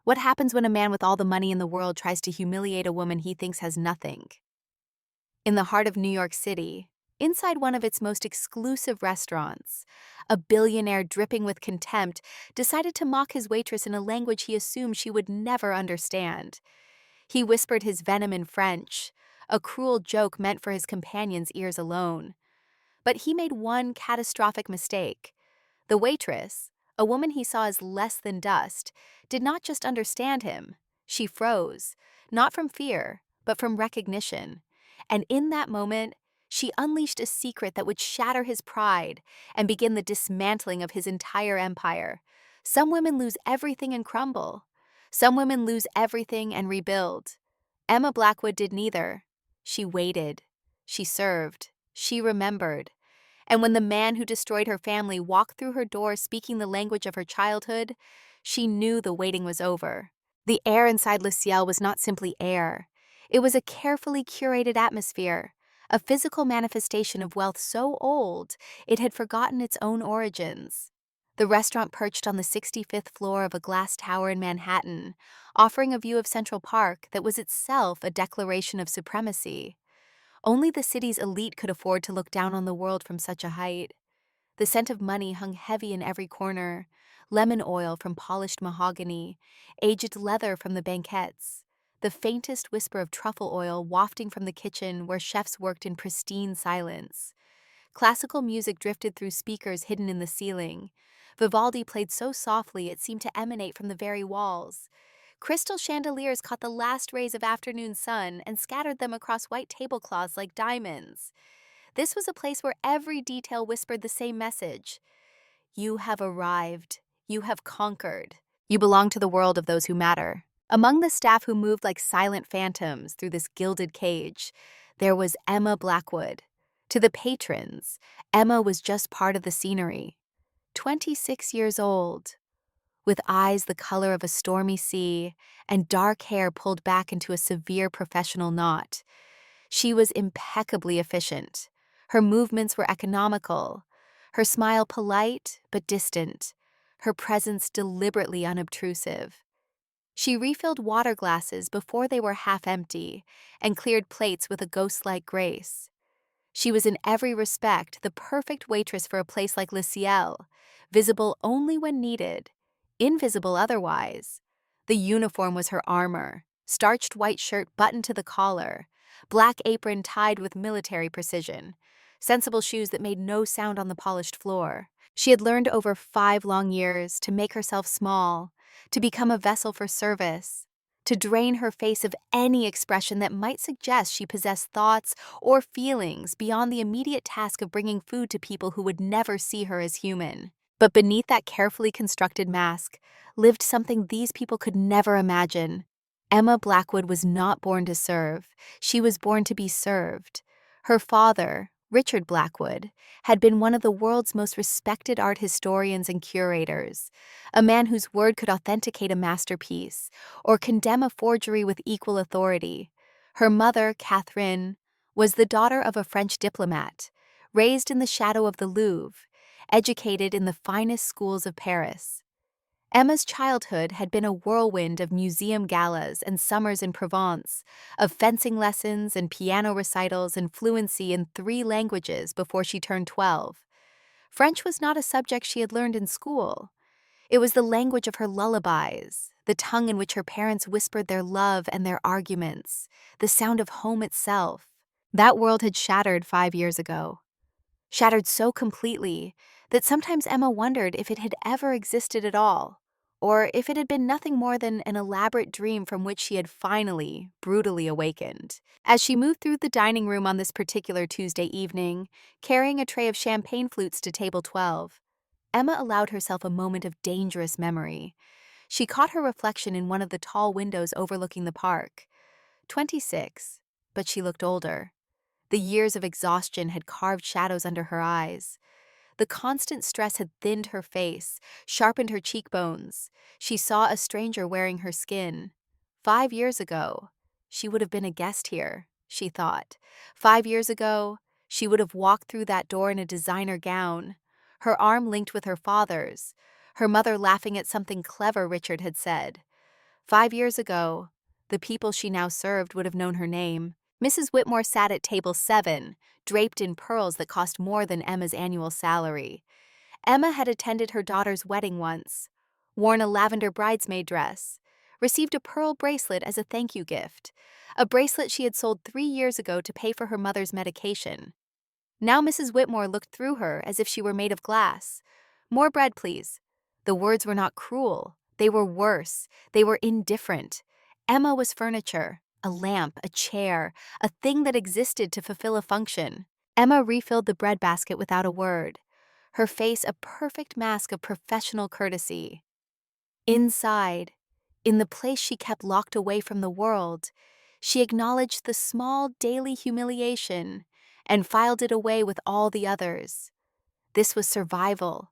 What happens when a man with all the money in the world tries to humiliate a woman he thinks has nothing? In the heart of New York City, inside one of its most exclusive restaurants, a billionaire dripping with contempt decided to mock his waitress in a language he assumed she would never understand. He whispered his venom in French, a cruel joke meant for his companion's ears alone. But he made one catastrophic mistake. The waitress, a woman he saw as less than dust, did not just understand him. She froze, not from fear, but from recognition. And in that moment, she unleashed a secret that would shatter his pride and begin the dismantling of his entire empire. Some women lose everything and crumble. Some women lose everything and rebuild. Emma Blackwood did neither. She waited. She served. She remembered. And when the man who destroyed her family walked through her door speaking the language of her childhood, she knew the waiting was over. The air inside Le Ciel was not simply air. It was a carefully curated atmosphere, a physical manifestation of wealth so old it had forgotten its own origins. The restaurant perched on the 65th floor of a glass tower in Manhattan, offering a view of Central Park that was itself a declaration of supremacy. Only the city's elite could afford to look down on the world from such a height. The scent of money hung heavy in every corner, lemon oil from polished mahogany, aged leather from the banquettes, the faintest whisper of truffle oil wafting from the kitchen where chefs worked in pristine silence. Classical music drifted through speakers hidden in the ceiling. Vivaldi played so softly it seemed to emanate from the very walls. Crystal chandeliers caught the last rays of afternoon sun and scattered them across white tablecloths like diamonds. This was a place where every detail whispered the same message. You have arrived. You have conquered. You belong to the world of those who matter. Among the staff who moved like silent phantoms through this gilded cage, there was Emma Blackwood. To the patrons, Emma was just part of the scenery. 26 years old, with eyes the color of a stormy sea and dark hair pulled back into a severe professional knot. She was impeccably efficient. Her movements were economical, her smile polite but distant, her presence deliberately unobtrusive. She refilled water glasses before they were half empty and cleared plates with a ghost-like grace. She was in every respect the perfect waitress for a place like Le Ciel, visible only when needed, invisible otherwise. The uniform was her armor, starched white shirt buttoned to the collar, black apron tied with military precision, sensible shoes that made no sound on the polished floor. She had learned over 5 long years to make herself small, to become a vessel for service, to drain her face of any expression that might suggest she possessed thoughts or feelings beyond the immediate task of bringing food to people who would never see her as human. But beneath that carefully constructed mask lived something these people could never imagine. Emma Blackwood was not born to serve. She was born to be served. Her father, Richard Blackwood, had been one of the world's most respected art historians and curators, a man whose word could authenticate a masterpiece or condemn a forgery with equal authority. Her mother, Catherine, was the daughter of a French diplomat, raised in the shadow of the Louvre, educated in the finest schools of Paris. Emma's childhood had been a whirlwind of museum galas and summers in Provence, of fencing lessons and piano recitals and fluency in 3 languages before she turned 12. French was not a subject she had learned in school. It was the language of her lullabies, the tongue in which her parents whispered their love and their arguments, the sound of home itself. That world had shattered 5 years ago. Shattered so completely that sometimes Emma wondered if it had ever existed at all, or if it had been nothing more than an elaborate dream from which she had finally, brutally awakened. As she moved through the dining room on this particular Tuesday evening, carrying a tray of champagne flutes to table 12, Emma allowed herself a moment of dangerous memory. She caught her reflection in one of the tall windows overlooking the park. 26, but she looked older. The years of exhaustion had carved shadows under her eyes. The constant stress had thinned her face, sharpened her cheekbones. She saw a stranger wearing her skin. 5 years ago, she would have been a guest here, she thought. 5 years ago, she would have walked through that door in a designer gown, her arm linked with her father's, her mother laughing at something clever Richard had said. 5 years ago, the people she now served would have known her name. Mrs. Whitmore sat at table 7, draped in pearls that cost more than Emma's annual salary. Emma had attended her daughter's wedding once, worn a lavender bridesmaid dress, received a pearl bracelet as a thank you gift, a bracelet she had sold 3 years ago to pay for her mother's medication. Now Mrs. Whitmore looked through her as if she were made of glass. "More bread, please." The words were not cruel. They were worse. They were indifferent. Emma was furniture, a lamp, a chair, a thing that existed to fulfill a function. Emma refilled the breadbasket without a word, her face a perfect mask of professional courtesy. Inside, in the place she kept locked away from the world, she acknowledged the small daily humiliation and filed it away with all the others. This was survival.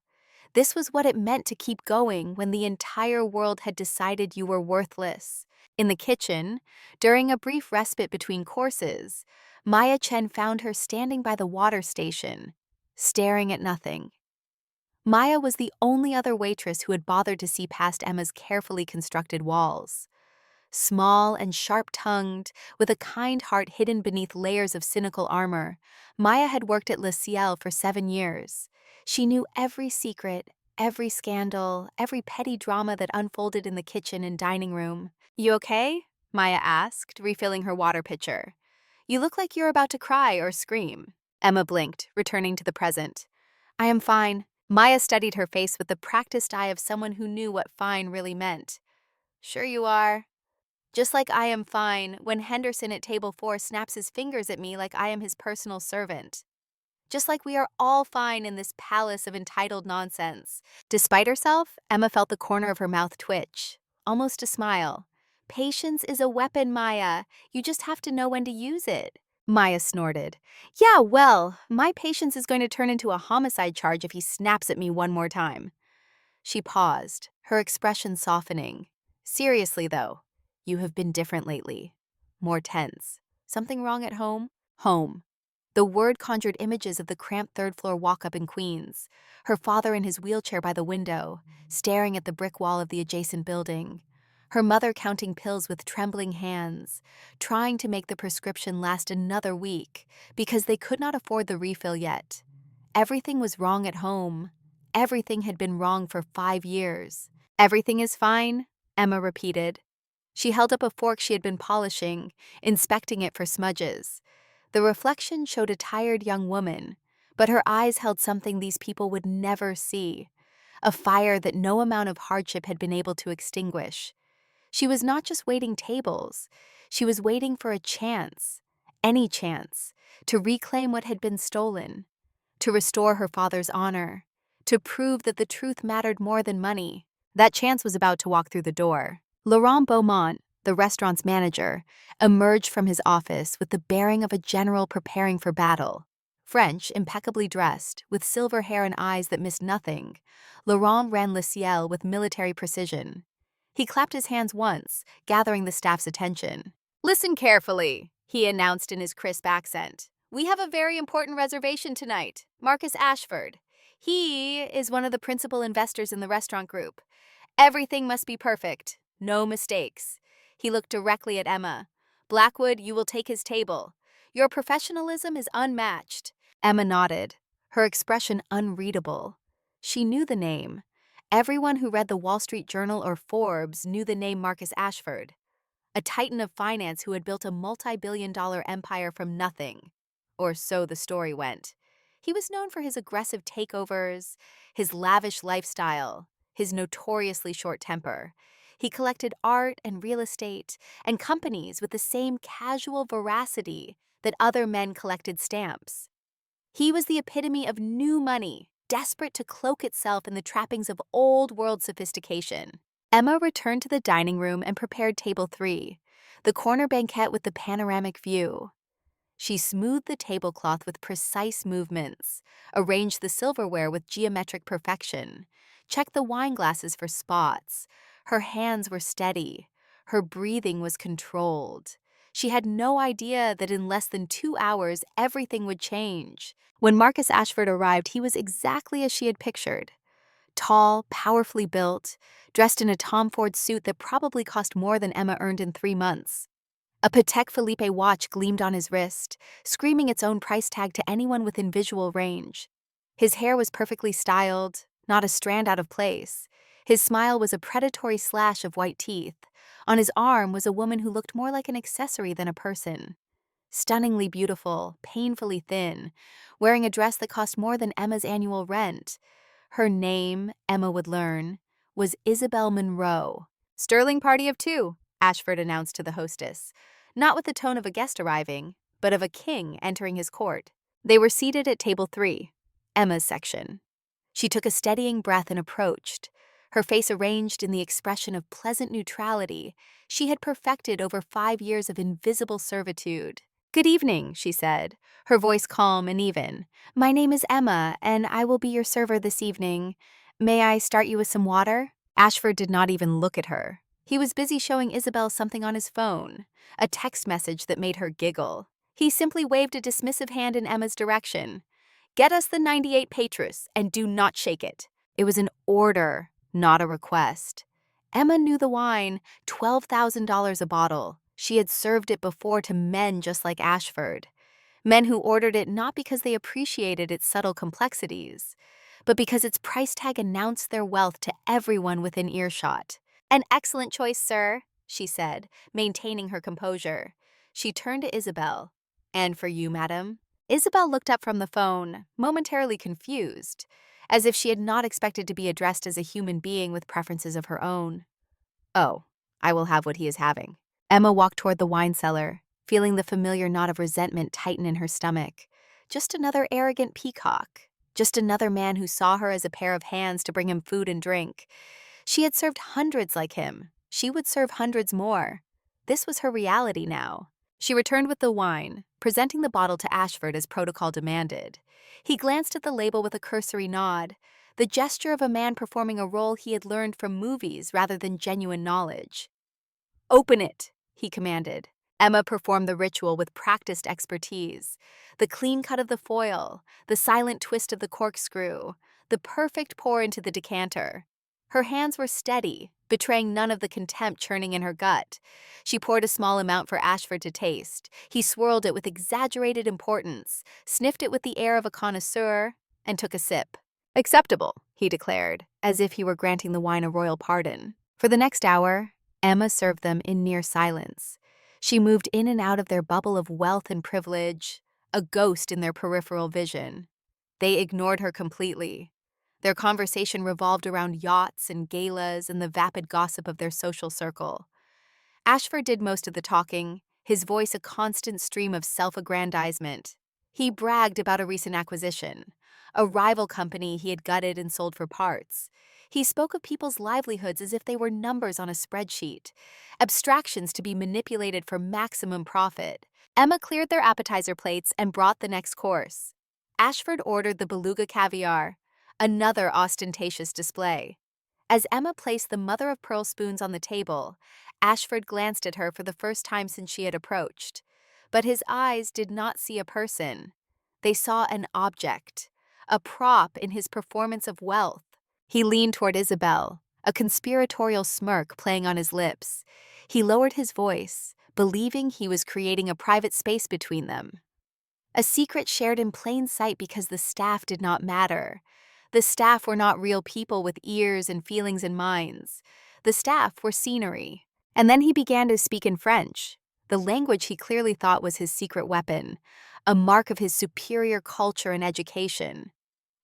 This was what it meant to keep going when the entire world had decided you were worthless. In the kitchen, during a brief respite between courses, Maya Chen found her standing by the water station, staring at nothing. Maya was the only other waitress who had bothered to see past Emma's carefully constructed walls. Small and sharp-tongued, with a kind heart hidden beneath layers of cynical armor, Maya had worked at Le Ciel for 7 years. She knew every secret, every scandal, every petty drama that unfolded in the kitchen and dining room. "You okay?" Maya asked, refilling her water pitcher. "You look like you're about to cry or scream." Emma blinked, returning to the present. "I am fine." Maya studied her face with the practiced eye of someone who knew what fine really meant. "Sure you are. Just like I am fine when Henderson at table 4 snaps his fingers at me like I am his personal servant. Just like we are all fine in this palace of entitled nonsense." Despite herself, Emma felt the corner of her mouth twitch, almost a smile. "Patience is a weapon, Maya. You just have to know when to use it." Maya snorted. "Yeah, well, my patience is going to turn into a homicide charge if he snaps at me one more time." She paused, her expression softening. "Seriously, though, you have been different lately. More tense. Something wrong at home?" Home. The word conjured images of the cramped third-floor walk-up in Queens, her father in his wheelchair by the window, staring at the brick wall of the adjacent building, her mother counting pills with trembling hands, trying to make the prescription last another week because they could not afford the refill yet. Everything was wrong at home. Everything had been wrong for 5 years. "Everything is fine," Emma repeated. She held up a fork she had been polishing, inspecting it for smudges. The reflection showed a tired young woman, but her eyes held something these people would never see, a fire that no amount of hardship had been able to extinguish. She was not just waiting tables, she was waiting for a chance, any chance, to reclaim what had been stolen, to restore her father's honor, to prove that the truth mattered more than money. That chance was about to walk through the door. Laurent Beaumont, the restaurant's manager, emerged from his office with the bearing of a general preparing for battle. French, impeccably dressed, with silver hair and eyes that missed nothing, Laurent ran Le Ciel with military precision. He clapped his hands once, gathering the staff's attention. "Listen carefully," he announced in his crisp accent. "We have a very important reservation tonight, Marcus Ashford. He is one of the principal investors in the restaurant group. Everything must be perfect, no mistakes." He looked directly at Emma. "Blackwood, you will take his table. Your professionalism is unmatched." Emma nodded, her expression unreadable. She knew the name. Everyone who read the Wall Street Journal or Forbes knew the name Marcus Ashford, a titan of finance who had built a multi-billion-dollar empire from nothing. Or so the story went. He was known for his aggressive takeovers, his lavish lifestyle, his notoriously short temper. He collected art and real estate and companies with the same casual veracity that other men collected stamps. He was the epitome of new money, desperate to cloak itself in the trappings of old-world sophistication. Emma returned to the dining room and prepared table 3, the corner banquette with the panoramic view. She smoothed the tablecloth with precise movements, arranged the silverware with geometric perfection, checked the wine glasses for spots. Her hands were steady. Her breathing was controlled. She had no idea that in less than 2 hours everything would change. When Marcus Ashford arrived, he was exactly as she had pictured. Tall, powerfully built, dressed in a Tom Ford suit that probably cost more than Emma earned in 3 months. A Patek Philippe watch gleamed on his wrist, screaming its own price tag to anyone within visual range. His hair was perfectly styled, not a strand out of place. His smile was a predatory slash of white teeth. On his arm was a woman who looked more like an accessory than a person. Stunningly beautiful, painfully thin, wearing a dress that cost more than Emma's annual rent. Her name, Emma would learn, was Isabel Monroe. "Sterling party of two," Ashford announced to the hostess, not with the tone of a guest arriving, but of a king entering his court. They were seated at table 3, Emma's section. She took a steadying breath and approached, her face arranged in the expression of pleasant neutrality she had perfected over 5 years of invisible servitude. "Good evening," she said, her voice calm and even. "My name is Emma, and I will be your server this evening. May I start you with some water?" Ashford did not even look at her. He was busy showing Isabel something on his phone, a text message that made her giggle. He simply waved a dismissive hand in Emma's direction. "Get us the 98 Petrus, and do not shake it." It was an order, not a request. Emma knew the wine, $12,000 a bottle. She had served it before to men just like Ashford. Men who ordered it not because they appreciated its subtle complexities, but because its price tag announced their wealth to everyone within earshot. "An excellent choice, sir," she said, maintaining her composure. She turned to Isabel. "And for you, madam?" Isabel looked up from the phone, momentarily confused, as if she had not expected to be addressed as a human being with preferences of her own. "Oh, I will have what he is having." Emma walked toward the wine cellar, feeling the familiar knot of resentment tighten in her stomach. Just another arrogant peacock. Just another man who saw her as a pair of hands to bring him food and drink. She had served hundreds like him. She would serve hundreds more. This was her reality now. She returned with the wine, presenting the bottle to Ashford as protocol demanded. He glanced at the label with a cursory nod, the gesture of a man performing a role he had learned from movies rather than genuine knowledge. "Open it," he commanded. Emma performed the ritual with practiced expertise. The clean cut of the foil, the silent twist of the corkscrew, the perfect pour into the decanter. Her hands were steady, betraying none of the contempt churning in her gut. She poured a small amount for Ashford to taste. He swirled it with exaggerated importance, sniffed it with the air of a connoisseur, and took a sip. "Acceptable," he declared, as if he were granting the wine a royal pardon. For the next hour, Emma served them in near silence. She moved in and out of their bubble of wealth and privilege, a ghost in their peripheral vision. They ignored her completely. Their conversation revolved around yachts and galas and the vapid gossip of their social circle. Ashford did most of the talking, his voice a constant stream of self-aggrandizement. He bragged about a recent acquisition, a rival company he had gutted and sold for parts. He spoke of people's livelihoods as if they were numbers on a spreadsheet, abstractions to be manipulated for maximum profit. Emma cleared their appetizer plates and brought the next course. Ashford ordered the beluga caviar, another ostentatious display. As Emma placed the mother-of-pearl spoons on the table, Ashford glanced at her for the first time since she had approached. But his eyes did not see a person. They saw an object, a prop in his performance of wealth. He leaned toward Isabel, a conspiratorial smirk playing on his lips. He lowered his voice, believing he was creating a private space between them. A secret shared in plain sight because the staff did not matter. The staff were not real people with ears and feelings and minds. The staff were scenery. And then he began to speak in French, the language he clearly thought was his secret weapon, a mark of his superior culture and education.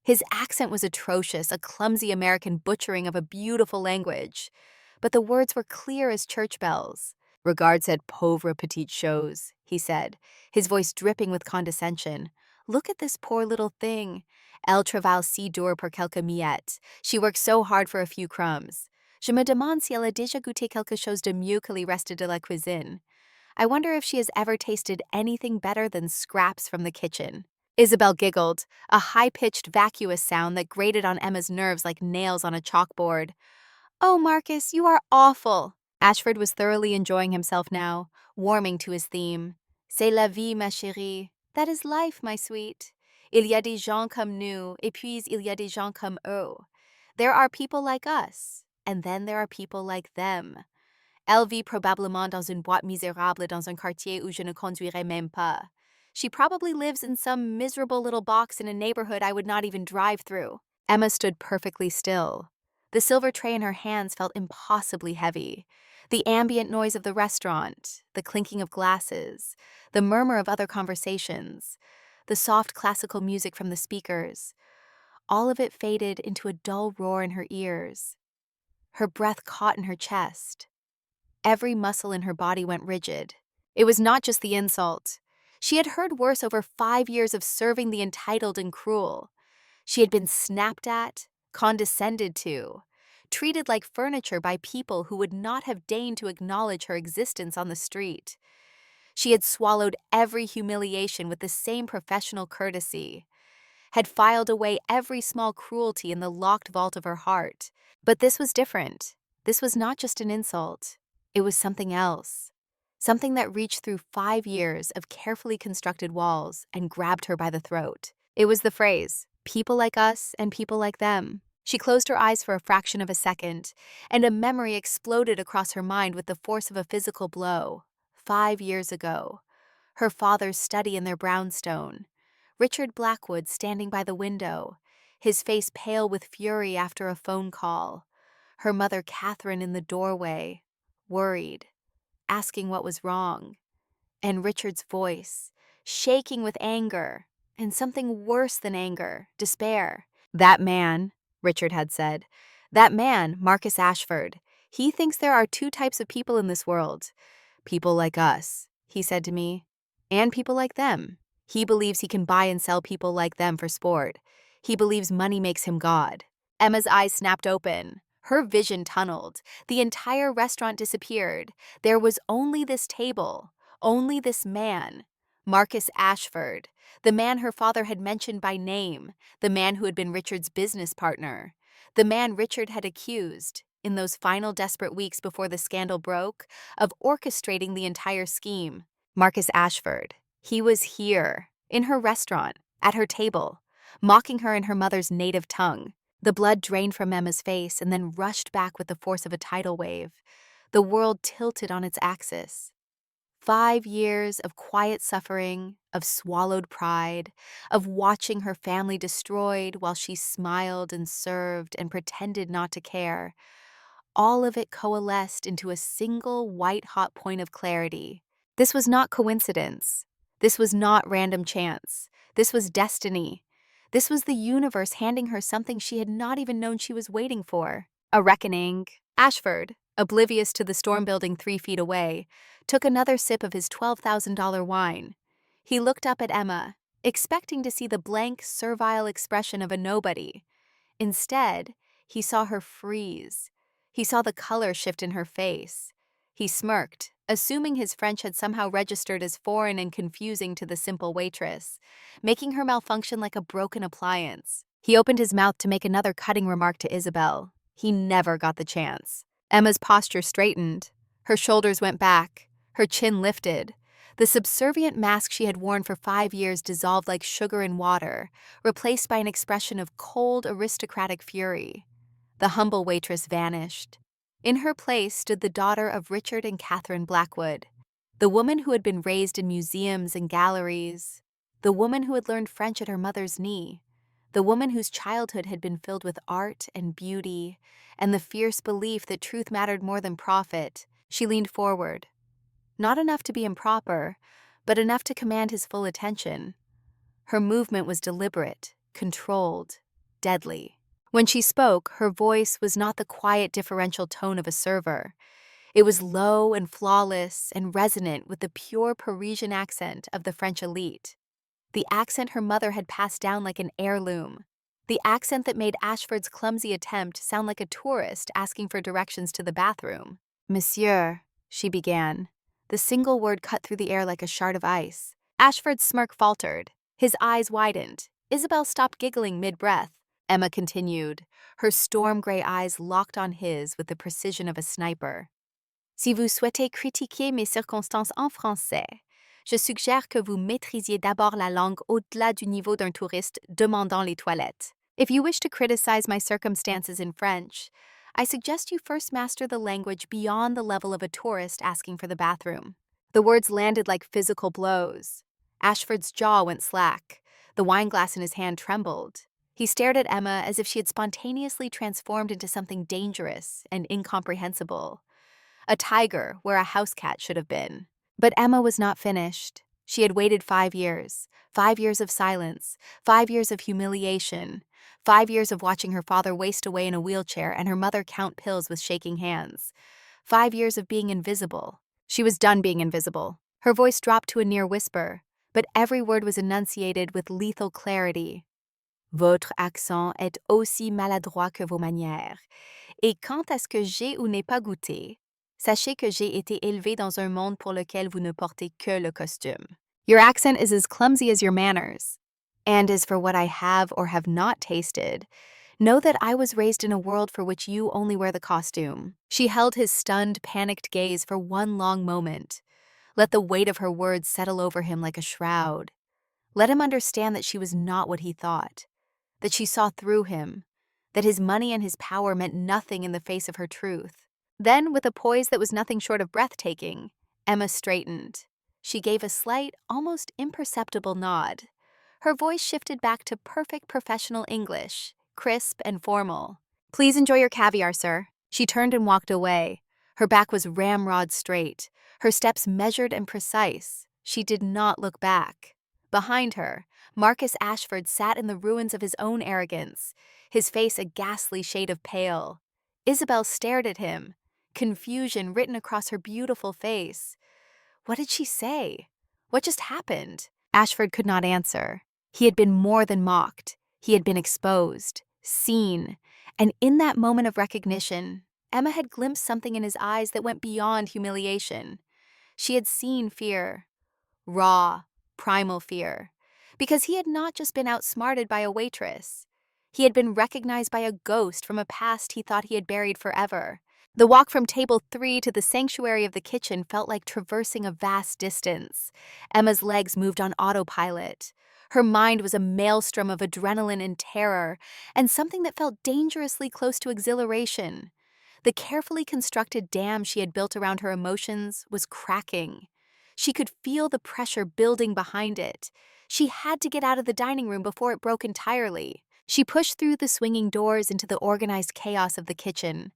His accent was atrocious, a clumsy American butchering of a beautiful language. But the words were clear as church bells. "Regards cette pauvre petite chose," he said, his voice dripping with condescension. "Look at this poor little thing. Elle travaille si dur pour quelques miettes. She works so hard for a few crumbs. Je me demande si elle a déjà goûté quelque chose de mieux que les restes de la cuisine. I wonder if she has ever tasted anything better than scraps from the kitchen." Isabel giggled, a high-pitched, vacuous sound that grated on Emma's nerves like nails on a chalkboard. "Oh, Marcus, you are awful." Ashford was thoroughly enjoying himself now, warming to his theme. "C'est la vie, ma chérie. That is life, my sweet. Il y a des gens comme nous, et puis il y a des gens comme eux. There are people like us, and then there are people like them. Elle vit probablement dans une boîte misérable dans un quartier où je ne conduirais même pas. She probably lives in some miserable little box in a neighborhood I would not even drive through. Emma stood perfectly still. The silver tray in her hands felt impossibly heavy. The ambient noise of the restaurant, the clinking of glasses, the murmur of other conversations, the soft classical music from the speakers, all of it faded into a dull roar in her ears. Her breath caught in her chest. Every muscle in her body went rigid. It was not just the insult. She had heard worse over 5 years of serving the entitled and cruel. She had been snapped at, condescended to, treated like furniture by people who would not have deigned to acknowledge her existence on the street. She had swallowed every humiliation with the same professional courtesy, had filed away every small cruelty in the locked vault of her heart. But this was different. This was not just an insult. It was something else. Something that reached through 5 years of carefully constructed walls and grabbed her by the throat. It was the phrase, people like us and people like them. She closed her eyes for a fraction of a second, and a memory exploded across her mind with the force of a physical blow. 5 years ago. Her father's study in their brownstone. Richard Blackwood standing by the window, his face pale with fury after a phone call. Her mother Catherine in the doorway, worried, asking what was wrong. And Richard's voice, shaking with anger, and something worse than anger, despair. That man, Richard had said, that man, Marcus Ashford, he thinks there are 2 types of people in this world. People like us, he said to me, and people like them. He believes he can buy and sell people like them for sport. He believes money makes him God. Emma's eyes snapped open. Her vision tunneled. The entire restaurant disappeared. There was only this table, only this man, Marcus Ashford, the man her father had mentioned by name, the man who had been Richard's business partner, the man Richard had accused, in those final desperate weeks before the scandal broke, of orchestrating the entire scheme. Marcus Ashford. He was here, in her restaurant, at her table, mocking her in her mother's native tongue. The blood drained from Emma's face and then rushed back with the force of a tidal wave. The world tilted on its axis. 5 years of quiet suffering, of swallowed pride, of watching her family destroyed while she smiled and served and pretended not to care. All of it coalesced into a single white-hot point of clarity. This was not coincidence. This was not random chance. This was destiny. This was the universe handing her something she had not even known she was waiting for. A reckoning. Ashford, oblivious to the storm building 3 feet away, took another sip of his $12,000 wine. He looked up at Emma, expecting to see the blank, servile expression of a nobody. Instead, he saw her freeze. He saw the color shift in her face. He smirked, assuming his French had somehow registered as foreign and confusing to the simple waitress, making her malfunction like a broken appliance. He opened his mouth to make another cutting remark to Isabel. He never got the chance. Emma's posture straightened. Her shoulders went back. Her chin lifted. The subservient mask she had worn for 5 years dissolved like sugar in water, replaced by an expression of cold, aristocratic fury. The humble waitress vanished. In her place stood the daughter of Richard and Catherine Blackwood, the woman who had been raised in museums and galleries, the woman who had learned French at her mother's knee, the woman whose childhood had been filled with art and beauty and the fierce belief that truth mattered more than profit. She leaned forward. Not enough to be improper, but enough to command his full attention. Her movement was deliberate, controlled, deadly. When she spoke, her voice was not the quiet differential tone of a server. It was low and flawless and resonant with the pure Parisian accent of the French elite. The accent her mother had passed down like an heirloom. The accent that made Ashford's clumsy attempt sound like a tourist asking for directions to the bathroom. "Monsieur," she began. The single word cut through the air like a shard of ice. Ashford's smirk faltered. His eyes widened. Isabel stopped giggling mid-breath. Emma continued, her storm-gray eyes locked on his with the precision of a sniper. "Si vous souhaitez critiquer mes circonstances en français, je suggère que vous maîtrisiez d'abord la langue au-delà du niveau d'un touriste demandant les toilettes." If you wish to criticize my circumstances in French, I suggest you first master the language beyond the level of a tourist asking for the bathroom. The words landed like physical blows. Ashford's jaw went slack. The wine glass in his hand trembled. He stared at Emma as if she had spontaneously transformed into something dangerous and incomprehensible. A tiger where a house cat should have been. But Emma was not finished. She had waited 5 years of silence, 5 years of humiliation, 5 years of watching her father waste away in a wheelchair and her mother count pills with shaking hands, 5 years of being invisible. She was done being invisible. Her voice dropped to a near whisper, but every word was enunciated with lethal clarity. Votre accent est aussi maladroit que vos manières. Et quant à ce que j'ai ou n'ai pas goûté, sachez que j'ai été élevée dans un monde pour lequel vous ne portez que le costume. Your accent is as clumsy as your manners. And as for what I have or have not tasted, know that I was raised in a world for which you only wear the costume. She held his stunned, panicked gaze for one long moment. Let the weight of her words settle over him like a shroud. Let him understand that she was not what he thought, that she saw through him, that his money and his power meant nothing in the face of her truth. Then, with a poise that was nothing short of breathtaking, Emma straightened. She gave a slight, almost imperceptible nod. Her voice shifted back to perfect professional English, crisp and formal. Please enjoy your caviar, sir. She turned and walked away. Her back was ramrod straight, her steps measured and precise. She did not look back. Behind her, Marcus Ashford sat in the ruins of his own arrogance, his face a ghastly shade of pale. Isabel stared at him, confusion written across her beautiful face. What did she say? What just happened? Ashford could not answer. He had been more than mocked. He had been exposed, seen, and in that moment of recognition, Emma had glimpsed something in his eyes that went beyond humiliation. She had seen fear, raw, primal fear, because he had not just been outsmarted by a waitress. He had been recognized by a ghost from a past he thought he had buried forever. The walk from table 3 to the sanctuary of the kitchen felt like traversing a vast distance. Emma's legs moved on autopilot. Her mind was a maelstrom of adrenaline and terror, and something that felt dangerously close to exhilaration. The carefully constructed dam she had built around her emotions was cracking. She could feel the pressure building behind it. She had to get out of the dining room before it broke entirely. She pushed through the swinging doors into the organized chaos of the kitchen.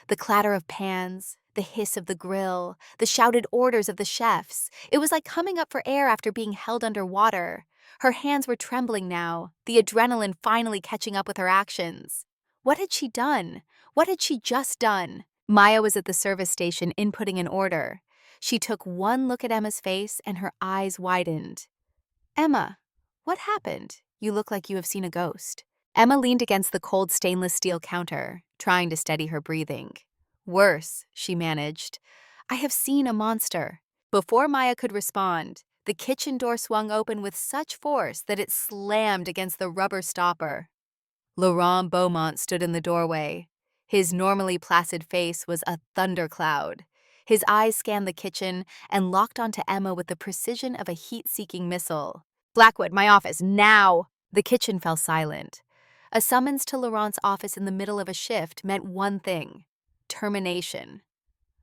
The clatter of pans, the hiss of the grill, the shouted orders of the chefs. It was like coming up for air after being held underwater. Her hands were trembling now, the adrenaline finally catching up with her actions. What had she done? What had she just done? Maya was at the service station inputting an order. She took one look at Emma's face and her eyes widened. Emma, what happened? You look like you have seen a ghost. Emma leaned against the cold stainless steel counter, trying to steady her breathing. Worse, she managed. I have seen a monster. Before Maya could respond, the kitchen door swung open with such force that it slammed against the rubber stopper. Laurent Beaumont stood in the doorway. His normally placid face was a thundercloud. His eyes scanned the kitchen and locked onto Emma with the precision of a heat-seeking missile. Blackwood, my office, now! The kitchen fell silent. A summons to Laurent's office in the middle of a shift meant one thing: termination.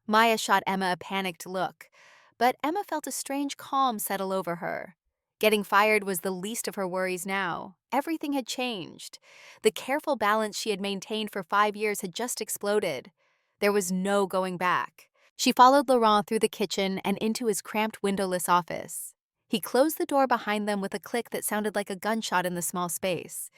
Maya shot Emma a panicked look, but Emma felt a strange calm settle over her. Getting fired was the least of her worries now. Everything had changed. The careful balance she had maintained for 5 years had just exploded. There was no going back. She followed Laurent through the kitchen and into his cramped windowless office. He closed the door behind them with a click that sounded like a gunshot in the small space.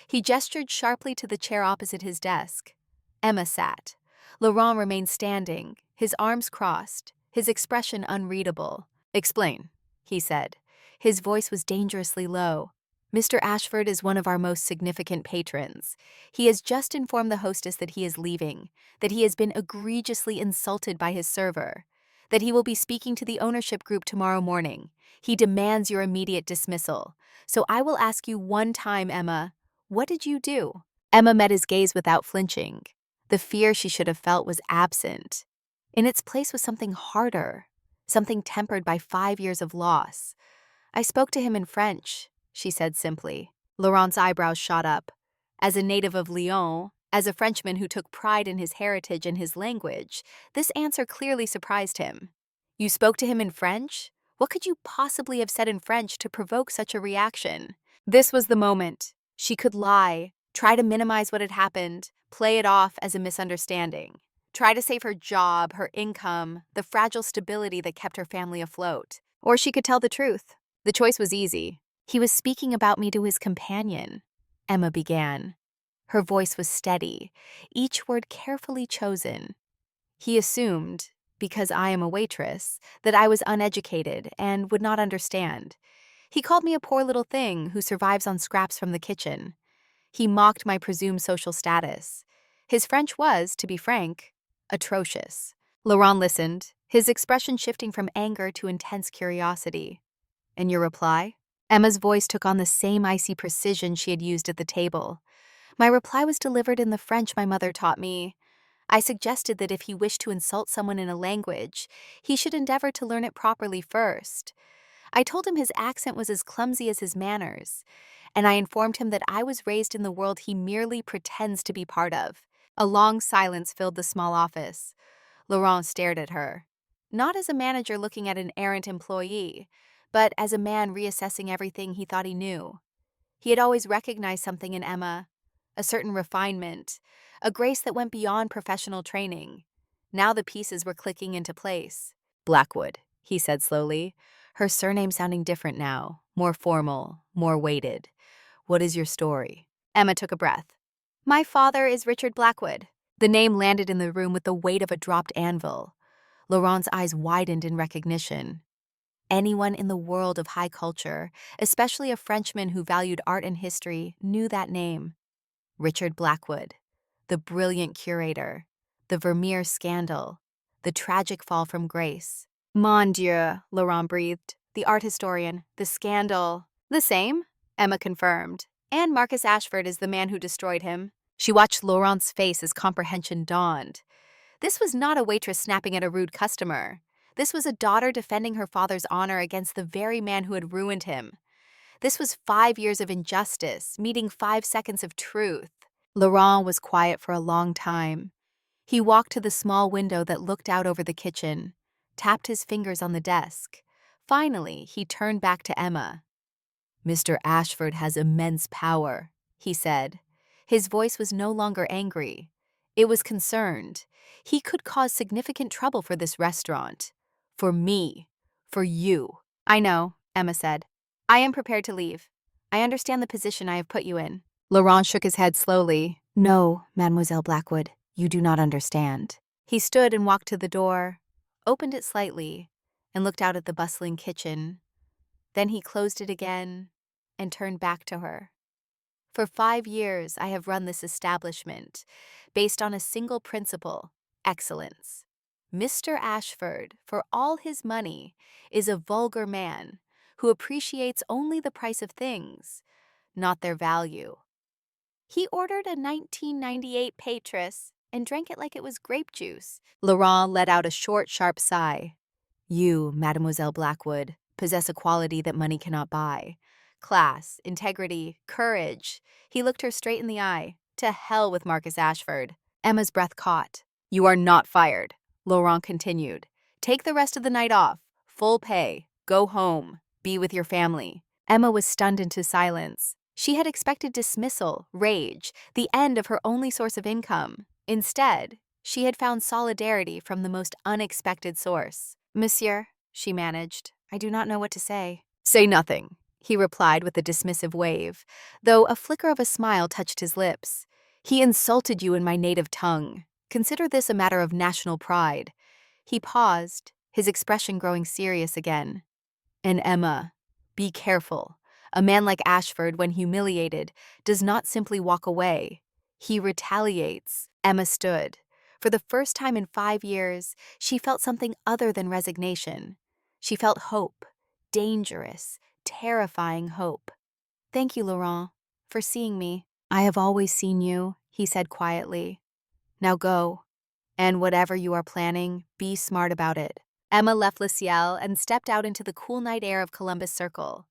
He gestured sharply to the chair opposite his desk. Emma sat. Laurent remained standing, his arms crossed, his expression unreadable. Explain, he said. His voice was dangerously low. Mr. Ashford is one of our most significant patrons. He has just informed the hostess that he is leaving, that he has been egregiously insulted by his server, that he will be speaking to the ownership group tomorrow morning. He demands your immediate dismissal. So I will ask you one time, Emma, what did you do? Emma met his gaze without flinching. The fear she should have felt was absent. In its place was something harder, something tempered by 5 years of loss. I spoke to him in French, she said simply. Laurent's eyebrows shot up. As a native of Lyon, as a Frenchman who took pride in his heritage and his language, this answer clearly surprised him. You spoke to him in French? What could you possibly have said in French to provoke such a reaction? This was the moment. She could lie, try to minimize what had happened, play it off as a misunderstanding, try to save her job, her income, the fragile stability that kept her family afloat. Or she could tell the truth. The choice was easy. He was speaking about me to his companion, Emma began. Her voice was steady, each word carefully chosen. He assumed, because I am a waitress, that I was uneducated and would not understand. He called me a poor little thing who survives on scraps from the kitchen. He mocked my presumed social status. His French was, to be frank, atrocious. Laurent listened, his expression shifting from anger to intense curiosity. And your reply? Emma's voice took on the same icy precision she had used at the table. My reply was delivered in the French my mother taught me. I suggested that if he wished to insult someone in a language, he should endeavor to learn it properly first. I told him his accent was as clumsy as his manners, and I informed him that I was raised in the world he merely pretends to be part of. A long silence filled the small office. Laurent stared at her, not as a manager looking at an errant employee, but as a man reassessing everything he thought he knew. He had always recognized something in Emma, a certain refinement, a grace that went beyond professional training. Now the pieces were clicking into place. Blackwood, he said slowly, her surname sounding different now, more formal, more weighted. What is your story? Emma took a breath. My father is Richard Blackwood. The name landed in the room with the weight of a dropped anvil. Laurent's eyes widened in recognition. Anyone in the world of high culture, especially a Frenchman who valued art and history, knew that name. Richard Blackwood, the brilliant curator, the Vermeer scandal, the tragic fall from grace. Mon Dieu, Laurent breathed. The art historian, the scandal. The same, Emma confirmed. And Marcus Ashford is the man who destroyed him. She watched Laurent's face as comprehension dawned. This was not a waitress snapping at a rude customer. This was a daughter defending her father's honor against the very man who had ruined him. This was 5 years of injustice, meeting 5 seconds of truth. Laurent was quiet for a long time. He walked to the small window that looked out over the kitchen, tapped his fingers on the desk. Finally, he turned back to Emma. Mr. Ashford has immense power, he said. His voice was no longer angry. It was concerned. He could cause significant trouble for this restaurant. For me. For you. I know, Emma said. I am prepared to leave. I understand the position I have put you in. Laurent shook his head slowly. No, Mademoiselle Blackwood, you do not understand. He stood and walked to the door, opened it slightly, and looked out at the bustling kitchen. Then he closed it again and turned back to her. For 5 years, I have run this establishment based on a single principle, excellence. Mr. Ashford, for all his money, is a vulgar man who appreciates only the price of things, not their value. He ordered a 1998 waitress and drank it like it was grape juice. Laurent let out a short, sharp sigh. You, Mademoiselle Blackwood, possess a quality that money cannot buy. Class, integrity, courage. He looked her straight in the eye. To hell with Marcus Ashford. Emma's breath caught. You are not fired, Laurent continued. Take the rest of the night off. Full pay. Go home. Be with your family. Emma was stunned into silence. She had expected dismissal, rage, the end of her only source of income. Instead, she had found solidarity from the most unexpected source. Monsieur, she managed, I do not know what to say. Say nothing, he replied with a dismissive wave, though a flicker of a smile touched his lips. He insulted you in my native tongue. Consider this a matter of national pride. He paused, his expression growing serious again. And Emma, be careful. A man like Ashford, when humiliated, does not simply walk away. He retaliates. Emma stood. For the first time in 5 years, she felt something other than resignation. She felt hope, dangerous, terrifying hope. Thank you, Laurent, for seeing me. I have always seen you, he said quietly. Now go. And whatever you are planning, be smart about it. Emma left Le Ciel and stepped out into the cool night air of Columbus Circle.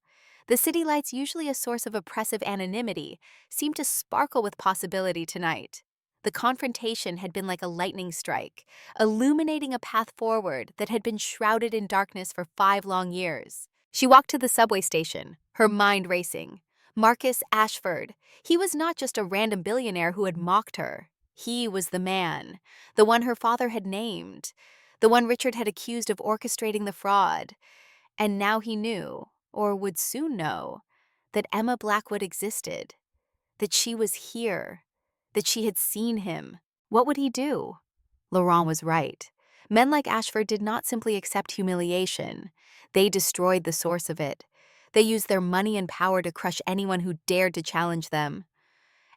The city lights, usually a source of oppressive anonymity, seemed to sparkle with possibility tonight. The confrontation had been like a lightning strike, illuminating a path forward that had been shrouded in darkness for 5 long years. She walked to the subway station, her mind racing. Marcus Ashford. He was not just a random billionaire who had mocked her. He was the man, the one her father had named, the one Richard had accused of orchestrating the fraud. And now he knew, or would soon know, that Emma Blackwood existed, that she was here, that she had seen him. What would he do? Laurent was right. Men like Ashford did not simply accept humiliation. They destroyed the source of it. They used their money and power to crush anyone who dared to challenge them.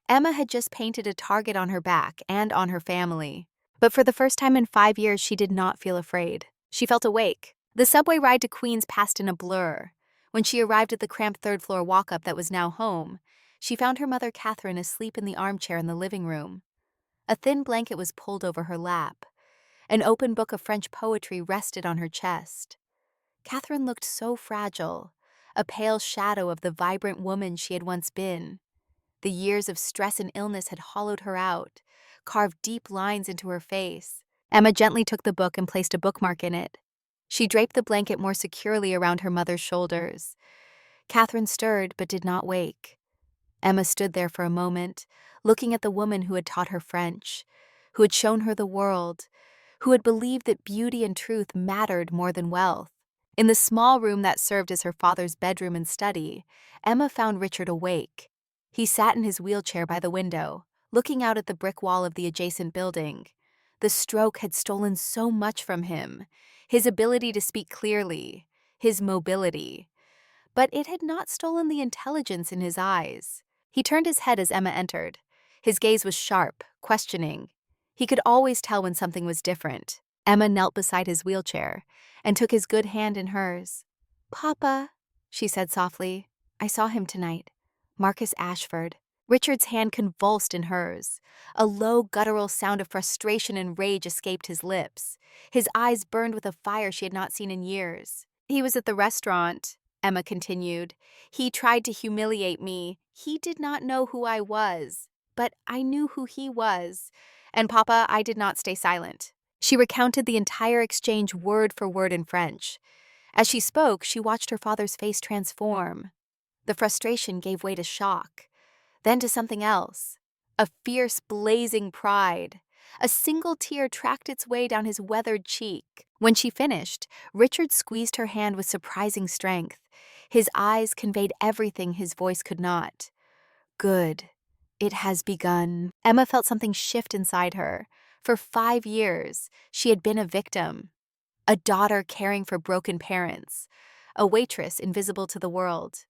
Emma had just painted a target on her back and on her family. But for the first time in 5 years, she did not feel afraid. She felt awake. The subway ride to Queens passed in a blur. When she arrived at the cramped third-floor walk-up that was now home, she found her mother Catherine asleep in the armchair in the living room. A thin blanket was pulled over her lap. An open book of French poetry rested on her chest. Catherine looked so fragile, a pale shadow of the vibrant woman she had once been. The years of stress and illness had hollowed her out, carved deep lines into her face. Emma gently took the book and placed a bookmark in it. She draped the blanket more securely around her mother's shoulders. Catherine stirred but did not wake. Emma stood there for a moment, looking at the woman who had taught her French, who had shown her the world, who had believed that beauty and truth mattered more than wealth. In the small room that served as her father's bedroom and study, Emma found Richard awake. He sat in his wheelchair by the window, looking out at the brick wall of the adjacent building. The stroke had stolen so much from him, his ability to speak clearly, his mobility. But it had not stolen the intelligence in his eyes. He turned his head as Emma entered. His gaze was sharp, questioning. He could always tell when something was different. Emma knelt beside his wheelchair and took his good hand in hers. "Papa," she said softly, "I saw him tonight. Marcus Ashford." Richard's hand convulsed in hers. A low, guttural sound of frustration and rage escaped his lips. His eyes burned with a fire she had not seen in years. "He was at the restaurant," Emma continued. "He tried to humiliate me. He did not know who I was, but I knew who he was. And Papa, I did not stay silent." She recounted the entire exchange word for word in French. As she spoke, she watched her father's face transform. The frustration gave way to shock, then to something else, a fierce, blazing pride. A single tear tracked its way down his weathered cheek. When she finished, Richard squeezed her hand with surprising strength. His eyes conveyed everything his voice could not. "Good. It has begun." Emma felt something shift inside her. For 5 years, she had been a victim. A daughter caring for broken parents. A waitress invisible to the world.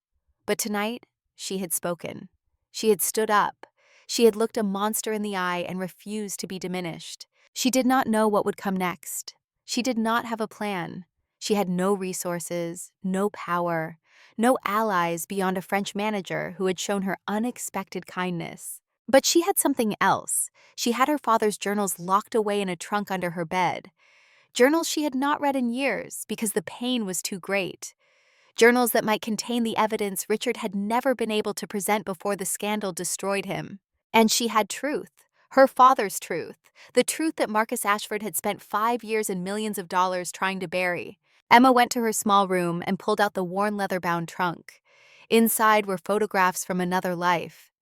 But tonight, she had spoken. She had stood up. She had looked a monster in the eye and refused to be diminished. She did not know what would come next. She did not have a plan. She had no resources, no power, no allies beyond a French manager who had shown her unexpected kindness. But she had something else. She had her father's journals locked away in a trunk under her bed. Journals she had not read in years because the pain was too great. Journals that might contain the evidence Richard had never been able to present before the scandal destroyed him. And she had truth, her father's truth, the truth that Marcus Ashford had spent 5 years and millions of dollars trying to bury. Emma went to her small room and pulled out the worn leather-bound trunk. Inside were photographs from another life,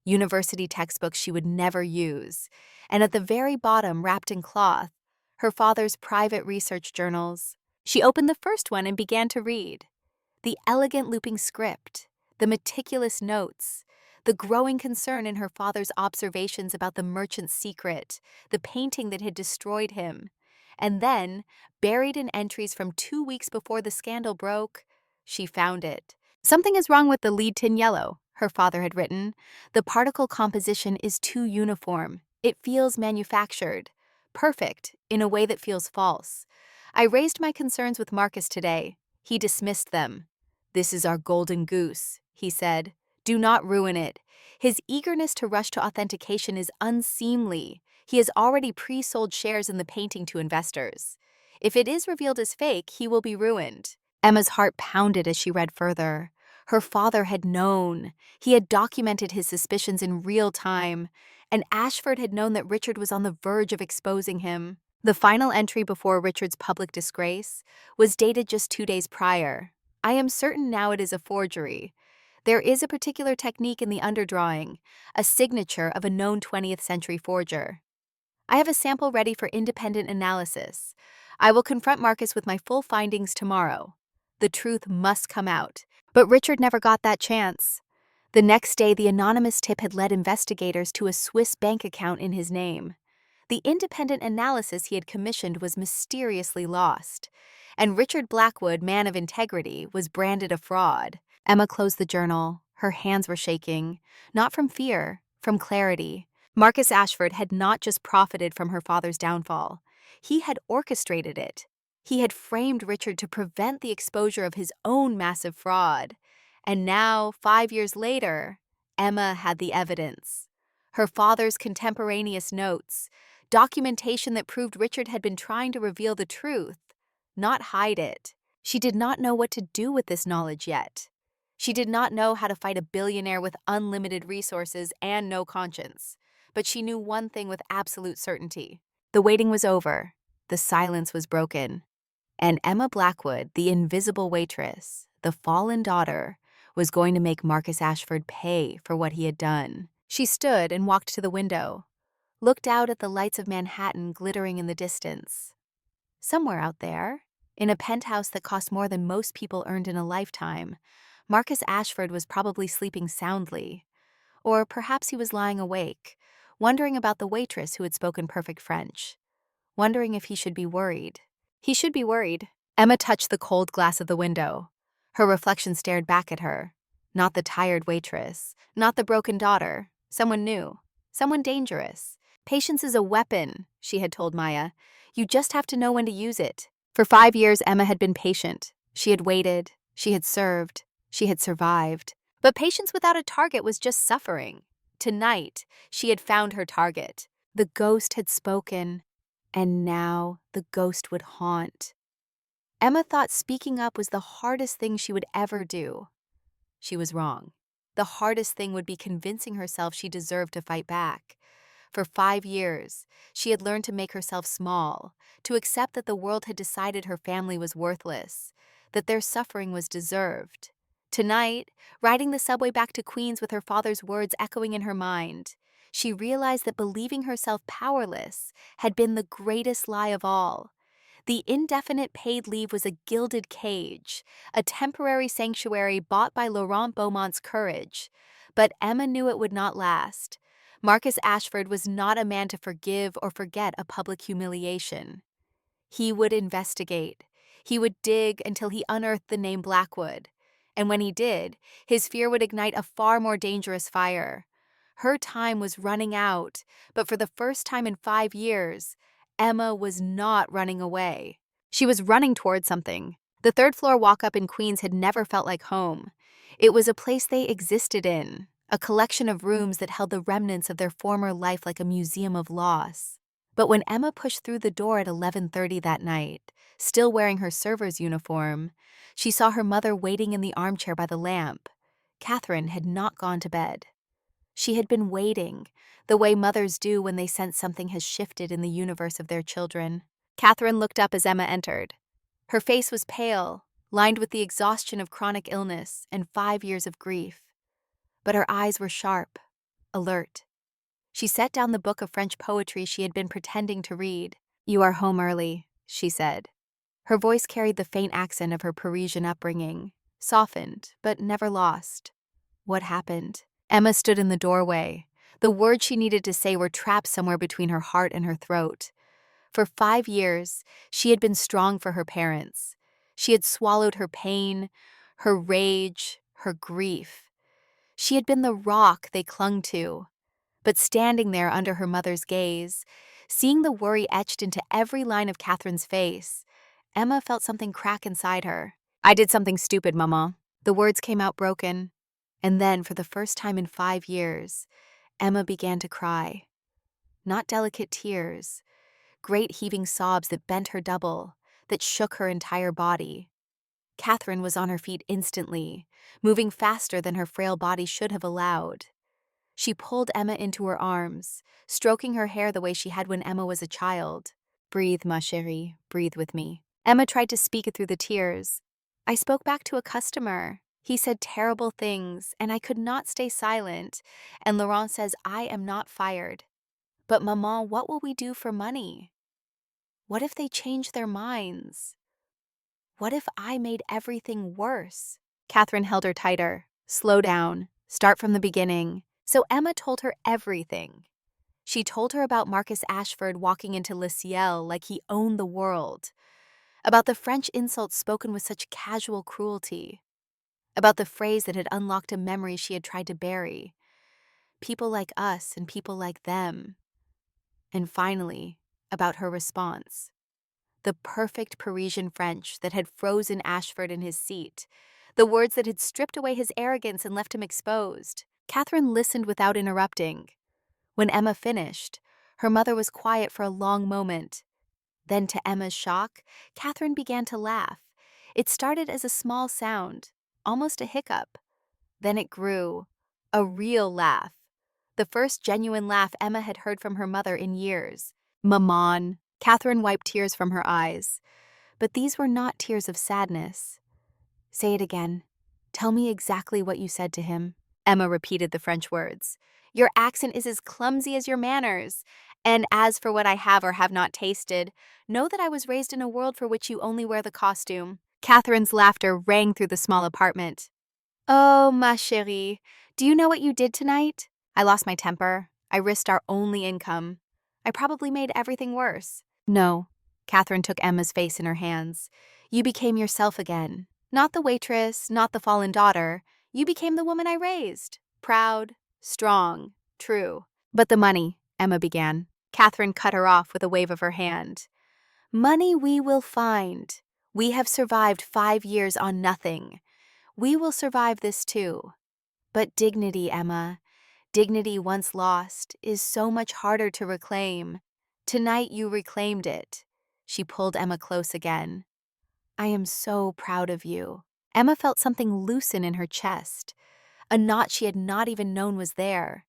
university textbooks she would never use, and at the very bottom, wrapped in cloth, her father's private research journals. She opened the first one and began to read. The elegant looping script, the meticulous notes, the growing concern in her father's observations about the merchant's secret, the painting that had destroyed him. And then, buried in entries from 2 weeks before the scandal broke, she found it. "Something is wrong with the lead tin yellow," her father had written. "The particle composition is too uniform. It feels manufactured. Perfect, in a way that feels false. I raised my concerns with Marcus today. He dismissed them. 'This is our golden goose,' he said. 'Do not ruin it.' His eagerness to rush to authentication is unseemly. He has already pre-sold shares in the painting to investors. If it is revealed as fake, he will be ruined." Emma's heart pounded as she read further. Her father had known. He had documented his suspicions in real time, and Ashford had known that Richard was on the verge of exposing him. The final entry before Richard's public disgrace was dated just 2 days prior. I am certain now it is a forgery. There is a particular technique in the underdrawing, a signature of a known 20th century forger. I have a sample ready for independent analysis. I will confront Marcus with my full findings tomorrow. The truth must come out. But Richard never got that chance. The next day, the anonymous tip had led investigators to a Swiss bank account in his name. The independent analysis he had commissioned was mysteriously lost, and Richard Blackwood, man of integrity, was branded a fraud. Emma closed the journal. Her hands were shaking, not from fear, from clarity. Marcus Ashford had not just profited from her father's downfall. He had orchestrated it. He had framed Richard to prevent the exposure of his own massive fraud. And now, 5 years later, Emma had the evidence. Her father's contemporaneous notes, documentation that proved Richard had been trying to reveal the truth, not hide it. She did not know what to do with this knowledge yet. She did not know how to fight a billionaire with unlimited resources and no conscience. But she knew one thing with absolute certainty. The waiting was over. The silence was broken. And Emma Blackwood, the invisible waitress, the fallen daughter, was going to make Marcus Ashford pay for what he had done. She stood and walked to the window, looked out at the lights of Manhattan glittering in the distance. Somewhere out there, in a penthouse that cost more than most people earned in a lifetime, Marcus Ashford was probably sleeping soundly. Or perhaps he was lying awake, wondering about the waitress who had spoken perfect French, wondering if he should be worried. He should be worried. Emma touched the cold glass of the window. Her reflection stared back at her. Not the tired waitress, not the broken daughter, someone new, someone dangerous. Patience is a weapon, she had told Maya. You just have to know when to use it. For 5 years, Emma had been patient. She had waited, she had served, she had survived. But patience without a target was just suffering. Tonight, she had found her target. The ghost had spoken, and now the ghost would haunt. Emma thought speaking up was the hardest thing she would ever do. She was wrong. The hardest thing would be convincing herself she deserved to fight back. For 5 years, she had learned to make herself small, to accept that the world had decided her family was worthless, that their suffering was deserved. Tonight, riding the subway back to Queens with her father's words echoing in her mind, she realized that believing herself powerless had been the greatest lie of all. The indefinite paid leave was a gilded cage, a temporary sanctuary bought by Laurent Beaumont's courage. But Emma knew it would not last. Marcus Ashford was not a man to forgive or forget a public humiliation. He would investigate. He would dig until he unearthed the name Blackwood. And when he did, his fear would ignite a far more dangerous fire. Her time was running out, but for the first time in 5 years, Emma was not running away. She was running toward something. The third-floor walk-up in Queens had never felt like home. It was a place they existed in, a collection of rooms that held the remnants of their former life like a museum of loss. But when Emma pushed through the door at 11:30 that night, still wearing her server's uniform, she saw her mother waiting in the armchair by the lamp. Catherine had not gone to bed. She had been waiting, the way mothers do when they sense something has shifted in the universe of their children. Catherine looked up as Emma entered. Her face was pale, lined with the exhaustion of chronic illness and 5 years of grief. But her eyes were sharp, alert. She set down the book of French poetry she had been pretending to read. "You are home early," she said. Her voice carried the faint accent of her Parisian upbringing, softened but never lost. What happened? Emma stood in the doorway. The words she needed to say were trapped somewhere between her heart and her throat. For 5 years, she had been strong for her parents. She had swallowed her pain, her rage, her grief. She had been the rock they clung to. But standing there under her mother's gaze, seeing the worry etched into every line of Catherine's face, Emma felt something crack inside her. "I did something stupid, Mama." The words came out broken. And then, for the first time in 5 years, Emma began to cry. Not delicate tears, great heaving sobs that bent her double, that shook her entire body. Catherine was on her feet instantly, moving faster than her frail body should have allowed. She pulled Emma into her arms, stroking her hair the way she had when Emma was a child. "Breathe, ma chérie, breathe with me." Emma tried to speak it through the tears. "I spoke back to a customer. He said terrible things, and I could not stay silent. And Laurent says I am not fired. But maman, what will we do for money? What if they change their minds? What if I made everything worse?" Catherine held her tighter. "Slow down. Start from the beginning." So Emma told her everything. She told her about Marcus Ashford walking into Le Ciel like he owned the world, about the French insults spoken with such casual cruelty, about the phrase that had unlocked a memory she had tried to bury, people like us and people like them, and finally, about her response. The perfect Parisian French that had frozen Ashford in his seat, the words that had stripped away his arrogance and left him exposed. Catherine listened without interrupting. When Emma finished, her mother was quiet for a long moment. Then, to Emma's shock, Catherine began to laugh. It started as a small sound, almost a hiccup. Then it grew, a real laugh. The first genuine laugh Emma had heard from her mother in years. "Maman." Catherine wiped tears from her eyes. But these were not tears of sadness. "Say it again. Tell me exactly what you said to him." Emma repeated the French words. "Your accent is as clumsy as your manners. And as for what I have or have not tasted, know that I was raised in a world for which you only wear the costume." Catherine's laughter rang through the small apartment. "Oh, ma chérie, do you know what you did tonight? I lost my temper. I risked our only income. I probably made everything worse." "No." Catherine took Emma's face in her hands. "You became yourself again. Not the waitress, not the fallen daughter. You became the woman I raised. Proud, strong, true." "But the money," Emma began. Catherine cut her off with a wave of her hand. "Money we will find. We have survived 5 years on nothing. We will survive this too. But dignity, Emma, dignity once lost, is so much harder to reclaim. Tonight you reclaimed it." She pulled Emma close again. "I am so proud of you." Emma felt something loosen in her chest, a knot she had not even known was there.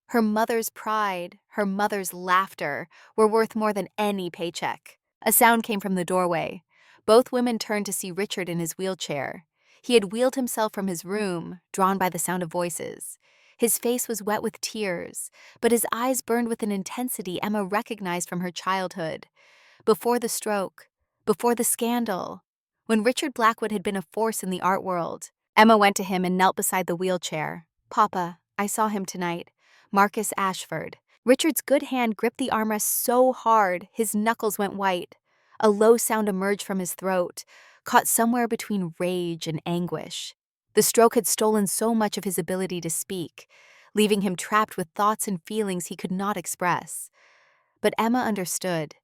Her mother's pride, her mother's laughter, were worth more than any paycheck. A sound came from the doorway. Both women turned to see Richard in his wheelchair. He had wheeled himself from his room, drawn by the sound of voices. His face was wet with tears, but his eyes burned with an intensity Emma recognized from her childhood. Before the stroke, before the scandal, when Richard Blackwood had been a force in the art world. Emma went to him and knelt beside the wheelchair. "Papa, I saw him tonight. Marcus Ashford." Richard's good hand gripped the armrest so hard his knuckles went white. A low sound emerged from his throat, caught somewhere between rage and anguish. The stroke had stolen so much of his ability to speak, leaving him trapped with thoughts and feelings he could not express. But Emma understood.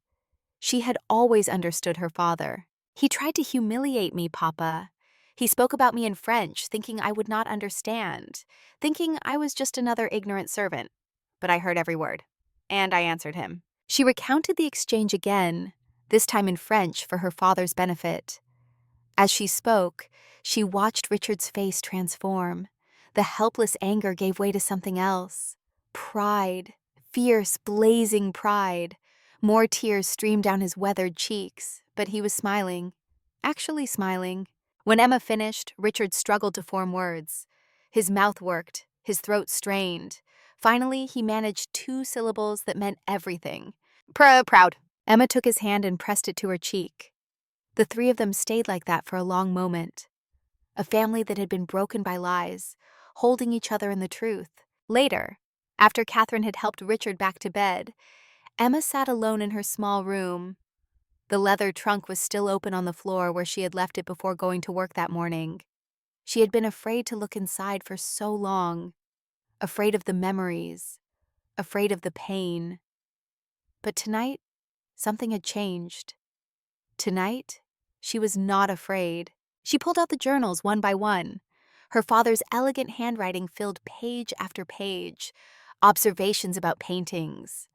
She had always understood her father. "He tried to humiliate me, Papa. He spoke about me in French, thinking I would not understand, thinking I was just another ignorant servant. But I heard every word, and I answered him." She recounted the exchange again, this time in French for her father's benefit. As she spoke, she watched Richard's face transform. The helpless anger gave way to something else. Pride, fierce, blazing pride. More tears streamed down his weathered cheeks, but he was smiling. Actually smiling. When Emma finished, Richard struggled to form words. His mouth worked, his throat strained. Finally, he managed 2 syllables that meant everything. "Proud." Emma took his hand and pressed it to her cheek. The 3 of them stayed like that for a long moment. A family that had been broken by lies, holding each other in the truth. Later, after Catherine had helped Richard back to bed, Emma sat alone in her small room. The leather trunk was still open on the floor where she had left it before going to work that morning. She had been afraid to look inside for so long, afraid of the memories, afraid of the pain. But tonight, something had changed. Tonight, she was not afraid. She pulled out the journals one by one. Her father's elegant handwriting filled page after page. Observations about paintings,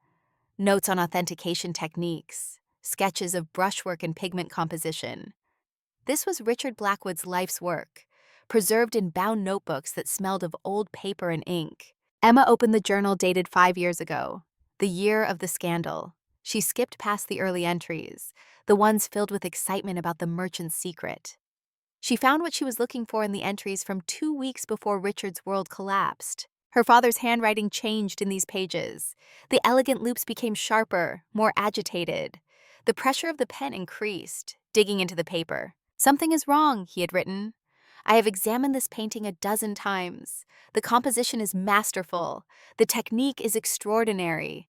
notes on authentication techniques, sketches of brushwork and pigment composition. This was Richard Blackwood's life's work, preserved in bound notebooks that smelled of old paper and ink. Emma opened the journal dated 5 years ago, the year of the scandal. She skipped past the early entries, the ones filled with excitement about the merchant's secret. She found what she was looking for in the entries from 2 weeks before Richard's world collapsed. Her father's handwriting changed in these pages. The elegant loops became sharper, more agitated. The pressure of the pen increased, digging into the paper. "Something is wrong," he had written. "I have examined this painting a dozen times. The composition is masterful. The technique is extraordinary.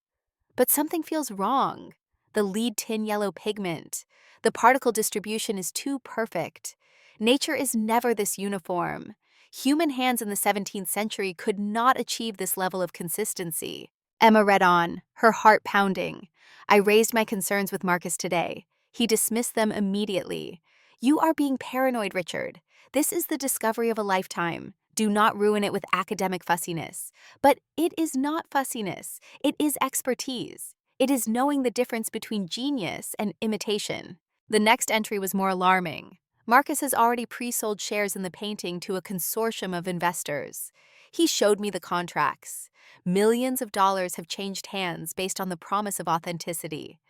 But something feels wrong. The lead tin yellow pigment. The particle distribution is too perfect. Nature is never this uniform. Human hands in the 17th century could not achieve this level of consistency." Emma read on, her heart pounding. "I raised my concerns with Marcus today. He dismissed them immediately. You are being paranoid, Richard. This is the discovery of a lifetime. Do not ruin it with academic fussiness. But it is not fussiness. It is expertise. It is knowing the difference between genius and imitation." The next entry was more alarming. "Marcus has already pre-sold shares in the painting to a consortium of investors. He showed me the contracts. Millions of dollars have changed hands based on the promise of authenticity.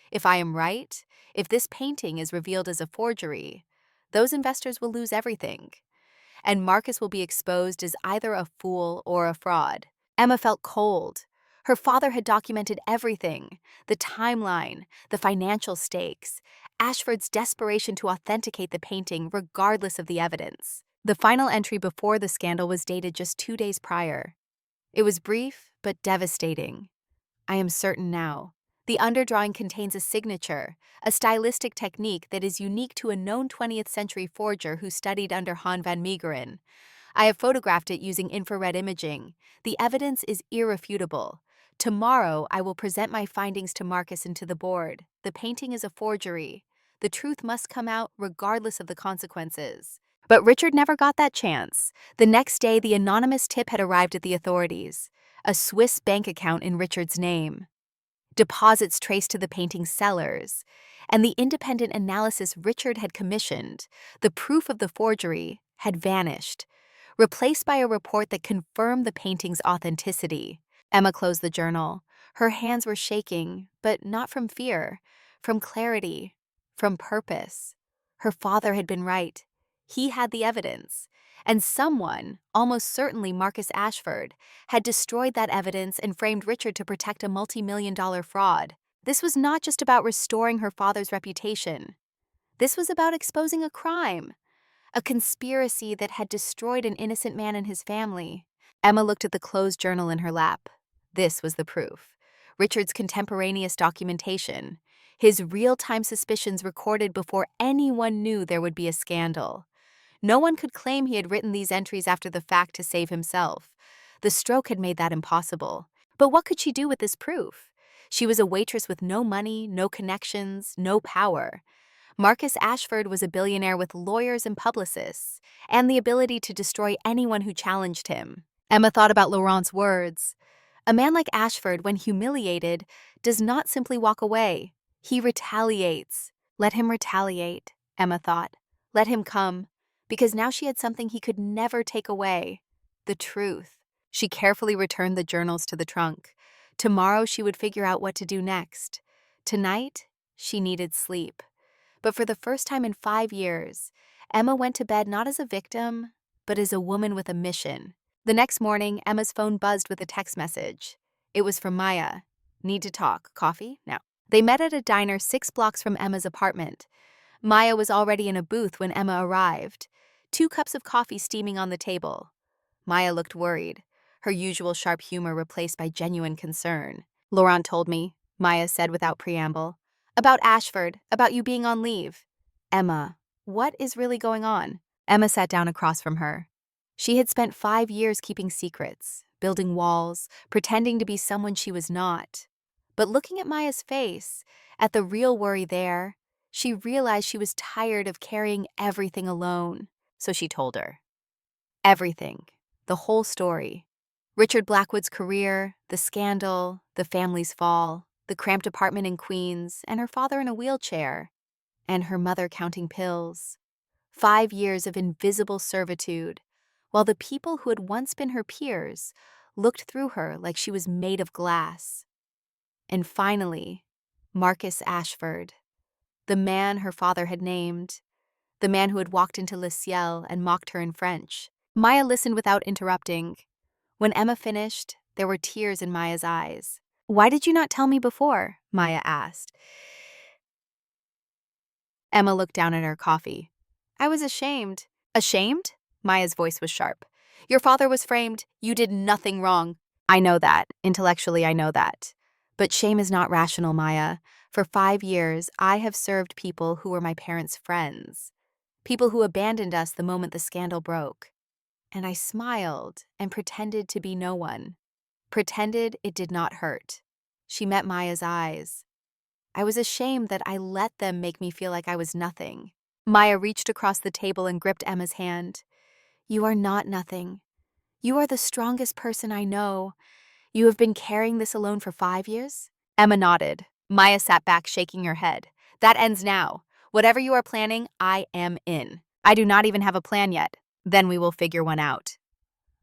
If I am right, if this painting is revealed as a forgery, those investors will lose everything, and Marcus will be exposed as either a fool or a fraud." Emma felt cold. Her father had documented everything: the timeline, the financial stakes, Ashford's desperation to authenticate the painting regardless of the evidence. The final entry before the scandal was dated just 2 days prior. It was brief but devastating. "I am certain now. The underdrawing contains a signature, a stylistic technique that is unique to a known 20th century forger who studied under Han van Meegeren. I have photographed it using infrared imaging. The evidence is irrefutable. Tomorrow, I will present my findings to Marcus and to the board. The painting is a forgery. The truth must come out regardless of the consequences." But Richard never got that chance. The next day, the anonymous tip had arrived at the authorities: a Swiss bank account in Richard's name, deposits traced to the painting's sellers, and the independent analysis Richard had commissioned, the proof of the forgery, had vanished, replaced by a report that confirmed the painting's authenticity. Emma closed the journal. Her hands were shaking, but not from fear, from clarity, from purpose. Her father had been right. He had the evidence, and someone, almost certainly Marcus Ashford, had destroyed that evidence and framed Richard to protect a multi-million-dollar fraud. This was not just about restoring her father's reputation. This was about exposing a crime, a conspiracy that had destroyed an innocent man and his family. Emma looked at the closed journal in her lap. This was the proof. Richard's contemporaneous documentation, his real-time suspicions recorded before anyone knew there would be a scandal. No one could claim he had written these entries after the fact to save himself. The stroke had made that impossible. But what could she do with this proof? She was a waitress with no money, no connections, no power. Marcus Ashford was a billionaire with lawyers and publicists, and the ability to destroy anyone who challenged him. Emma thought about Laurent's words. A man like Ashford, when humiliated, does not simply walk away. He retaliates. Let him retaliate, Emma thought. Let him come. Because now she had something he could never take away: the truth. She carefully returned the journals to the trunk. Tomorrow she would figure out what to do next. Tonight, she needed sleep. But for the first time in 5 years, Emma went to bed not as a victim, but as a woman with a mission. The next morning, Emma's phone buzzed with a text message. It was from Maya. "Need to talk. Coffee? Now." They met at a diner 6 blocks from Emma's apartment. Maya was already in a booth when Emma arrived, 2 cups of coffee steaming on the table. Maya looked worried, her usual sharp humor replaced by genuine concern. "Laurent told me," Maya said without preamble. "About Ashford, about you being on leave." "Emma, what is really going on?" Emma sat down across from her. She had spent 5 years keeping secrets, building walls, pretending to be someone she was not. But looking at Maya's face, at the real worry there, she realized she was tired of carrying everything alone. So she told her. Everything. The whole story. Richard Blackwood's career, the scandal, the family's fall, the cramped apartment in Queens, and her father in a wheelchair, and her mother counting pills. 5 years of invisible servitude, while the people who had once been her peers looked through her like she was made of glass. And finally, Marcus Ashford, the man her father had named, the man who had walked into Le Ciel and mocked her in French. Maya listened without interrupting. When Emma finished, there were tears in Maya's eyes. "Why did you not tell me before?" Maya asked. Emma looked down at her coffee. "I was ashamed." "Ashamed?" Maya's voice was sharp. "Your father was framed. You did nothing wrong." "I know that. Intellectually, I know that. But shame is not rational, Maya. For 5 years, I have served people who were my parents' friends. People who abandoned us the moment the scandal broke. And I smiled and pretended to be no one. Pretended it did not hurt." She met Maya's eyes. "I was ashamed that I let them make me feel like I was nothing." Maya reached across the table and gripped Emma's hand. "You are not nothing. You are the strongest person I know. You have been carrying this alone for 5 years?" Emma nodded. Maya sat back, shaking her head. "That ends now. Whatever you are planning, I am in. I do not even have a plan yet. Then we will figure one out."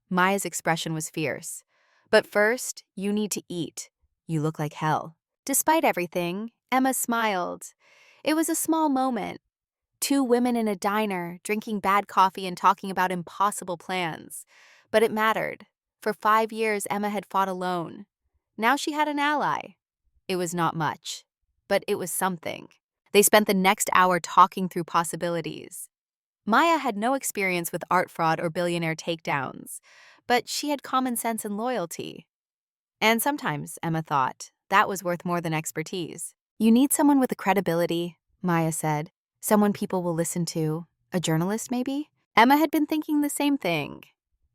Maya's expression was fierce. "But first, you need to eat. You look like hell." Despite everything, Emma smiled. It was a small moment. 2 women in a diner, drinking bad coffee and talking about impossible plans. But it mattered. For 5 years, Emma had fought alone. Now she had an ally. It was not much, but it was something. They spent the next hour talking through possibilities. Maya had no experience with art fraud or billionaire takedowns, but she had common sense and loyalty. And sometimes, Emma thought, that was worth more than expertise. "You need someone with a credibility," Maya said. "Someone people will listen to. A journalist, maybe?" Emma had been thinking the same thing.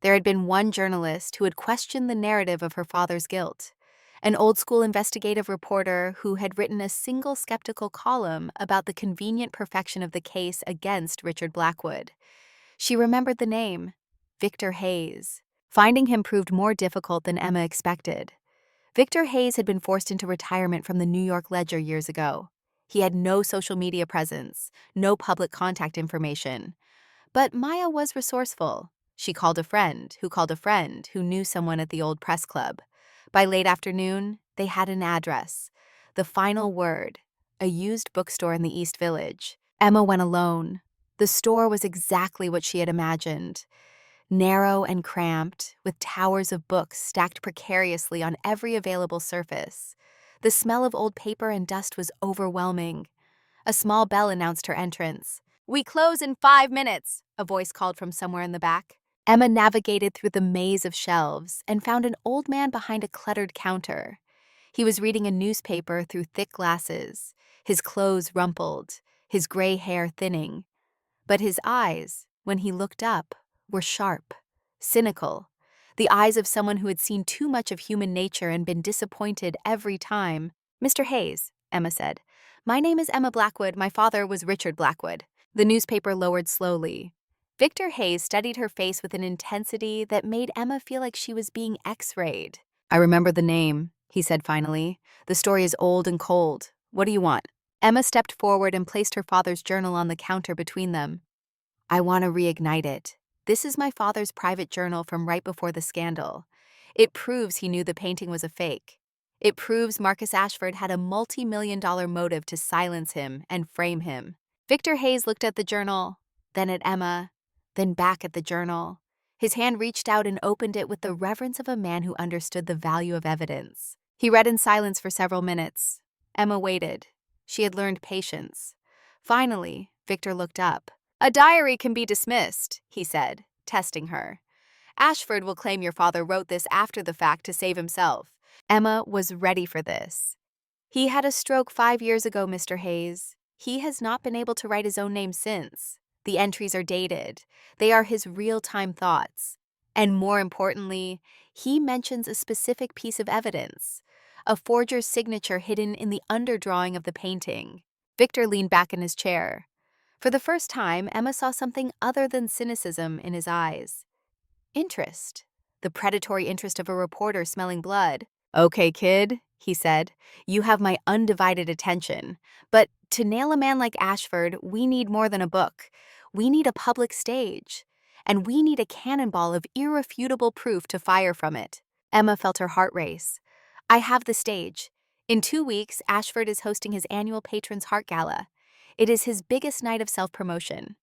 There had been one journalist who had questioned the narrative of her father's guilt. An old-school investigative reporter who had written a single skeptical column about the convenient perfection of the case against Richard Blackwood. She remembered the name, Victor Hayes. Finding him proved more difficult than Emma expected. Victor Hayes had been forced into retirement from the New York Ledger years ago. He had no social media presence, no public contact information. But Maya was resourceful. She called a friend who knew someone at the old press club. By late afternoon, they had an address. The Final Word, a used bookstore in the East Village. Emma went alone. The store was exactly what she had imagined. Narrow and cramped, with towers of books stacked precariously on every available surface. The smell of old paper and dust was overwhelming. A small bell announced her entrance. "We close in 5 minutes," a voice called from somewhere in the back. Emma navigated through the maze of shelves and found an old man behind a cluttered counter. He was reading a newspaper through thick glasses, his clothes rumpled, his gray hair thinning. But his eyes, when he looked up, were sharp, cynical, the eyes of someone who had seen too much of human nature and been disappointed every time. "Mr. Hayes," Emma said. "My name is Emma Blackwood. My father was Richard Blackwood." The newspaper lowered slowly. Victor Hayes studied her face with an intensity that made Emma feel like she was being X-rayed. "I remember the name," he said finally. "The story is old and cold. What do you want?" Emma stepped forward and placed her father's journal on the counter between them. "I want to reignite it. This is my father's private journal from right before the scandal. It proves he knew the painting was a fake. It proves Marcus Ashford had a multi-million-dollar motive to silence him and frame him." Victor Hayes looked at the journal, then at Emma, then back at the journal. His hand reached out and opened it with the reverence of a man who understood the value of evidence. He read in silence for several minutes. Emma waited. She had learned patience. Finally, Victor looked up. "A diary can be dismissed," he said, testing her. "Ashford will claim your father wrote this after the fact to save himself." Emma was ready for this. "He had a stroke 5 years ago, Mr. Hayes. He has not been able to write his own name since. The entries are dated. They are his real-time thoughts. And more importantly, he mentions a specific piece of evidence, a forger's signature hidden in the underdrawing of the painting." Victor leaned back in his chair. For the first time, Emma saw something other than cynicism in his eyes. Interest. The predatory interest of a reporter smelling blood. "Okay, kid," he said. "You have my undivided attention. But to nail a man like Ashford, we need more than a book. We need a public stage. And we need a cannonball of irrefutable proof to fire from it. Emma felt her heart race. I have the stage. In 2 weeks, Ashford is hosting his annual Patrons Heart Gala. It is his biggest night of self-promotion.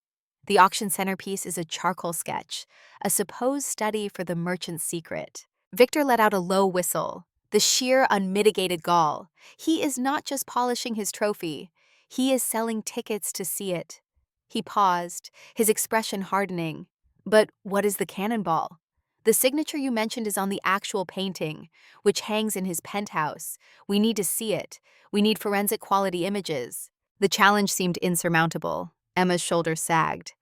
The auction centerpiece is a charcoal sketch, a supposed study for the merchant's secret. Victor let out a low whistle, the sheer unmitigated gall. He is not just polishing his trophy, he is selling tickets to see it. He paused, his expression hardening. But what is the cannonball? The signature you mentioned is on the actual painting, which hangs in his penthouse. We need to see it. We need forensic quality images. The challenge seemed insurmountable. Emma's shoulders sagged.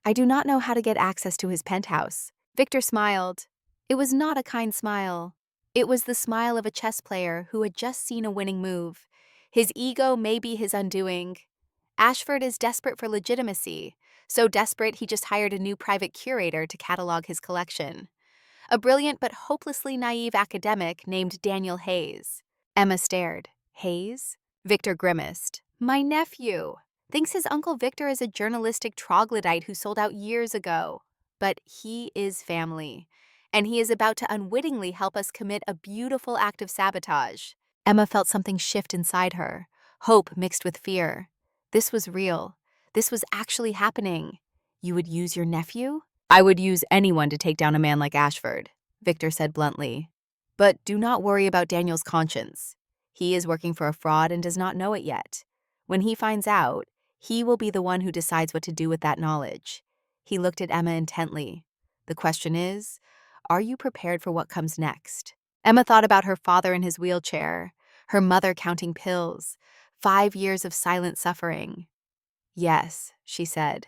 I do not know how to get access to his penthouse. Victor smiled. It was not a kind smile. It was the smile of a chess player who had just seen a winning move. His ego may be his undoing. Ashford is desperate for legitimacy, so desperate he just hired a new private curator to catalog his collection. A brilliant but hopelessly naive academic named Daniel Hayes. Emma stared. Hayes? Victor grimaced. My nephew. Thinks his Uncle Victor is a journalistic troglodyte who sold out years ago. But he is family, and he is about to unwittingly help us commit a beautiful act of sabotage. Emma felt something shift inside her, hope mixed with fear. This was real. This was actually happening. You would use your nephew? I would use anyone to take down a man like Ashford, Victor said bluntly. But do not worry about Daniel's conscience. He is working for a fraud and does not know it yet. When he finds out, he will be the one who decides what to do with that knowledge. He looked at Emma intently. The question is, are you prepared for what comes next? Emma thought about her father in his wheelchair, her mother counting pills, 5 years of silent suffering. Yes, she said.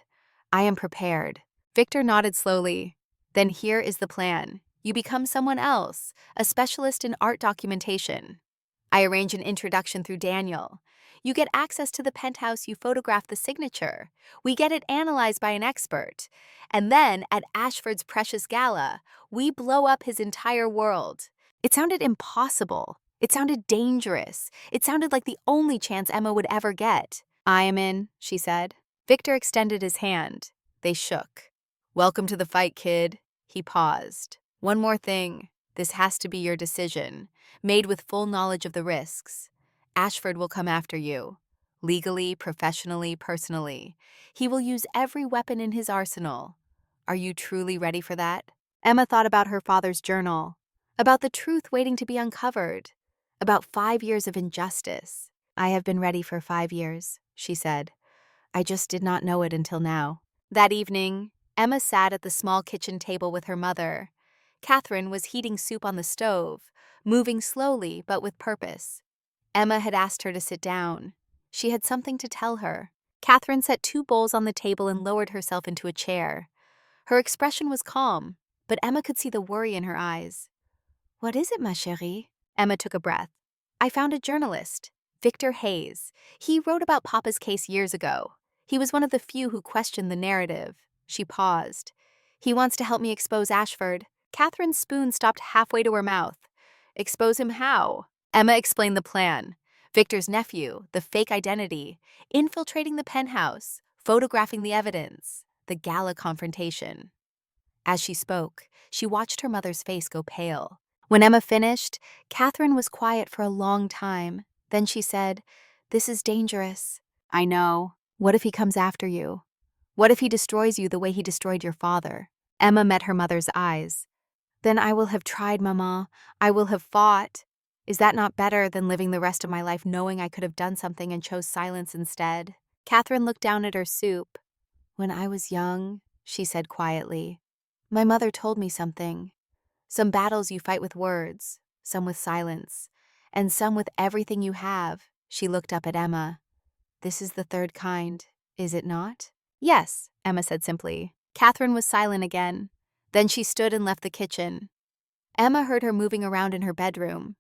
I am prepared. Victor nodded slowly. Then here is the plan. You become someone else, a specialist in art documentation. I arrange an introduction through Daniel. You get access to the penthouse, you photograph the signature. We get it analyzed by an expert. And then, at Ashford's precious gala, we blow up his entire world. It sounded impossible. It sounded dangerous. It sounded like the only chance Emma would ever get. I am in, she said. Victor extended his hand. They shook. Welcome to the fight, kid. He paused. One more thing. This has to be your decision, made with full knowledge of the risks. Ashford will come after you. Legally, professionally, personally. He will use every weapon in his arsenal. Are you truly ready for that? Emma thought about her father's journal, about the truth waiting to be uncovered, about 5 years of injustice. I have been ready for 5 years, she said. I just did not know it until now. That evening, Emma sat at the small kitchen table with her mother. Catherine was heating soup on the stove, moving slowly but with purpose. Emma had asked her to sit down. She had something to tell her. Catherine set 2 bowls on the table and lowered herself into a chair. Her expression was calm, but Emma could see the worry in her eyes. What is it, ma chérie? Emma took a breath. I found a journalist, Victor Hayes. He wrote about Papa's case years ago. He was one of the few who questioned the narrative. She paused. He wants to help me expose Ashford. Catherine's spoon stopped halfway to her mouth. Expose him how? Emma explained the plan. Victor's nephew, the fake identity, infiltrating the penthouse, photographing the evidence, the gala confrontation. As she spoke, she watched her mother's face go pale. When Emma finished, Catherine was quiet for a long time. Then she said, This is dangerous. I know. What if he comes after you? What if he destroys you the way he destroyed your father? Emma met her mother's eyes. Then I will have tried, Mama. I will have fought. Is that not better than living the rest of my life knowing I could have done something and chose silence instead? Catherine looked down at her soup. When I was young, she said quietly, my mother told me something. Some battles you fight with words, some with silence, and some with everything you have. She looked up at Emma. This is the third kind, is it not? Yes, Emma said simply. Catherine was silent again. Then she stood and left the kitchen. Emma heard her moving around in her bedroom.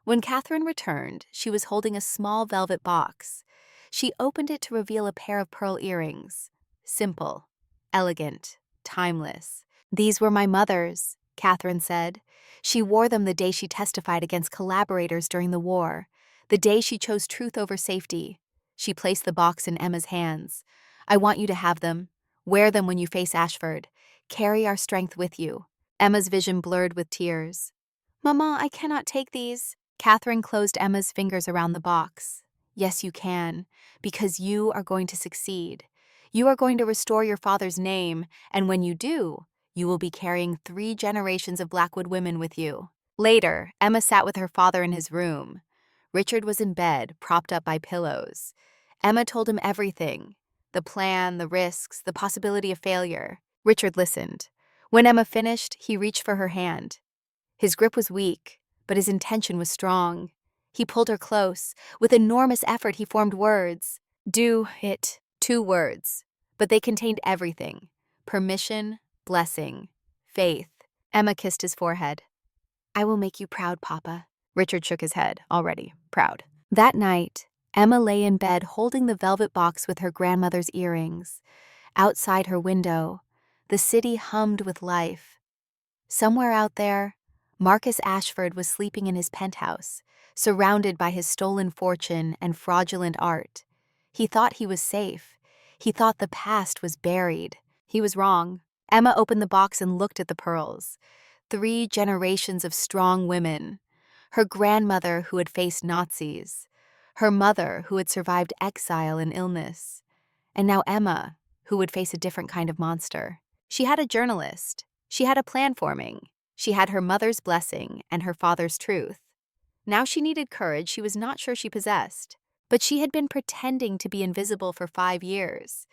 When Catherine returned, she was holding a small velvet box. She opened it to reveal a pair of pearl earrings. Simple, elegant, timeless. These were my mother's, Catherine said. She wore them the day she testified against collaborators during the war, the day she chose truth over safety. She placed the box in Emma's hands. I want you to have them. Wear them when you face Ashford. Carry our strength with you." Emma's vision blurred with tears. "Mama, I cannot take these." Catherine closed Emma's fingers around the box. "Yes, you can, because you are going to succeed. You are going to restore your father's name, and when you do, you will be carrying 3 generations of Blackwood women with you." Later, Emma sat with her father in his room. Richard was in bed, propped up by pillows. Emma told him everything: the plan, the risks, the possibility of failure. Richard listened. When Emma finished, he reached for her hand. His grip was weak, but his intention was strong. He pulled her close. With enormous effort, he formed words. "Do it." 2 words, but they contained everything: permission, blessing, faith. Emma kissed his forehead. "I will make you proud, Papa." Richard shook his head, already proud. That night, Emma lay in bed holding the velvet box with her grandmother's earrings. Outside her window, the city hummed with life. Somewhere out there, Marcus Ashford was sleeping in his penthouse, surrounded by his stolen fortune and fraudulent art. He thought he was safe. He thought the past was buried. He was wrong. Emma opened the box and looked at the pearls. 3 generations of strong women. Her grandmother who had faced Nazis. Her mother who had survived exile and illness. And now Emma, who would face a different kind of monster. She had a journalist. She had a plan forming. She had her mother's blessing and her father's truth. Now she needed courage she was not sure she possessed. But she had been pretending to be invisible for 5 years.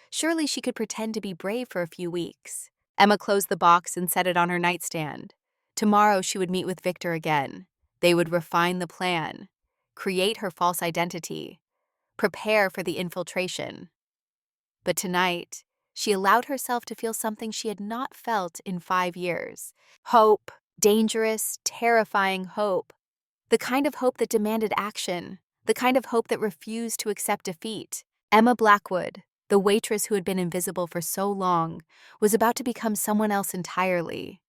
Surely she could pretend to be brave for a few weeks. Emma closed the box and set it on her nightstand. Tomorrow she would meet with Victor again. They would refine the plan, create her false identity, prepare for the infiltration. But tonight, she allowed herself to feel something she had not felt in 5 years. Hope. Dangerous, terrifying hope. The kind of hope that demanded action. The kind of hope that refused to accept defeat. Emma Blackwood, the waitress who had been invisible for so long, was about to become someone else entirely.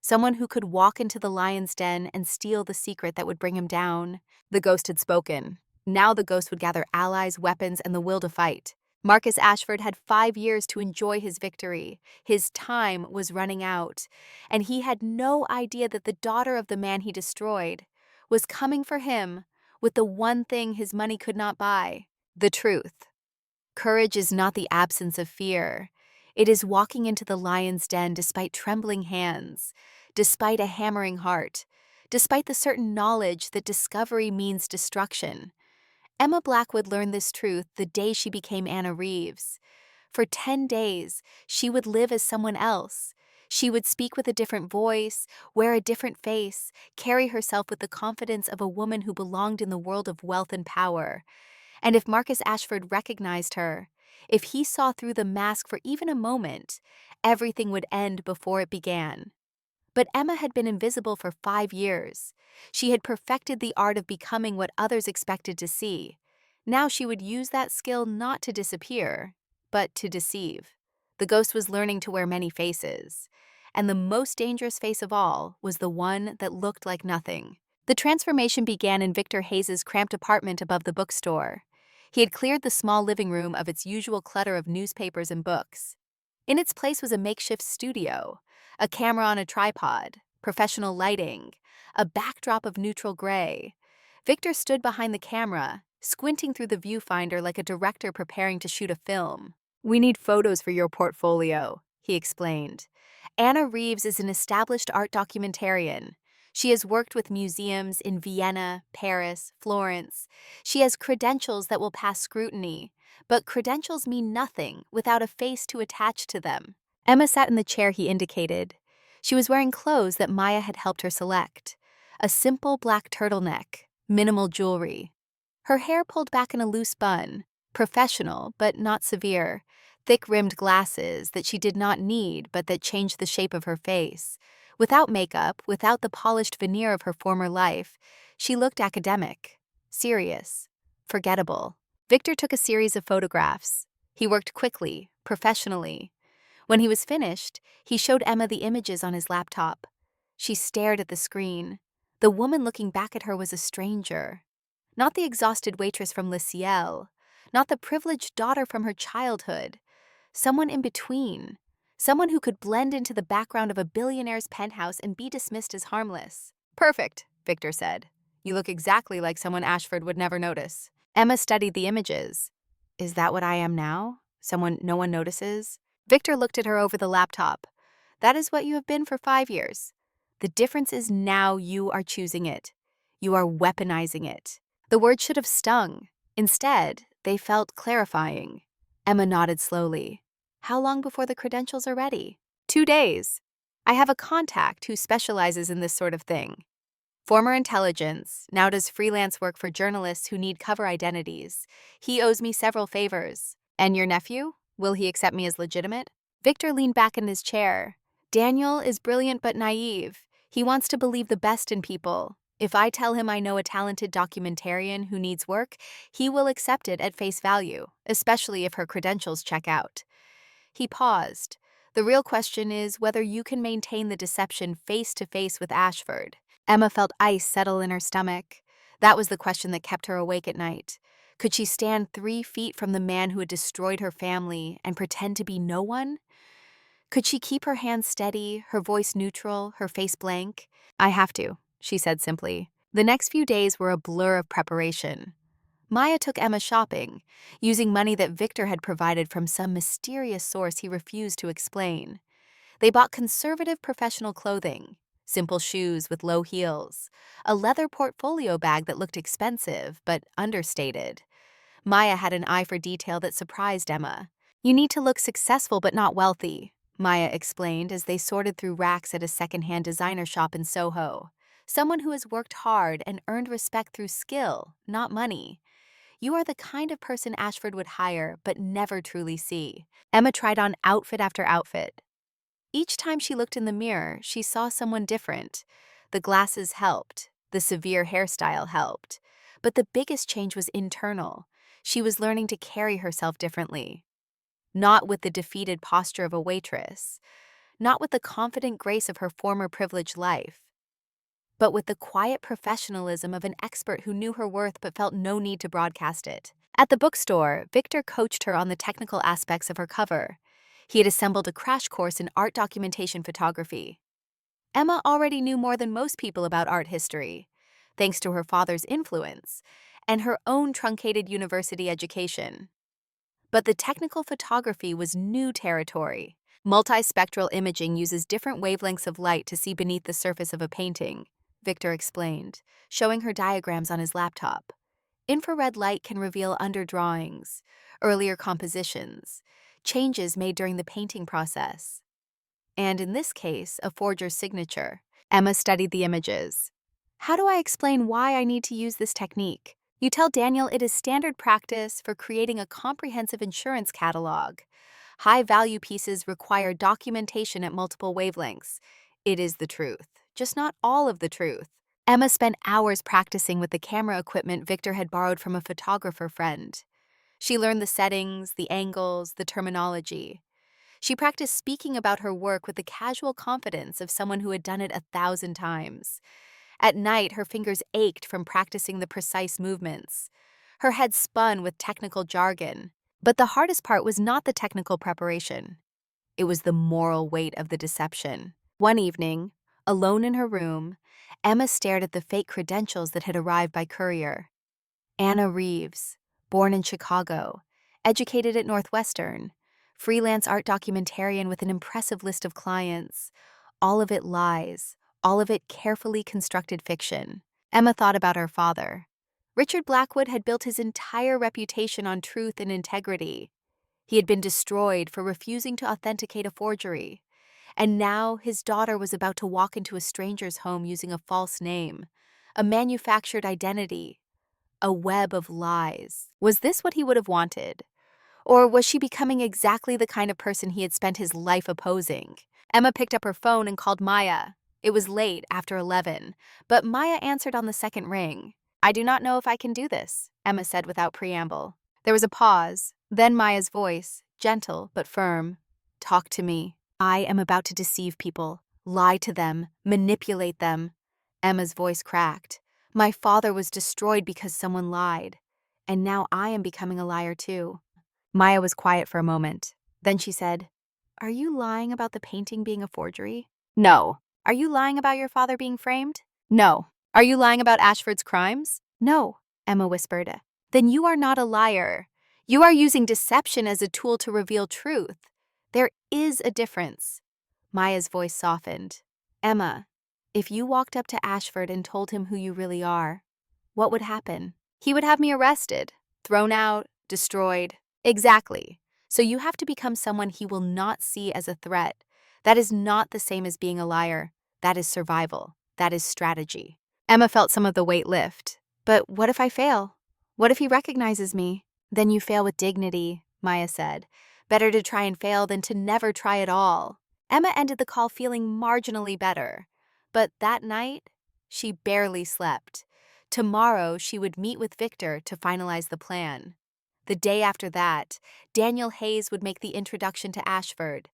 Someone who could walk into the lion's den and steal the secret that would bring him down. The ghost had spoken. Now the ghost would gather allies, weapons, and the will to fight. Marcus Ashford had 5 years to enjoy his victory. His time was running out, and he had no idea that the daughter of the man he destroyed was coming for him with the one thing his money could not buy: the truth. Courage is not the absence of fear. It is walking into the lion's den despite trembling hands, despite a hammering heart, despite the certain knowledge that discovery means destruction. Emma Blackwood learned this truth the day she became Anna Reeves. For 10 days, she would live as someone else. She would speak with a different voice, wear a different face, carry herself with the confidence of a woman who belonged in the world of wealth and power. And if Marcus Ashford recognized her, if he saw through the mask for even a moment, everything would end before it began. But Emma had been invisible for 5 years. She had perfected the art of becoming what others expected to see. Now she would use that skill not to disappear, but to deceive. The ghost was learning to wear many faces, and the most dangerous face of all was the one that looked like nothing. The transformation began in Victor Hayes's cramped apartment above the bookstore. He had cleared the small living room of its usual clutter of newspapers and books. In its place was a makeshift studio, a camera on a tripod, professional lighting, a backdrop of neutral gray. Victor stood behind the camera, squinting through the viewfinder like a director preparing to shoot a film. "We need photos for your portfolio," he explained. "Anna Reeves is an established art documentarian. She has worked with museums in Vienna, Paris, Florence. She has credentials that will pass scrutiny, but credentials mean nothing without a face to attach to them." Emma sat in the chair he indicated. She was wearing clothes that Maya had helped her select. A simple black turtleneck, minimal jewelry. Her hair pulled back in a loose bun, professional but not severe, thick-rimmed glasses that she did not need but that changed the shape of her face. Without makeup, without the polished veneer of her former life, she looked academic, serious, forgettable. Victor took a series of photographs. He worked quickly, professionally. When he was finished, he showed Emma the images on his laptop. She stared at the screen. The woman looking back at her was a stranger. Not the exhausted waitress from Le Ciel, not the privileged daughter from her childhood. someone in between, someone who could blend into the background of a billionaire's penthouse and be dismissed as harmless. Perfect, Victor said. You look exactly like someone Ashford would never notice. Emma studied the images. Is that what I am now? Someone no one notices? Victor looked at her over the laptop. That is what you have been for 5 years. The difference is now you are choosing it. You are weaponizing it. The words should have stung. Instead, they felt clarifying. Emma nodded slowly. How long before the credentials are ready? 2 days. I have a contact who specializes in this sort of thing. Former intelligence, now does freelance work for journalists who need cover identities. He owes me several favors. And your nephew? Will he accept me as legitimate? Victor leaned back in his chair. Daniel is brilliant but naive. He wants to believe the best in people. If I tell him I know a talented documentarian who needs work, he will accept it at face value, especially if her credentials check out. He paused. The real question is whether you can maintain the deception face-to-face with Ashford. Emma felt ice settle in her stomach. That was the question that kept her awake at night. Could she stand 3 feet from the man who had destroyed her family and pretend to be no one? Could she keep her hands steady, her voice neutral, her face blank? I have to, she said simply. The next few days were a blur of preparation. Maya took Emma shopping, using money that Victor had provided from some mysterious source he refused to explain. They bought conservative professional clothing, simple shoes with low heels, a leather portfolio bag that looked expensive but understated. Maya had an eye for detail that surprised Emma. You need to look successful but not wealthy, Maya explained as they sorted through racks at a secondhand designer shop in Soho. Someone who has worked hard and earned respect through skill, not money. You are the kind of person Ashford would hire but never truly see. Emma tried on outfit after outfit. Each time she looked in the mirror, she saw someone different. The glasses helped. The severe hairstyle helped. But the biggest change was internal. She was learning to carry herself differently. Not with the defeated posture of a waitress. Not with the confident grace of her former privileged life. But with the quiet professionalism of an expert who knew her worth but felt no need to broadcast it. At the bookstore, Victor coached her on the technical aspects of her cover. He had assembled a crash course in art documentation photography. Emma already knew more than most people about art history, thanks to her father's influence and her own truncated university education. But the technical photography was new territory. Multispectral imaging uses different wavelengths of light to see beneath the surface of a painting, Victor explained, showing her diagrams on his laptop. Infrared light can reveal underdrawings, earlier compositions, changes made during the painting process. And in this case, a forger's signature. Emma studied the images. How do I explain why I need to use this technique? You tell Daniel it is standard practice for creating a comprehensive insurance catalog. High-value pieces require documentation at multiple wavelengths. It is the truth, just not all of the truth. Emma spent hours practicing with the camera equipment Victor had borrowed from a photographer friend. She learned the settings, the angles, the terminology. She practiced speaking about her work with the casual confidence of someone who had done it 1,000 times. At night, her fingers ached from practicing the precise movements. Her head spun with technical jargon. But the hardest part was not the technical preparation. It was the moral weight of the deception. One evening, alone in her room, Emma stared at the fake credentials that had arrived by courier. Anna Reeves, born in Chicago, educated at Northwestern, freelance art documentarian with an impressive list of clients. All of it lies, all of it carefully constructed fiction. Emma thought about her father. Richard Blackwood had built his entire reputation on truth and integrity. He had been destroyed for refusing to authenticate a forgery. And now his daughter was about to walk into a stranger's home using a false name, a manufactured identity, a web of lies. Was this what he would have wanted? Or was she becoming exactly the kind of person he had spent his life opposing? Emma picked up her phone and called Maya. It was late, after 11, but Maya answered on the second ring. I do not know if I can do this, Emma said without preamble. There was a pause, then Maya's voice, gentle but firm. Talk to me. I am about to deceive people, lie to them, manipulate them. Emma's voice cracked. My father was destroyed because someone lied, and now I am becoming a liar too. Maya was quiet for a moment. Then she said, "Are you lying about the painting being a forgery?" "No." "Are you lying about your father being framed?" "No." "Are you lying about Ashford's crimes?" "No," Emma whispered. "Then you are not a liar. You are using deception as a tool to reveal truth. There is a difference." Maya's voice softened. "Emma, if you walked up to Ashford and told him who you really are, what would happen?" "He would have me arrested, thrown out, destroyed." "Exactly. So you have to become someone he will not see as a threat. That is not the same as being a liar. That is survival. That is strategy." Emma felt some of the weight lift. "But what if I fail? What if he recognizes me?" "Then you fail with dignity," Maya said. "Better to try and fail than to never try at all." Emma ended the call feeling marginally better. But that night, she barely slept. Tomorrow, she would meet with Victor to finalize the plan. The day after that, Daniel Hayes would make the introduction to Ashford.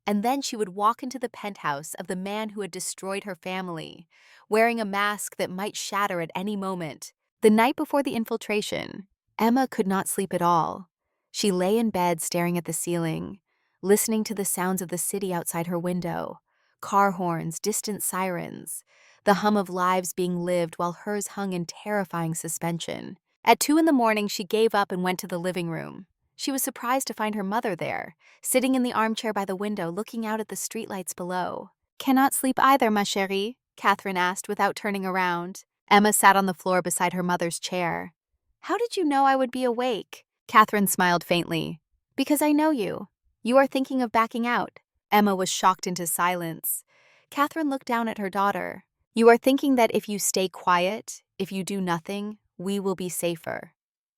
And then she would walk into the penthouse of the man who had destroyed her family, wearing a mask that might shatter at any moment. The night before the infiltration, Emma could not sleep at all. She lay in bed staring at the ceiling, listening to the sounds of the city outside her window, car horns, distant sirens, the hum of lives being lived while hers hung in terrifying suspension. At 2 in the morning, she gave up and went to the living room. She was surprised to find her mother there, sitting in the armchair by the window looking out at the streetlights below. "Cannot sleep either, ma chérie?" Catherine asked without turning around. Emma sat on the floor beside her mother's chair. "How did you know I would be awake?" Catherine smiled faintly. "Because I know you. You are thinking of backing out." Emma was shocked into silence. Catherine looked down at her daughter. "You are thinking that if you stay quiet, if you do nothing, we will be safer.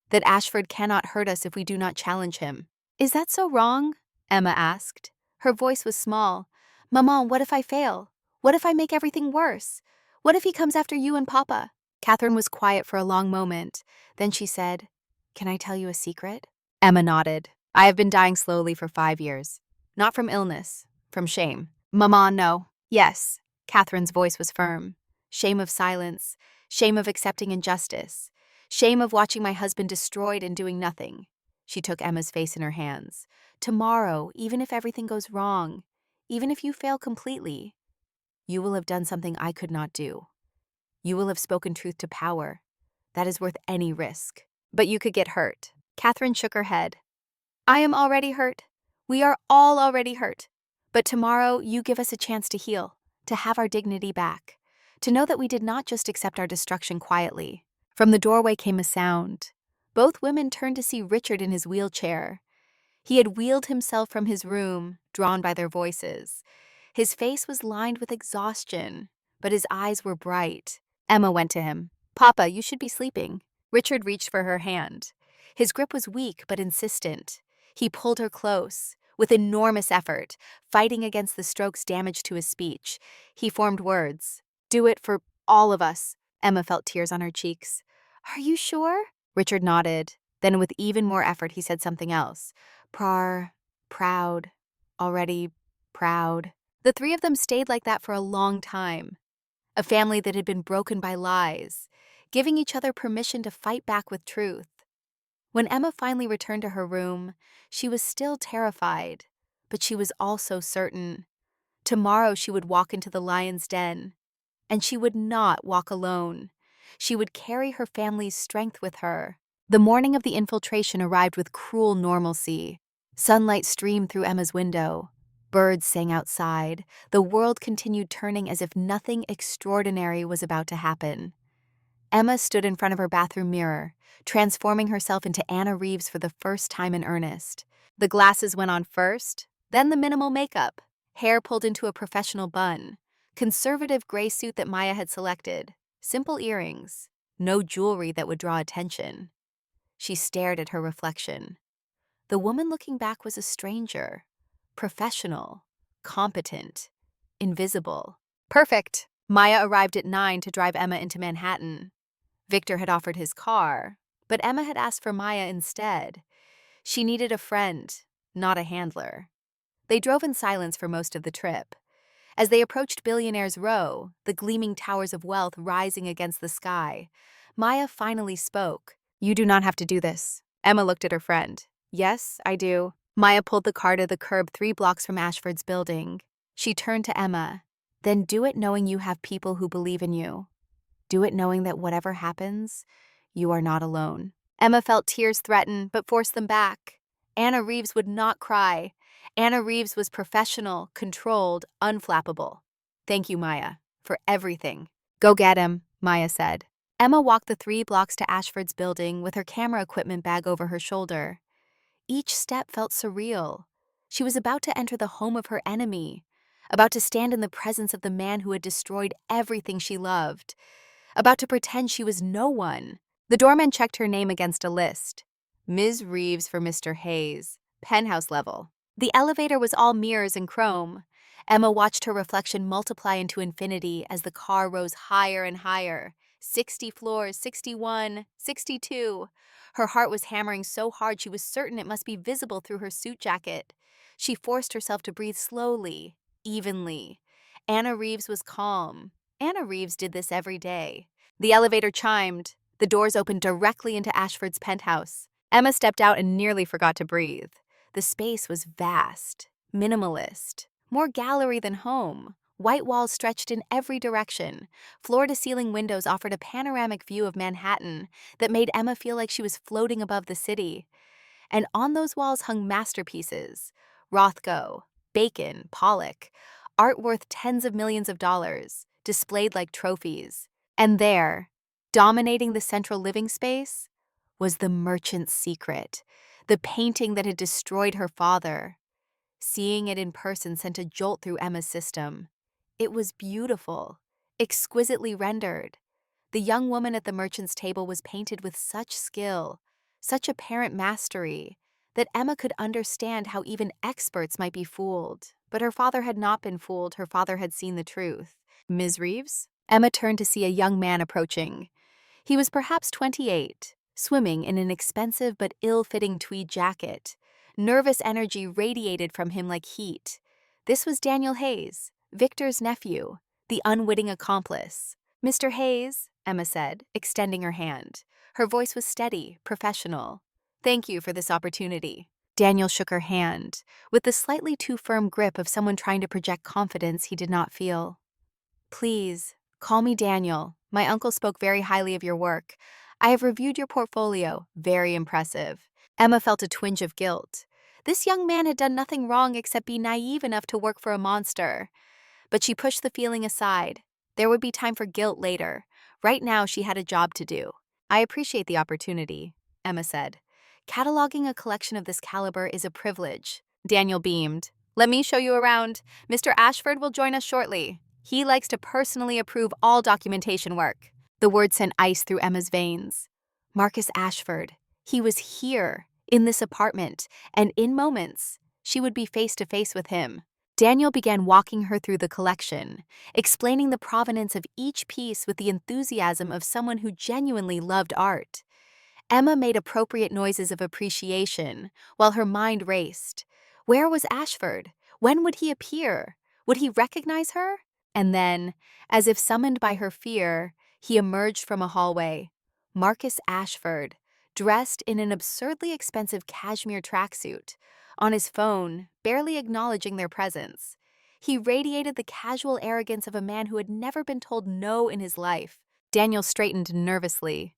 That Ashford cannot hurt us if we do not challenge him." "Is that so wrong?" Emma asked. Her voice was small. "Maman, what if I fail? What if I make everything worse? What if he comes after you and Papa?" Catherine was quiet for a long moment. Then she said, "Can I tell you a secret?" Emma nodded. "I have been dying slowly for 5 years. Not from illness, from shame." "Maman, no." "Yes." Catherine's voice was firm. "Shame of silence, shame of accepting injustice, shame of watching my husband destroyed and doing nothing." She took Emma's face in her hands. "Tomorrow, even if everything goes wrong, even if you fail completely, you will have done something I could not do. You will have spoken truth to power. That is worth any risk. But you could get hurt." Catherine shook her head. "I am already hurt. We are all already hurt. But tomorrow, you give us a chance to heal, to have our dignity back, to know that we did not just accept our destruction quietly." From the doorway came a sound. Both women turned to see Richard in his wheelchair. He had wheeled himself from his room, drawn by their voices. His face was lined with exhaustion, but his eyes were bright. Emma went to him. "Papa, you should be sleeping." Richard reached for her hand. His grip was weak but insistent. He pulled her close, with enormous effort, fighting against the stroke's damage to his speech. He formed words. "Do it for all of us." Emma felt tears on her cheeks. "Are you sure?" Richard nodded. Then with even more effort, he said something else. Proud, already proud." The three of them stayed like that for a long time. A family that had been broken by lies, giving each other permission to fight back with truth. When Emma finally returned to her room, she was still terrified, but she was also certain. Tomorrow she would walk into the lion's den, and she would not walk alone. She would carry her family's strength with her. The morning of the infiltration arrived with cruel normalcy. Sunlight streamed through Emma's window. Birds sang outside. The world continued turning as if nothing extraordinary was about to happen. Emma stood in front of her bathroom mirror, transforming herself into Anna Reeves for the first time in earnest. The glasses went on first, then the minimal makeup, hair pulled into a professional bun, conservative gray suit that Maya had selected, simple earrings, no jewelry that would draw attention. She stared at her reflection. The woman looking back was a stranger, professional, competent, invisible. Perfect! Maya arrived at 9 to drive Emma into Manhattan. Victor had offered his car, but Emma had asked for Maya instead. She needed a friend, not a handler. They drove in silence for most of the trip. As they approached Billionaire's Row, the gleaming towers of wealth rising against the sky, Maya finally spoke. "You do not have to do this." Emma looked at her friend. "Yes, I do." Maya pulled the car to the curb 3 blocks from Ashford's building. She turned to Emma. Then do it knowing you have people who believe in you. Do it knowing that whatever happens, you are not alone. Emma felt tears threaten, but forced them back. Anna Reeves would not cry. Anna Reeves was professional, controlled, unflappable. Thank you, Maya, for everything. Go get him, Maya said. Emma walked the 3 blocks to Ashford's building with her camera equipment bag over her shoulder. Each step felt surreal. She was about to enter the home of her enemy, about to stand in the presence of the man who had destroyed everything she loved, about to pretend she was no one. The doorman checked her name against a list. Ms. Reeves for Mr. Hayes, penthouse level. The elevator was all mirrors and chrome. Emma watched her reflection multiply into infinity as the car rose higher and higher. 60 floors, 61, 62. Her heart was hammering so hard she was certain it must be visible through her suit jacket. She forced herself to breathe slowly, evenly. Anna Reeves was calm. Anna Reeves did this every day. The elevator chimed. The doors opened directly into Ashford's penthouse. Emma stepped out and nearly forgot to breathe. The space was vast, minimalist, more gallery than home. White walls stretched in every direction. Floor-to-ceiling windows offered a panoramic view of Manhattan that made Emma feel like she was floating above the city. And on those walls hung masterpieces: Rothko, Bacon, Pollock, art worth tens of millions of dollars, displayed like trophies. And there, dominating the central living space, was the merchant's secret, the painting that had destroyed her father. Seeing it in person sent a jolt through Emma's system. It was beautiful, exquisitely rendered. The young woman at the merchant's table was painted with such skill, such apparent mastery, that Emma could understand how even experts might be fooled. But her father had not been fooled. Her father had seen the truth. Ms. Reeves? Emma turned to see a young man approaching. He was perhaps 28, swimming in an expensive but ill-fitting tweed jacket. Nervous energy radiated from him like heat. This was Daniel Hayes, Victor's nephew, the unwitting accomplice. Mr. Hayes, Emma said, extending her hand. Her voice was steady, professional. Thank you for this opportunity. Daniel shook her hand, with the slightly too firm grip of someone trying to project confidence he did not feel. Please, call me Daniel. My uncle spoke very highly of your work. I have reviewed your portfolio. Very impressive. Emma felt a twinge of guilt. This young man had done nothing wrong except be naive enough to work for a monster. But she pushed the feeling aside. There would be time for guilt later. Right now, she had a job to do. I appreciate the opportunity, Emma said. Cataloging a collection of this caliber is a privilege. Daniel beamed. Let me show you around. Mr. Ashford will join us shortly. He likes to personally approve all documentation work. The word sent ice through Emma's veins. Marcus Ashford. He was here, in this apartment, and in moments, she would be face to face with him. Daniel began walking her through the collection, explaining the provenance of each piece with the enthusiasm of someone who genuinely loved art. Emma made appropriate noises of appreciation, while her mind raced. Where was Ashford? When would he appear? Would he recognize her? And then, as if summoned by her fear, he emerged from a hallway. Marcus Ashford, dressed in an absurdly expensive cashmere tracksuit, on his phone, barely acknowledging their presence. He radiated the casual arrogance of a man who had never been told no in his life. Daniel straightened nervously.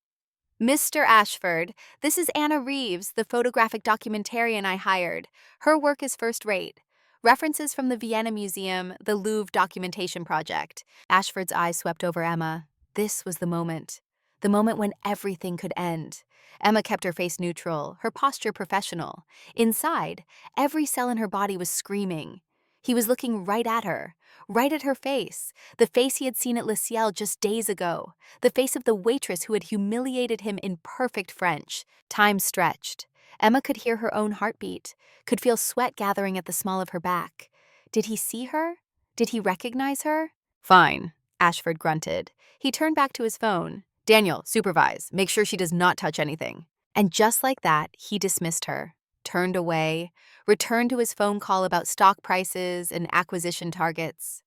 Mr. Ashford, this is Anna Reeves, the photographic documentarian I hired. Her work is first rate. References from the Vienna Museum, the Louvre Documentation Project. Ashford's eyes swept over Emma. This was the moment when everything could end. Emma kept her face neutral, her posture professional. Inside, every cell in her body was screaming. He was looking right at her face, the face he had seen at Le Ciel just days ago, the face of the waitress who had humiliated him in perfect French. Time stretched. Emma could hear her own heartbeat, could feel sweat gathering at the small of her back. Did he see her? Did he recognize her? Fine, Ashford grunted. He turned back to his phone. Daniel, supervise. Make sure she does not touch anything. And just like that, he dismissed her, turned away, returned to his phone call about stock prices and acquisition targets.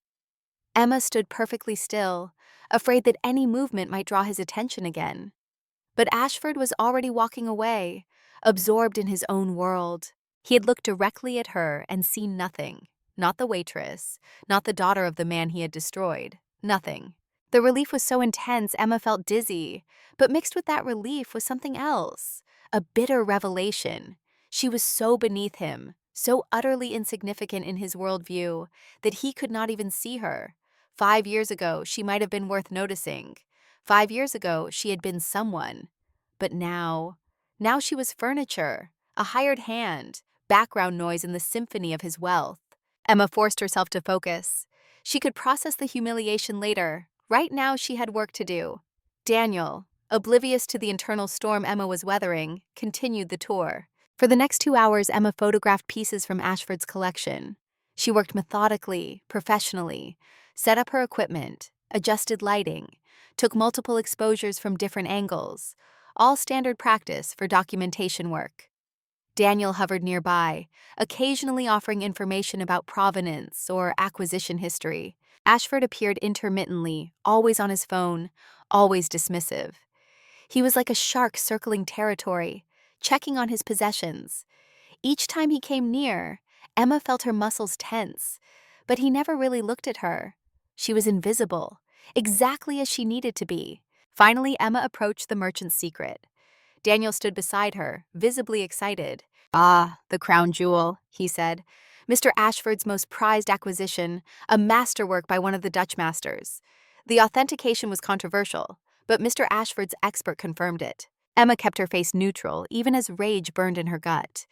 Emma stood perfectly still, afraid that any movement might draw his attention again. But Ashford was already walking away, absorbed in his own world. He had looked directly at her and seen nothing. Not the waitress, not the daughter of the man he had destroyed. Nothing. The relief was so intense, Emma felt dizzy. But mixed with that relief was something else. A bitter revelation. She was so beneath him, so utterly insignificant in his worldview, that he could not even see her. 5 years ago, she might have been worth noticing. 5 years ago, she had been someone. But now she was furniture, a hired hand, background noise in the symphony of his wealth. Emma forced herself to focus. She could process the humiliation later. Right now, she had work to do. Daniel, oblivious to the internal storm Emma was weathering, continued the tour. For the next 2 hours, Emma photographed pieces from Ashford's collection. She worked methodically, professionally, set up her equipment, adjusted lighting, took multiple exposures from different angles, all standard practice for documentation work. Daniel hovered nearby, occasionally offering information about provenance or acquisition history. Ashford appeared intermittently, always on his phone, always dismissive. He was like a shark circling territory, checking on his possessions. Each time he came near, Emma felt her muscles tense, but he never really looked at her. She was invisible, exactly as she needed to be. Finally, Emma approached the merchant's secret. Daniel stood beside her, visibly excited. "Ah, the crown jewel," he said. "Mr. Ashford's most prized acquisition, a masterwork by one of the Dutch masters. The authentication was controversial, but Mr. Ashford's expert confirmed it." Emma kept her face neutral, even as rage burned in her gut.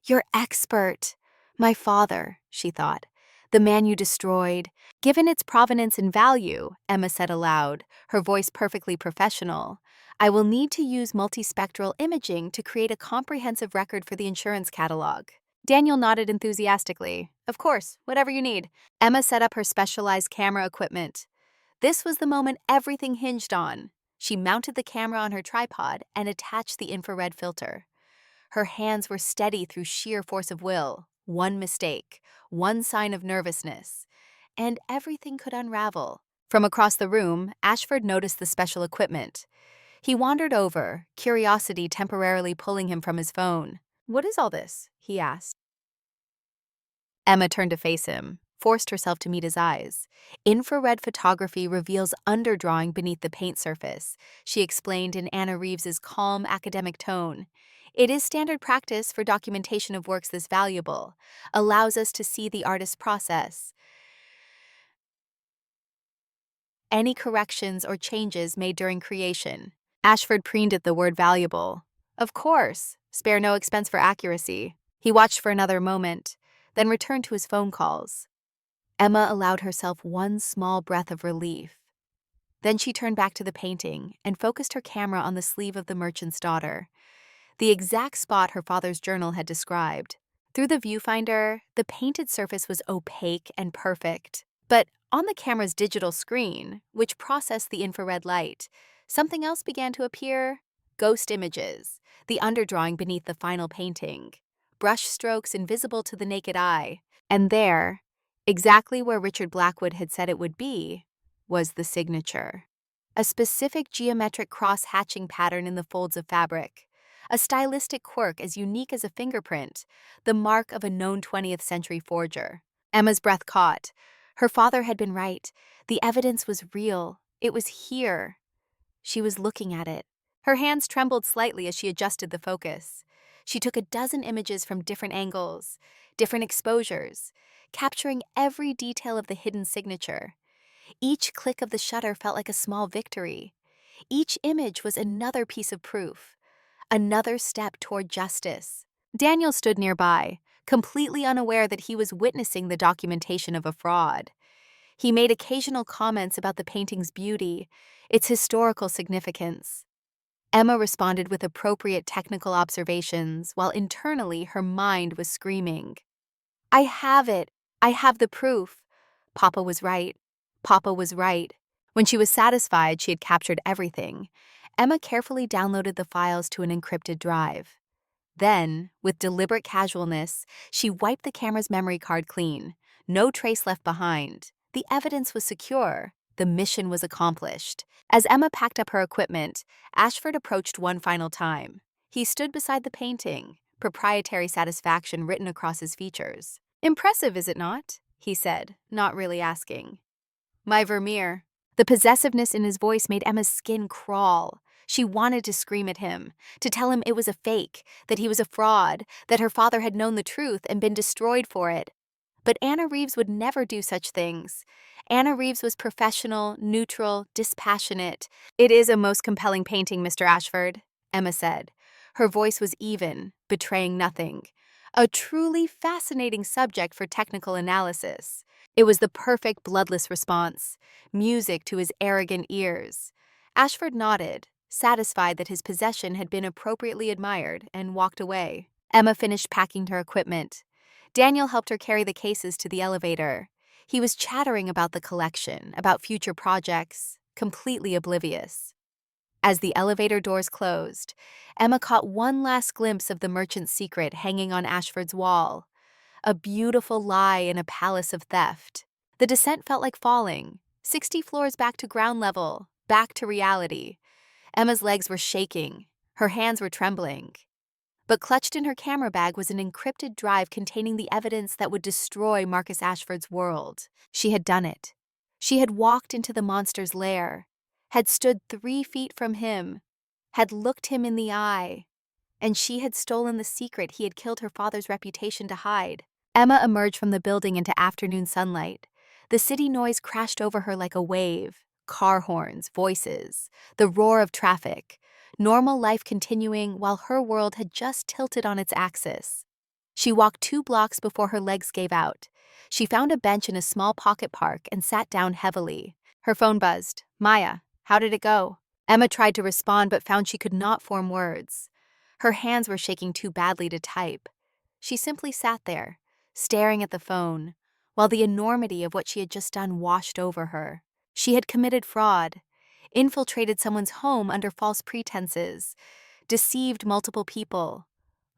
"Your expert! My father," she thought. "The man you destroyed." "Given its provenance and value," Emma said aloud, her voice perfectly professional, "I will need to use multispectral imaging to create a comprehensive record for the insurance catalog." Daniel nodded enthusiastically. "Of course, whatever you need." Emma set up her specialized camera equipment. This was the moment everything hinged on. She mounted the camera on her tripod and attached the infrared filter. Her hands were steady through sheer force of will. One mistake, one sign of nervousness, and everything could unravel. From across the room, Ashford noticed the special equipment. He wandered over, curiosity temporarily pulling him from his phone. "What is all this?" he asked. Emma turned to face him, forced herself to meet his eyes. "Infrared photography reveals underdrawing beneath the paint surface," she explained in Anna Reeves's calm, academic tone. "It is standard practice for documentation of works this valuable, allows us to see the artist's process, any corrections or changes made during creation." Ashford preened at the word valuable. "Of course, spare no expense for accuracy." He watched for another moment, then returned to his phone calls. Emma allowed herself one small breath of relief. Then she turned back to the painting and focused her camera on the sleeve of the merchant's daughter, the exact spot her father's journal had described. Through the viewfinder, the painted surface was opaque and perfect. But on the camera's digital screen, which processed the infrared light, something else began to appear: ghost images, the underdrawing beneath the final painting, brush strokes invisible to the naked eye. And there, exactly where Richard Blackwood had said it would be, was the signature. A specific geometric cross-hatching pattern in the folds of fabric. A stylistic quirk as unique as a fingerprint, the mark of a known 20th century forger. Emma's breath caught. Her father had been right. The evidence was real. It was here. She was looking at it. Her hands trembled slightly as she adjusted the focus. She took a dozen images from different angles, different exposures, capturing every detail of the hidden signature. Each click of the shutter felt like a small victory. Each image was another piece of proof, another step toward justice. Daniel stood nearby, completely unaware that he was witnessing the documentation of a fraud. He made occasional comments about the painting's beauty, its historical significance. Emma responded with appropriate technical observations, while internally her mind was screaming, "I have it! I have the proof! Papa was right. Papa was right." When she was satisfied she had captured everything, Emma carefully downloaded the files to an encrypted drive. Then, with deliberate casualness, she wiped the camera's memory card clean. No trace left behind. The evidence was secure. The mission was accomplished. As Emma packed up her equipment, Ashford approached one final time. He stood beside the painting, proprietary satisfaction written across his features. "Impressive, is it not?" he said, not really asking. "My Vermeer." The possessiveness in his voice made Emma's skin crawl. She wanted to scream at him, to tell him it was a fake, that he was a fraud, that her father had known the truth and been destroyed for it. But Anna Reeves would never do such things. Anna Reeves was professional, neutral, dispassionate. "It is a most compelling painting, Mr. Ashford," Emma said. Her voice was even, betraying nothing. "A truly fascinating subject for technical analysis." It was the perfect bloodless response, music to his arrogant ears. Ashford nodded, satisfied that his possession had been appropriately admired, and walked away. Emma finished packing her equipment. Daniel helped her carry the cases to the elevator. He was chattering about the collection, about future projects, completely oblivious. As the elevator doors closed, Emma caught one last glimpse of the merchant's secret hanging on Ashford's wall. A beautiful lie in a palace of theft. The descent felt like falling, 60 floors back to ground level, back to reality. Emma's legs were shaking, her hands were trembling. But clutched in her camera bag was an encrypted drive containing the evidence that would destroy Marcus Ashford's world. She had done it. She had walked into the monster's lair, had stood 3 feet from him, had looked him in the eye, and she had stolen the secret he had killed her father's reputation to hide. Emma emerged from the building into afternoon sunlight. The city noise crashed over her like a wave. Car horns, voices, the roar of traffic. Normal life continuing while her world had just tilted on its axis. She walked 2 blocks before her legs gave out. She found a bench in a small pocket park and sat down heavily. Her phone buzzed. "Maya, how did it go?" Emma tried to respond but found she could not form words. Her hands were shaking too badly to type. She simply sat there, staring at the phone, while the enormity of what she had just done washed over her. She had committed fraud, infiltrated someone's home under false pretenses, deceived multiple people,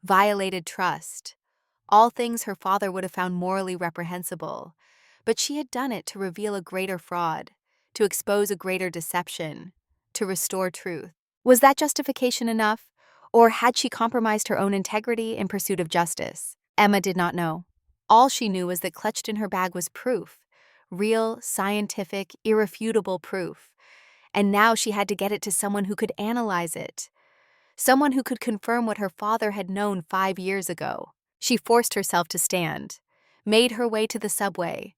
violated trust. All things her father would have found morally reprehensible. But she had done it to reveal a greater fraud, to expose a greater deception, to restore truth. Was that justification enough? Or had she compromised her own integrity in pursuit of justice? Emma did not know. All she knew was that clutched in her bag was proof. Real, scientific, irrefutable proof. And now she had to get it to someone who could analyze it. Someone who could confirm what her father had known 5 years ago. She forced herself to stand, made her way to the subway,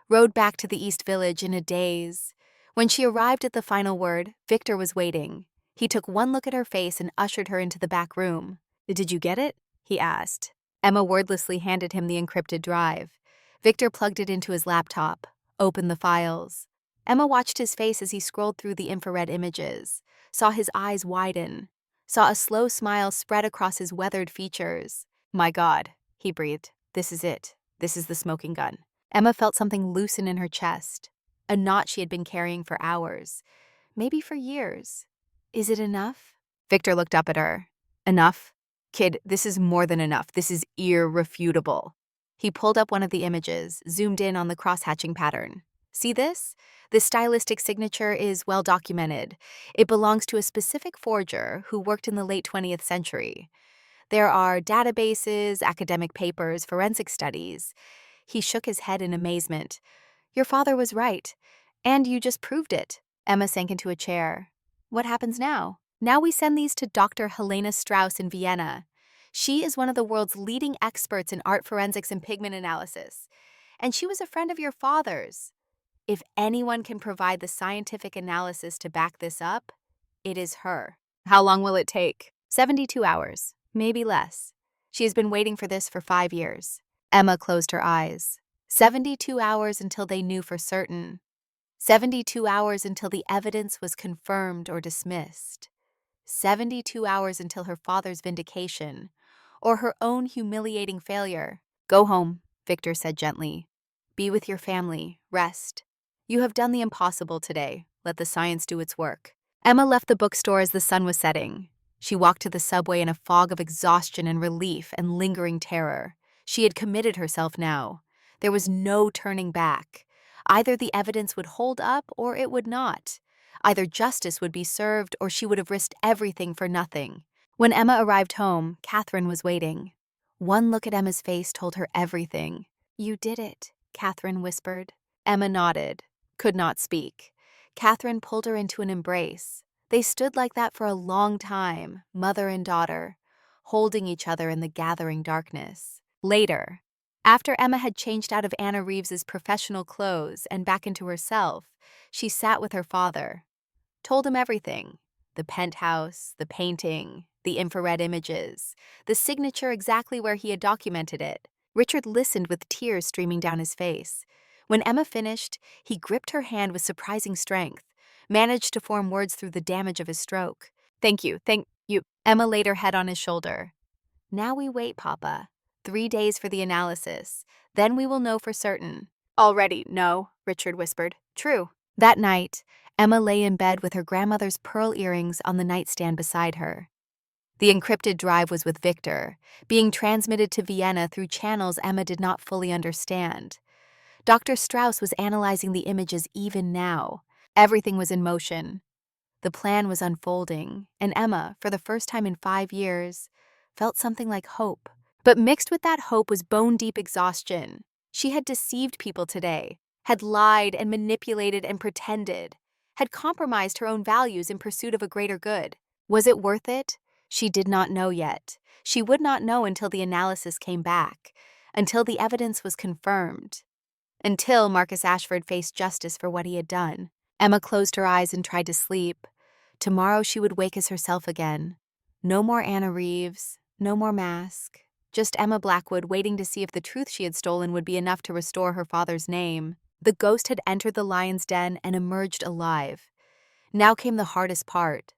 rode back to the East Village in a daze. When she arrived at the final word, Victor was waiting. He took one look at her face and ushered her into the back room. "Did you get it?" he asked. Emma wordlessly handed him the encrypted drive. Victor plugged it into his laptop, opened the files. Emma watched his face as he scrolled through the infrared images, saw his eyes widen, saw a slow smile spread across his weathered features. "My God," he breathed. "This is it. This is the smoking gun." Emma felt something loosen in her chest, a knot she had been carrying for hours, maybe for years. "Is it enough?" Victor looked up at her. "Enough? Kid, this is more than enough. This is irrefutable." He pulled up one of the images, zoomed in on the cross-hatching pattern. "See this? This stylistic signature is well documented. It belongs to a specific forger who worked in the late 20th century. There are databases, academic papers, forensic studies." He shook his head in amazement. "Your father was right. And you just proved it." Emma sank into a chair. "What happens now?" "Now we send these to Dr. Helena Strauss in Vienna. She is one of the world's leading experts in art forensics and pigment analysis. And she was a friend of your father's. If anyone can provide the scientific analysis to back this up, it is her." "How long will it take?" 72 hours, maybe less. She has been waiting for this for 5 years. Emma closed her eyes. 72 hours until they knew for certain. 72 hours until the evidence was confirmed or dismissed. 72 hours until her father's vindication, or her own humiliating failure. "Go home," Victor said gently. "Be with your family, rest. You have done the impossible today. Let the science do its work." Emma left the bookstore as the sun was setting. She walked to the subway in a fog of exhaustion and relief and lingering terror. She had committed herself now. There was no turning back. Either the evidence would hold up or it would not. Either justice would be served or she would have risked everything for nothing. When Emma arrived home, Catherine was waiting. One look at Emma's face told her everything. "You did it," Catherine whispered. Emma nodded, could not speak. Catherine pulled her into an embrace. They stood like that for a long time, mother and daughter, holding each other in the gathering darkness. Later, after Emma had changed out of Anna Reeves's professional clothes and back into herself, she sat with her father, told him everything. The penthouse, the painting, the infrared images, the signature exactly where he had documented it. Richard listened with tears streaming down his face. When Emma finished, he gripped her hand with surprising strength, managed to form words through the damage of his stroke. Thank you. Emma laid her head on his shoulder. "Now we wait, Papa. 3 days for the analysis. Then we will know for certain." "Already no," Richard whispered. "True." That night, Emma lay in bed with her grandmother's pearl earrings on the nightstand beside her. The encrypted drive was with Victor, being transmitted to Vienna through channels Emma did not fully understand. Dr. Strauss was analyzing the images even now. Everything was in motion. The plan was unfolding, and Emma, for the first time in 5 years, felt something like hope. But mixed with that hope was bone-deep exhaustion. She had deceived people today, had lied and manipulated and pretended, had compromised her own values in pursuit of a greater good. Was it worth it? She did not know yet. She would not know until the analysis came back, until the evidence was confirmed, until Marcus Ashford faced justice for what he had done. Emma closed her eyes and tried to sleep. Tomorrow she would wake as herself again. No more Anna Reeves, no more mask. Just Emma Blackwood waiting to see if the truth she had stolen would be enough to restore her father's name. The ghost had entered the lion's den and emerged alive. Now came the hardest part.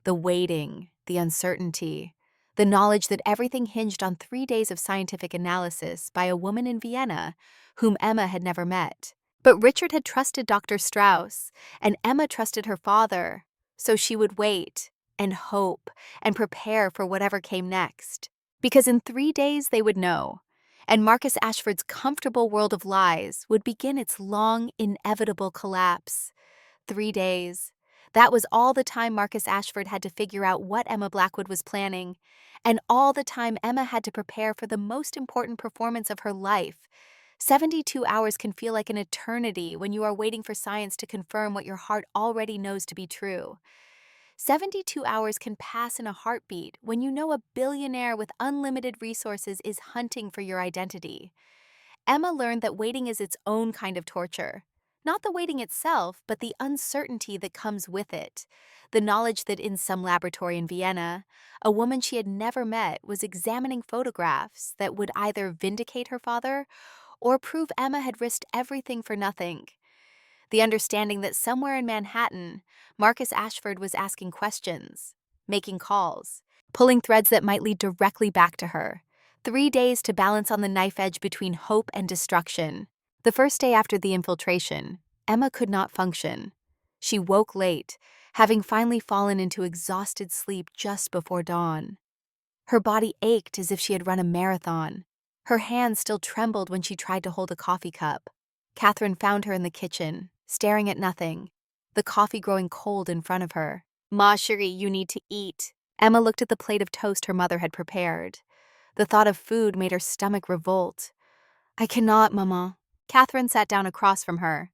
The waiting, the uncertainty, the knowledge that everything hinged on 3 days of scientific analysis by a woman in Vienna whom Emma had never met. But Richard had trusted Dr. Strauss, and Emma trusted her father, so she would wait and hope and prepare for whatever came next. Because in 3 days they would know, and Marcus Ashford's comfortable world of lies would begin its long, inevitable collapse. 3 days. That was all the time Marcus Ashford had to figure out what Emma Blackwood was planning, and all the time Emma had to prepare for the most important performance of her life. 72 hours can feel like an eternity when you are waiting for science to confirm what your heart already knows to be true. 72 hours can pass in a heartbeat when you know a billionaire with unlimited resources is hunting for your identity. Emma learned that waiting is its own kind of torture. Not the waiting itself, but the uncertainty that comes with it. The knowledge that in some laboratory in Vienna, a woman she had never met was examining photographs that would either vindicate her father or prove Emma had risked everything for nothing. The understanding that somewhere in Manhattan, Marcus Ashford was asking questions, making calls, pulling threads that might lead directly back to her. 3 days to balance on the knife edge between hope and destruction. The first day after the infiltration, Emma could not function. She woke late, having finally fallen into exhausted sleep just before dawn. Her body ached as if she had run a marathon. Her hands still trembled when she tried to hold a coffee cup. Catherine found her in the kitchen, staring at nothing, the coffee growing cold in front of her. "Ma chérie, you need to eat." Emma looked at the plate of toast her mother had prepared. The thought of food made her stomach revolt. "I cannot, Mama." Catherine sat down across from her.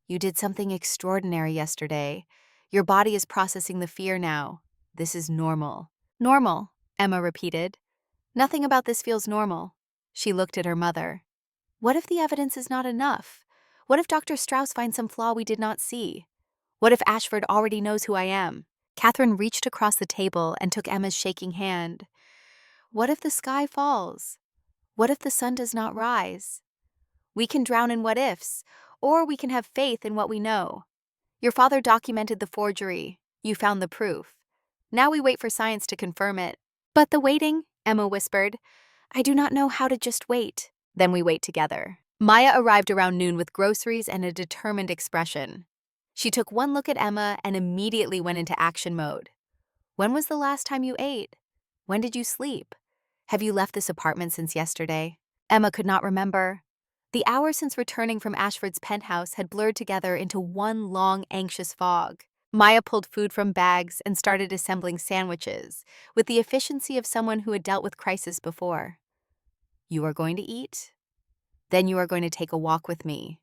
"You did something extraordinary yesterday. Your body is processing the fear now. This is normal." "Normal," Emma repeated. "Nothing about this feels normal." She looked at her mother. "What if the evidence is not enough? What if Dr. Strauss finds some flaw we did not see? What if Ashford already knows who I am?" Catherine reached across the table and took Emma's shaking hand. "What if the sky falls? What if the sun does not rise? We can drown in what ifs, or we can have faith in what we know. Your father documented the forgery. You found the proof. Now we wait for science to confirm it." "But the waiting," Emma whispered. "I do not know how to just wait." "Then we wait together." Maya arrived around noon with groceries and a determined expression. She took one look at Emma and immediately went into action mode. "When was the last time you ate? When did you sleep? Have you left this apartment since yesterday?" Emma could not remember. The hours since returning from Ashford's penthouse had blurred together into one long, anxious fog. Maya pulled food from bags and started assembling sandwiches with the efficiency of someone who had dealt with crisis before. You are going to eat. Then you are going to take a walk with me.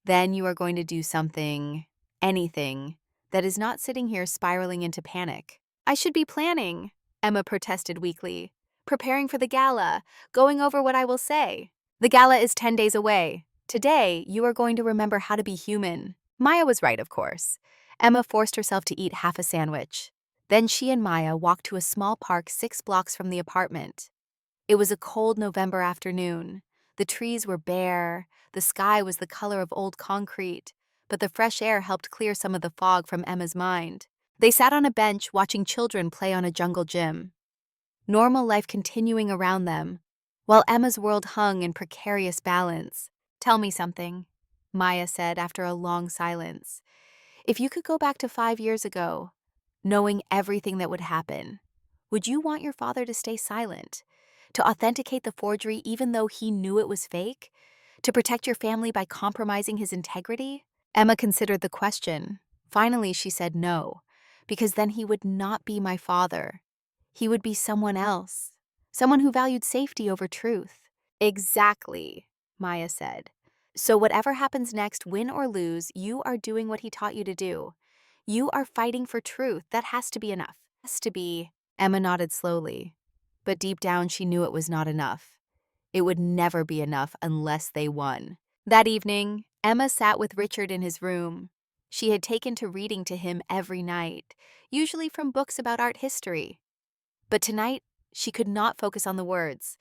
Then you are going to do something, anything, that is not sitting here spiraling into panic. I should be planning, Emma protested weakly. Preparing for the gala, going over what I will say. The gala is 10 days away. Today, you are going to remember how to be human. Maya was right, of course. Emma forced herself to eat half a sandwich. Then she and Maya walked to a small park 6 blocks from the apartment. It was a cold November afternoon. The trees were bare, the sky was the color of old concrete, but the fresh air helped clear some of the fog from Emma's mind. They sat on a bench watching children play on a jungle gym. Normal life continuing around them, while Emma's world hung in precarious balance. Tell me something, Maya said after a long silence. If you could go back to 5 years ago, knowing everything that would happen, would you want your father to stay silent? To authenticate the forgery even though he knew it was fake? To protect your family by compromising his integrity? Emma considered the question. Finally, she said no, because then he would not be my father. He would be someone else, someone who valued safety over truth. Exactly, Maya said. So whatever happens next, win or lose, you are doing what he taught you to do. You are fighting for truth. That has to be enough. Has to be. Emma nodded slowly, but deep down she knew it was not enough. It would never be enough unless they won. That evening, Emma sat with Richard in his room. She had taken to reading to him every night, usually from books about art history. But tonight, she could not focus on the words.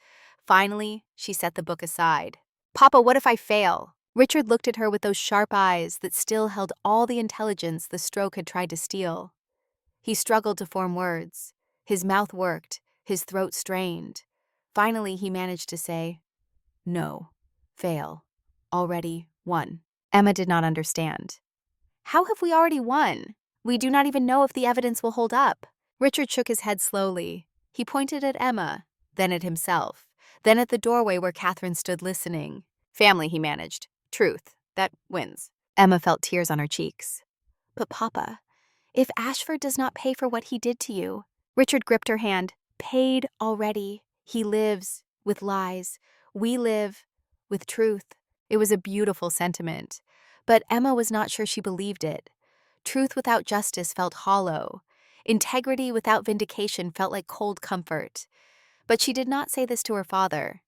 Finally, she set the book aside. Papa, what if I fail? Richard looked at her with those sharp eyes that still held all the intelligence the stroke had tried to steal. He struggled to form words. His mouth worked, his throat strained. Finally, he managed to say, No, fail. Already won. Emma did not understand. How have we already won? We do not even know if the evidence will hold up. Richard shook his head slowly. He pointed at Emma, then at himself, then at the doorway where Catherine stood listening. Family, he managed. Truth. That wins. Emma felt tears on her cheeks. But Papa, if Ashford does not pay for what he did to you. Richard gripped her hand. Paid already. He lives with lies. We live with truth. It was a beautiful sentiment, but Emma was not sure she believed it. Truth without justice felt hollow. Integrity without vindication felt like cold comfort. But she did not say this to her father.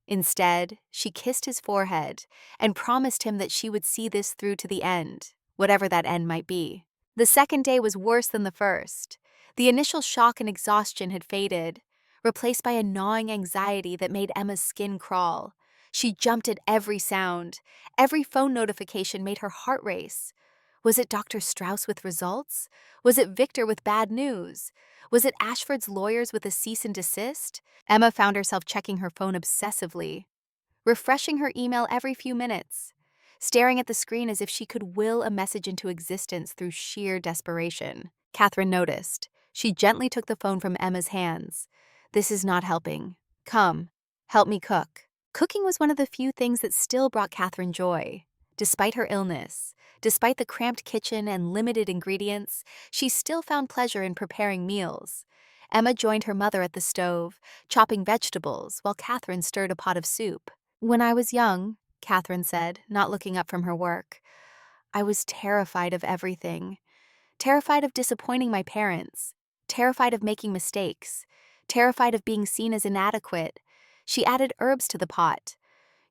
Instead, she kissed his forehead and promised him that she would see this through to the end, whatever that end might be. The second day was worse than the first. The initial shock and exhaustion had faded, replaced by a gnawing anxiety that made Emma's skin crawl. She jumped at every sound. Every phone notification made her heart race. Was it Dr. Strauss with results? Was it Victor with bad news? Was it Ashford's lawyers with a cease and desist? Emma found herself checking her phone obsessively, refreshing her email every few minutes, staring at the screen as if she could will a message into existence through sheer desperation. Catherine noticed. She gently took the phone from Emma's hands. This is not helping. Come, help me cook. Cooking was one of the few things that still brought Catherine joy. Despite her illness, despite the cramped kitchen and limited ingredients, she still found pleasure in preparing meals. Emma joined her mother at the stove, chopping vegetables, while Catherine stirred a pot of soup. When I was young, Catherine said, not looking up from her work, I was terrified of everything. Terrified of disappointing my parents. Terrified of making mistakes. Terrified of being seen as inadequate. She added herbs to the pot.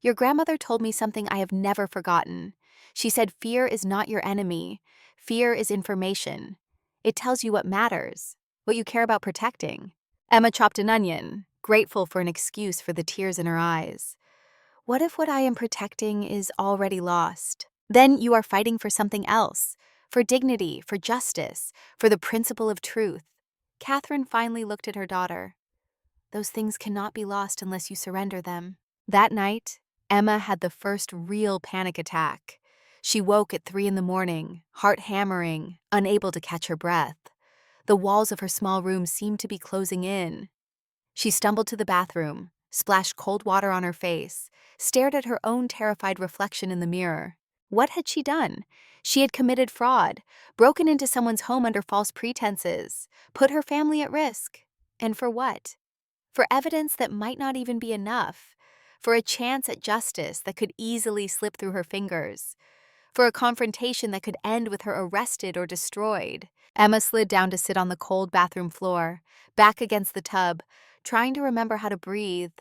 Your grandmother told me something I have never forgotten. She said fear is not your enemy. Fear is information. It tells you what matters, what you care about protecting. Emma chopped an onion, grateful for an excuse for the tears in her eyes. What if what I am protecting is already lost? Then you are fighting for something else, for dignity, for justice, for the principle of truth. Catherine finally looked at her daughter. Those things cannot be lost unless you surrender them. That night, Emma had the first real panic attack. She woke at 3 a.m, heart hammering, unable to catch her breath. The walls of her small room seemed to be closing in. She stumbled to the bathroom, splashed cold water on her face, stared at her own terrified reflection in the mirror. What had she done? She had committed fraud, broken into someone's home under false pretenses, put her family at risk. And for what? For evidence that might not even be enough, for a chance at justice that could easily slip through her fingers, for a confrontation that could end with her arrested or destroyed. Emma slid down to sit on the cold bathroom floor, back against the tub, trying to remember how to breathe.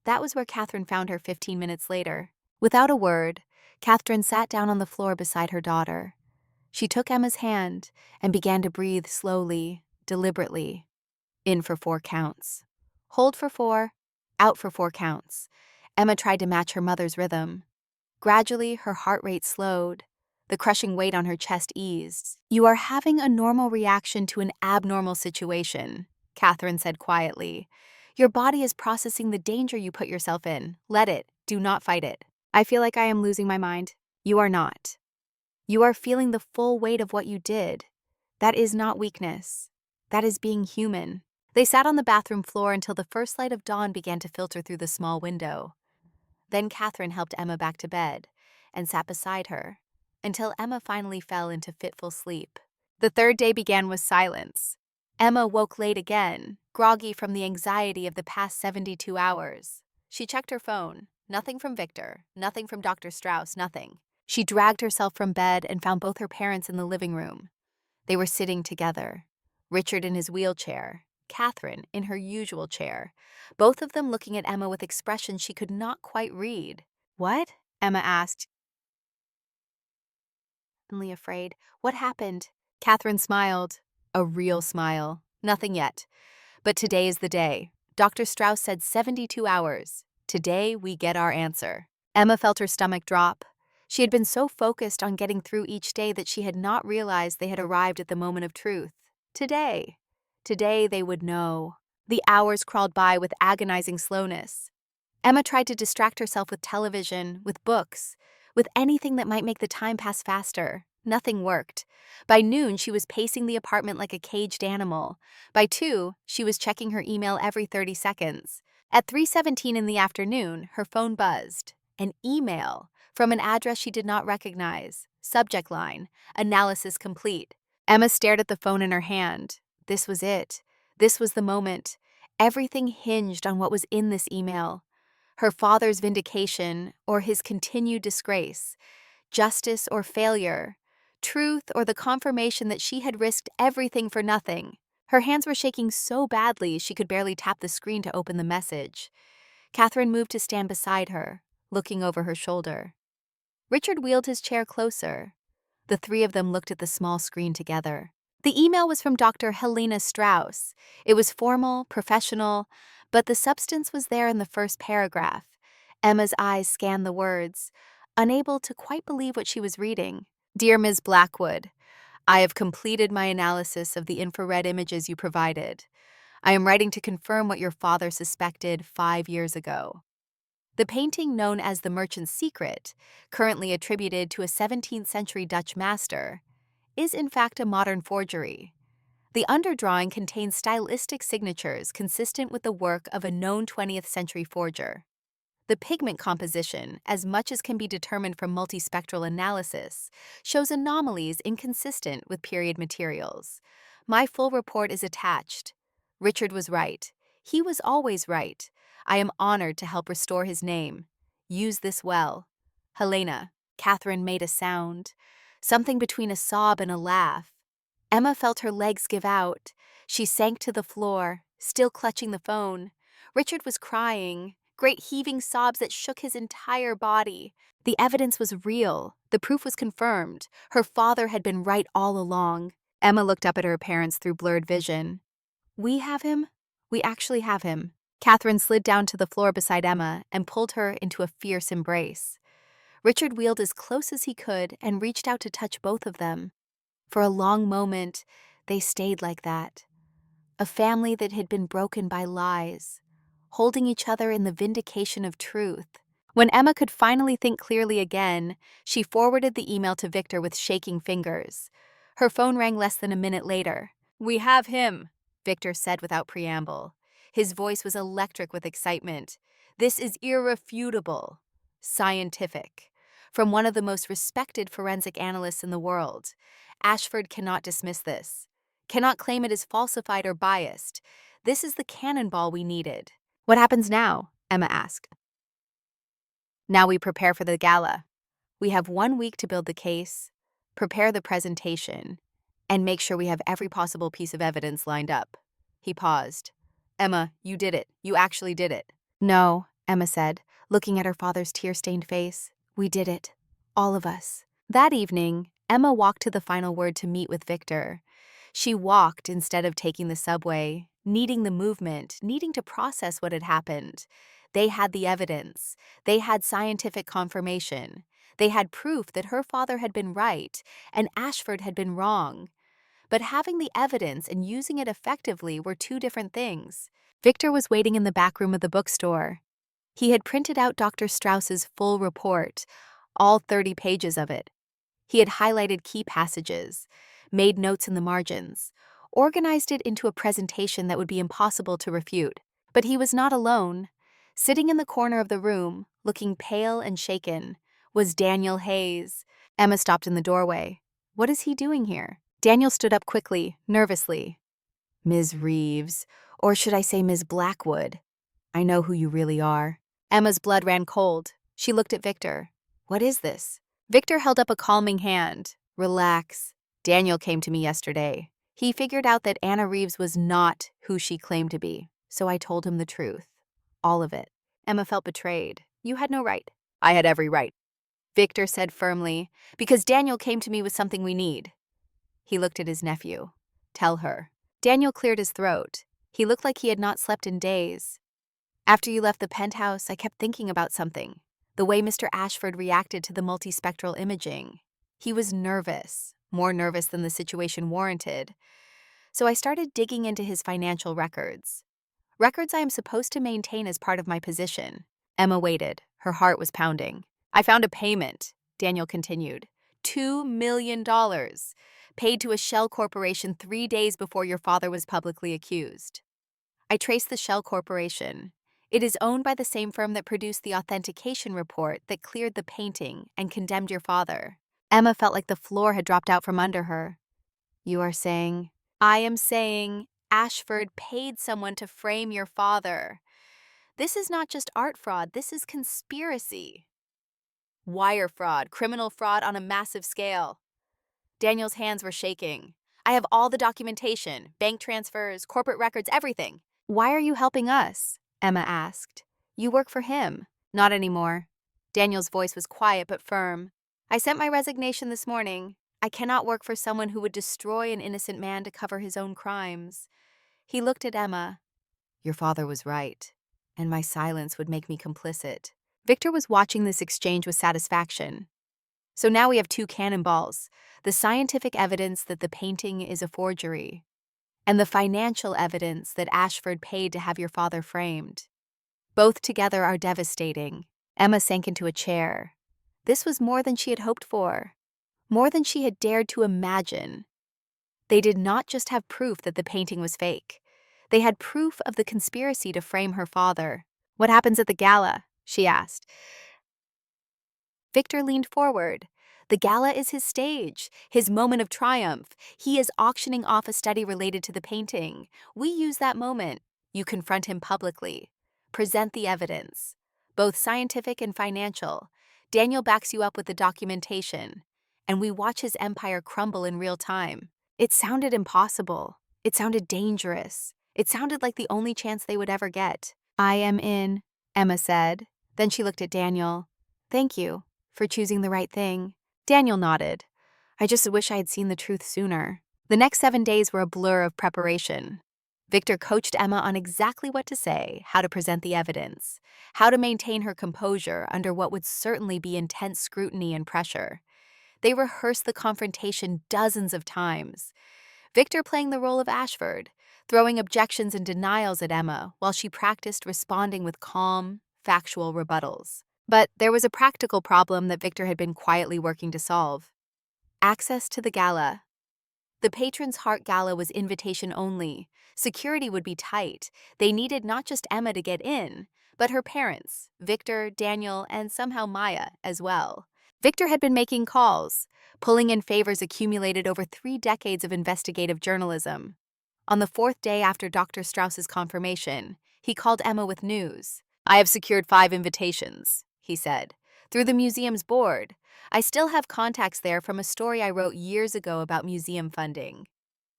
That was where Catherine found her 15 minutes later. Without a word, Catherine sat down on the floor beside her daughter. She took Emma's hand and began to breathe slowly, deliberately. In for 4 counts. Hold for 4, out for 4 counts. Emma tried to match her mother's rhythm. Gradually, her heart rate slowed. The crushing weight on her chest eased. "You are having a normal reaction to an abnormal situation," Catherine said quietly. "Your body is processing the danger you put yourself in. Let it. Do not fight it." "I feel like I am losing my mind." "You are not. You are feeling the full weight of what you did. That is not weakness. That is being human." They sat on the bathroom floor until the first light of dawn began to filter through the small window. Then Catherine helped Emma back to bed and sat beside her until Emma finally fell into fitful sleep. The third day began with silence. Emma woke late again, groggy from the anxiety of the past 72 hours. She checked her phone. Nothing from Victor, nothing from Dr. Strauss, nothing. She dragged herself from bed and found both her parents in the living room. They were sitting together, Richard in his wheelchair, Catherine in her usual chair, both of them looking at Emma with expressions she could not quite read. "What?" Emma asked, genuinely afraid. "What happened?" Catherine smiled. A real smile. "Nothing yet. But today is the day. Dr. Strauss said 72 hours. Today we get our answer." Emma felt her stomach drop. She had been so focused on getting through each day that she had not realized they had arrived at the moment of truth. Today. Today they would know. The hours crawled by with agonizing slowness. Emma tried to distract herself with television, with books, with anything that might make the time pass faster. Nothing worked. By noon, she was pacing the apartment like a caged animal. By 2, she was checking her email every 30 seconds. At 3:17 in the afternoon, her phone buzzed. An email from an address she did not recognize. Subject line, "Analysis complete." Emma stared at the phone in her hand. This was it. This was the moment. Everything hinged on what was in this email. Her father's vindication or his continued disgrace, justice or failure, truth or the confirmation that she had risked everything for nothing. Her hands were shaking so badly she could barely tap the screen to open the message. Catherine moved to stand beside her, looking over her shoulder. Richard wheeled his chair closer. The 3 of them looked at the small screen together. The email was from Dr. Helena Strauss. It was formal, professional, but the substance was there in the first paragraph. Emma's eyes scanned the words, unable to quite believe what she was reading. "Dear Ms. Blackwood, I have completed my analysis of the infrared images you provided. I am writing to confirm what your father suspected 5 years ago. The painting known as The Merchant's Secret, currently attributed to a 17th century Dutch master, is in fact a modern forgery. The underdrawing contains stylistic signatures consistent with the work of a known 20th century forger. The pigment composition, as much as can be determined from multispectral analysis, shows anomalies inconsistent with period materials. My full report is attached. Richard was right. He was always right. I am honored to help restore his name. Use this well. Helena." Catherine made a sound, something between a sob and a laugh. Emma felt her legs give out. She sank to the floor, still clutching the phone. Richard was crying, great heaving sobs that shook his entire body. The evidence was real. The proof was confirmed. Her father had been right all along. Emma looked up at her parents through blurred vision. "We have him? We actually have him." Catherine slid down to the floor beside Emma and pulled her into a fierce embrace. Richard wheeled as close as he could and reached out to touch both of them. For a long moment, they stayed like that. A family that had been broken by lies, holding each other in the vindication of truth. When Emma could finally think clearly again, she forwarded the email to Victor with shaking fingers. Her phone rang less than a minute later. "We have him," Victor said without preamble. His voice was electric with excitement. "This is irrefutable. Scientific. from one of the most respected forensic analysts in the world. Ashford cannot dismiss this, cannot claim it is falsified or biased. This is the cannonball we needed. What happens now? Emma asked. Now we prepare for the gala. We have 1 week to build the case, prepare the presentation, and make sure we have every possible piece of evidence lined up. He paused. Emma, you did it. You actually did it. No, Emma said, looking at her father's tear-stained face. We did it. All of us. That evening, Emma walked to the final word to meet with Victor. She walked instead of taking the subway, needing the movement, needing to process what had happened. They had the evidence. They had scientific confirmation. They had proof that her father had been right and Ashford had been wrong. But having the evidence and using it effectively were two different things. Victor was waiting in the back room of the bookstore. He had printed out Dr. Strauss's full report, all 30 pages of it. He had highlighted key passages, made notes in the margins, organized it into a presentation that would be impossible to refute. But he was not alone. Sitting in the corner of the room, looking pale and shaken, was Daniel Hayes. Emma stopped in the doorway. What is he doing here? Daniel stood up quickly, nervously. Ms. Reeves, or should I say Ms. Blackwood? I know who you really are. Emma's blood ran cold. She looked at Victor. What is this? Victor held up a calming hand. Relax. Daniel came to me yesterday. He figured out that Anna Reeves was not who she claimed to be, so I told him the truth. All of it. Emma felt betrayed. You had no right. I had every right. Victor said firmly, because Daniel came to me with something we need. He looked at his nephew. Tell her. Daniel cleared his throat. He looked like he had not slept in days. After you left the penthouse, I kept thinking about something. The way Mr. Ashford reacted to the multispectral imaging. He was nervous, more nervous than the situation warranted. So I started digging into his financial records. Records I am supposed to maintain as part of my position. Emma waited. Her heart was pounding. I found a payment, Daniel continued. $2 million, paid to a shell corporation 3 days before your father was publicly accused. I traced the shell corporation. It is owned by the same firm that produced the authentication report that cleared the painting and condemned your father. Emma felt like the floor had dropped out from under her. You are saying? I am saying Ashford paid someone to frame your father. This is not just art fraud, this is conspiracy. Wire fraud, criminal fraud on a massive scale. Daniel's hands were shaking. I have all the documentation, bank transfers, corporate records, everything. Why are you helping us? Emma asked. You work for him. Not anymore. Daniel's voice was quiet but firm. I sent my resignation this morning. I cannot work for someone who would destroy an innocent man to cover his own crimes. He looked at Emma. Your father was right, and my silence would make me complicit. Victor was watching this exchange with satisfaction. So now we have two cannonballs, the scientific evidence that the painting is a forgery, and the financial evidence that Ashford paid to have your father framed. Both together are devastating. Emma sank into a chair. This was more than she had hoped for, more than she had dared to imagine. They did not just have proof that the painting was fake. They had proof of the conspiracy to frame her father. What happens at the gala? She asked. Victor leaned forward. The gala is his stage, his moment of triumph. He is auctioning off a study related to the painting. We use that moment. You confront him publicly. Present the evidence, both scientific and financial. Daniel backs you up with the documentation, and we watch his empire crumble in real time. It sounded impossible. It sounded dangerous. It sounded like the only chance they would ever get. I am in, Emma said. Then she looked at Daniel. Thank you for choosing the right thing. Daniel nodded. I just wish I had seen the truth sooner. The next 7 days were a blur of preparation. Victor coached Emma on exactly what to say, how to present the evidence, how to maintain her composure under what would certainly be intense scrutiny and pressure. They rehearsed the confrontation dozens of times. Victor playing the role of Ashford, throwing objections and denials at Emma while she practiced responding with calm, factual rebuttals. But there was a practical problem that Victor had been quietly working to solve. Access to the gala. The Patron's Heart Gala was invitation only. Security would be tight. They needed not just Emma to get in, but her parents, Victor, Daniel, and somehow Maya as well. Victor had been making calls, pulling in favors accumulated over 3 decades of investigative journalism. On the 4th day after Dr. Strauss's confirmation, he called Emma with news. "I have secured 5 invitations," he said, "through the museum's board. I still have contacts there from a story I wrote years ago about museum funding.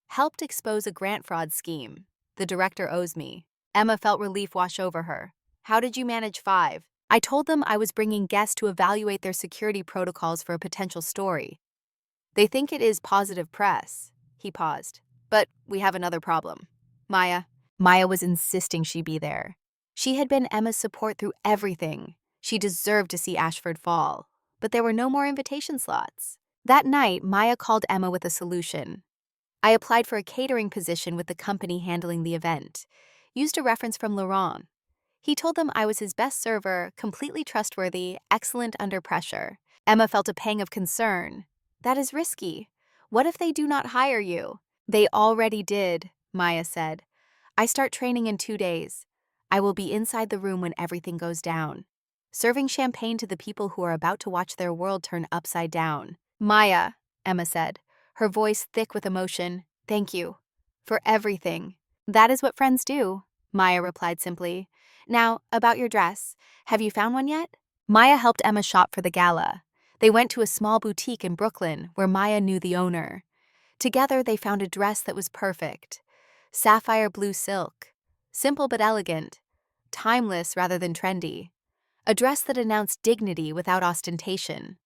Helped expose a grant fraud scheme. The director owes me." Emma felt relief wash over her. "How did you manage 5? "I told them I was bringing guests to evaluate their security protocols for a potential story. They think it is positive press." He paused. "But we have another problem. Maya." Maya was insisting she be there. She had been Emma's support through everything. She deserved to see Ashford fall. But there were no more invitation slots. That night, Maya called Emma with a solution. "I applied for a catering position with the company handling the event. Used a reference from Laurent. He told them I was his best server, completely trustworthy, excellent under pressure." Emma felt a pang of concern. "That is risky. What if they do not hire you?" "They already did," Maya said. "I start training in 2 days. I will be inside the room when everything goes down, serving champagne to the people who are about to watch their world turn upside down." "Maya," Emma said, her voice thick with emotion, "thank you. For everything." "That is what friends do," Maya replied simply. "Now, about your dress. Have you found one yet?" Maya helped Emma shop for the gala. They went to a small boutique in Brooklyn where Maya knew the owner. Together, they found a dress that was perfect. Sapphire blue silk. Simple but elegant. Timeless rather than trendy. A dress that announced dignity without ostentation.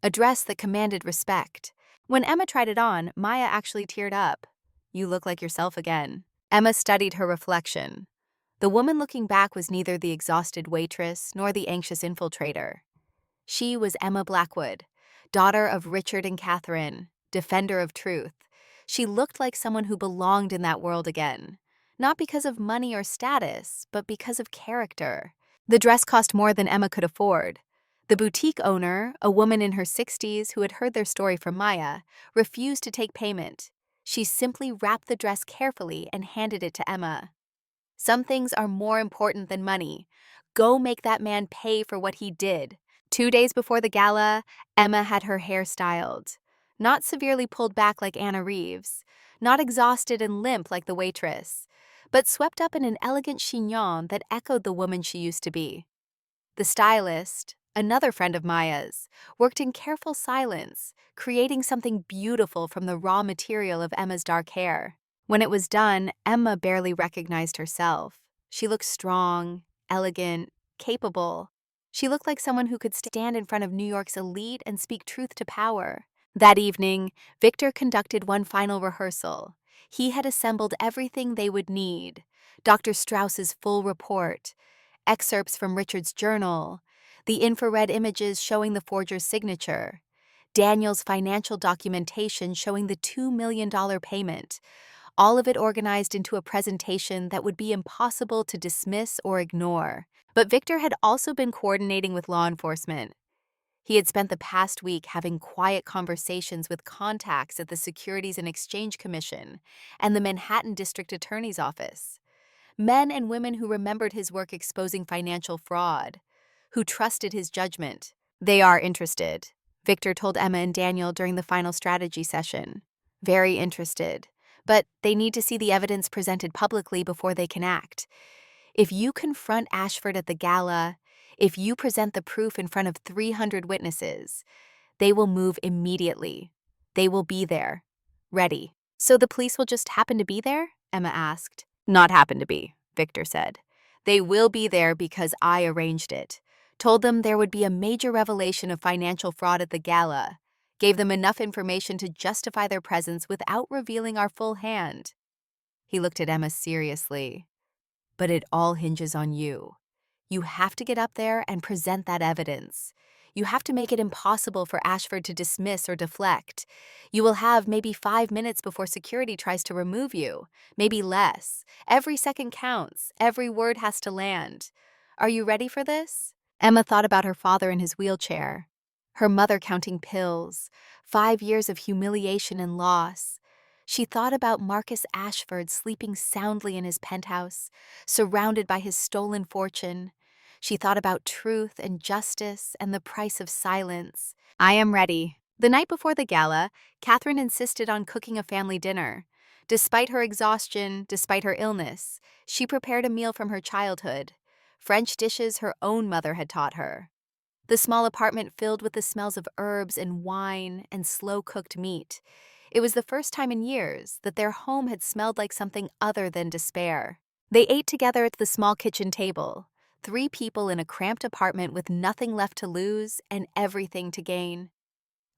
A dress that commanded respect. When Emma tried it on, Maya actually teared up. "You look like yourself again." Emma studied her reflection. The woman looking back was neither the exhausted waitress nor the anxious infiltrator. She was Emma Blackwood, daughter of Richard and Catherine, defender of truth. She looked like someone who belonged in that world again, not because of money or status, but because of character. The dress cost more than Emma could afford. The boutique owner, a woman in her 60s who had heard their story from Maya, refused to take payment. She simply wrapped the dress carefully and handed it to Emma. "Some things are more important than money. Go make that man pay for what he did." 2 days before the gala, Emma had her hair styled. Not severely pulled back like Anna Reeves, not exhausted and limp like the waitress, but swept up in an elegant chignon that echoed the woman she used to be. The stylist, another friend of Maya's, worked in careful silence, creating something beautiful from the raw material of Emma's dark hair. When it was done, Emma barely recognized herself. She looked strong, elegant, capable. She looked like someone who could stand in front of New York's elite and speak truth to power. That evening, Victor conducted one final rehearsal. He had assembled everything they would need: Dr. Strauss's full report, excerpts from Richard's journal, the infrared images showing the forger's signature, Daniel's financial documentation showing the $2 million payment, all of it organized into a presentation that would be impossible to dismiss or ignore. But Victor had also been coordinating with law enforcement. He had spent the past week having quiet conversations with contacts at the Securities and Exchange Commission and the Manhattan District Attorney's Office. Men and women who remembered his work exposing financial fraud, who trusted his judgment. "They are interested," Victor told Emma and Daniel during the final strategy session. "Very interested. But they need to see the evidence presented publicly before they can act. If you confront Ashford at the gala, if you present the proof in front of 300 witnesses, they will move immediately. They will be there, ready." "So the police will just happen to be there?" Emma asked. "Not happen to be," Victor said. "They will be there because I arranged it. Told them there would be a major revelation of financial fraud at the gala. Gave them enough information to justify their presence without revealing our full hand." He looked at Emma seriously. "But it all hinges on you. You have to get up there and present that evidence. You have to make it impossible for Ashford to dismiss or deflect. You will have maybe 5 minutes before security tries to remove you, maybe less. Every second counts. Every word has to land. Are you ready for this?" Emma thought about her father in his wheelchair, her mother counting pills, 5 years of humiliation and loss. She thought about Marcus Ashford sleeping soundly in his penthouse, surrounded by his stolen fortune. She thought about truth and justice and the price of silence. I am ready. The night before the gala, Catherine insisted on cooking a family dinner. Despite her exhaustion, despite her illness, she prepared a meal from her childhood, French dishes her own mother had taught her. The small apartment filled with the smells of herbs and wine and slow-cooked meat. It was the first time in years that their home had smelled like something other than despair. They ate together at the small kitchen table, 3 people in a cramped apartment with nothing left to lose and everything to gain.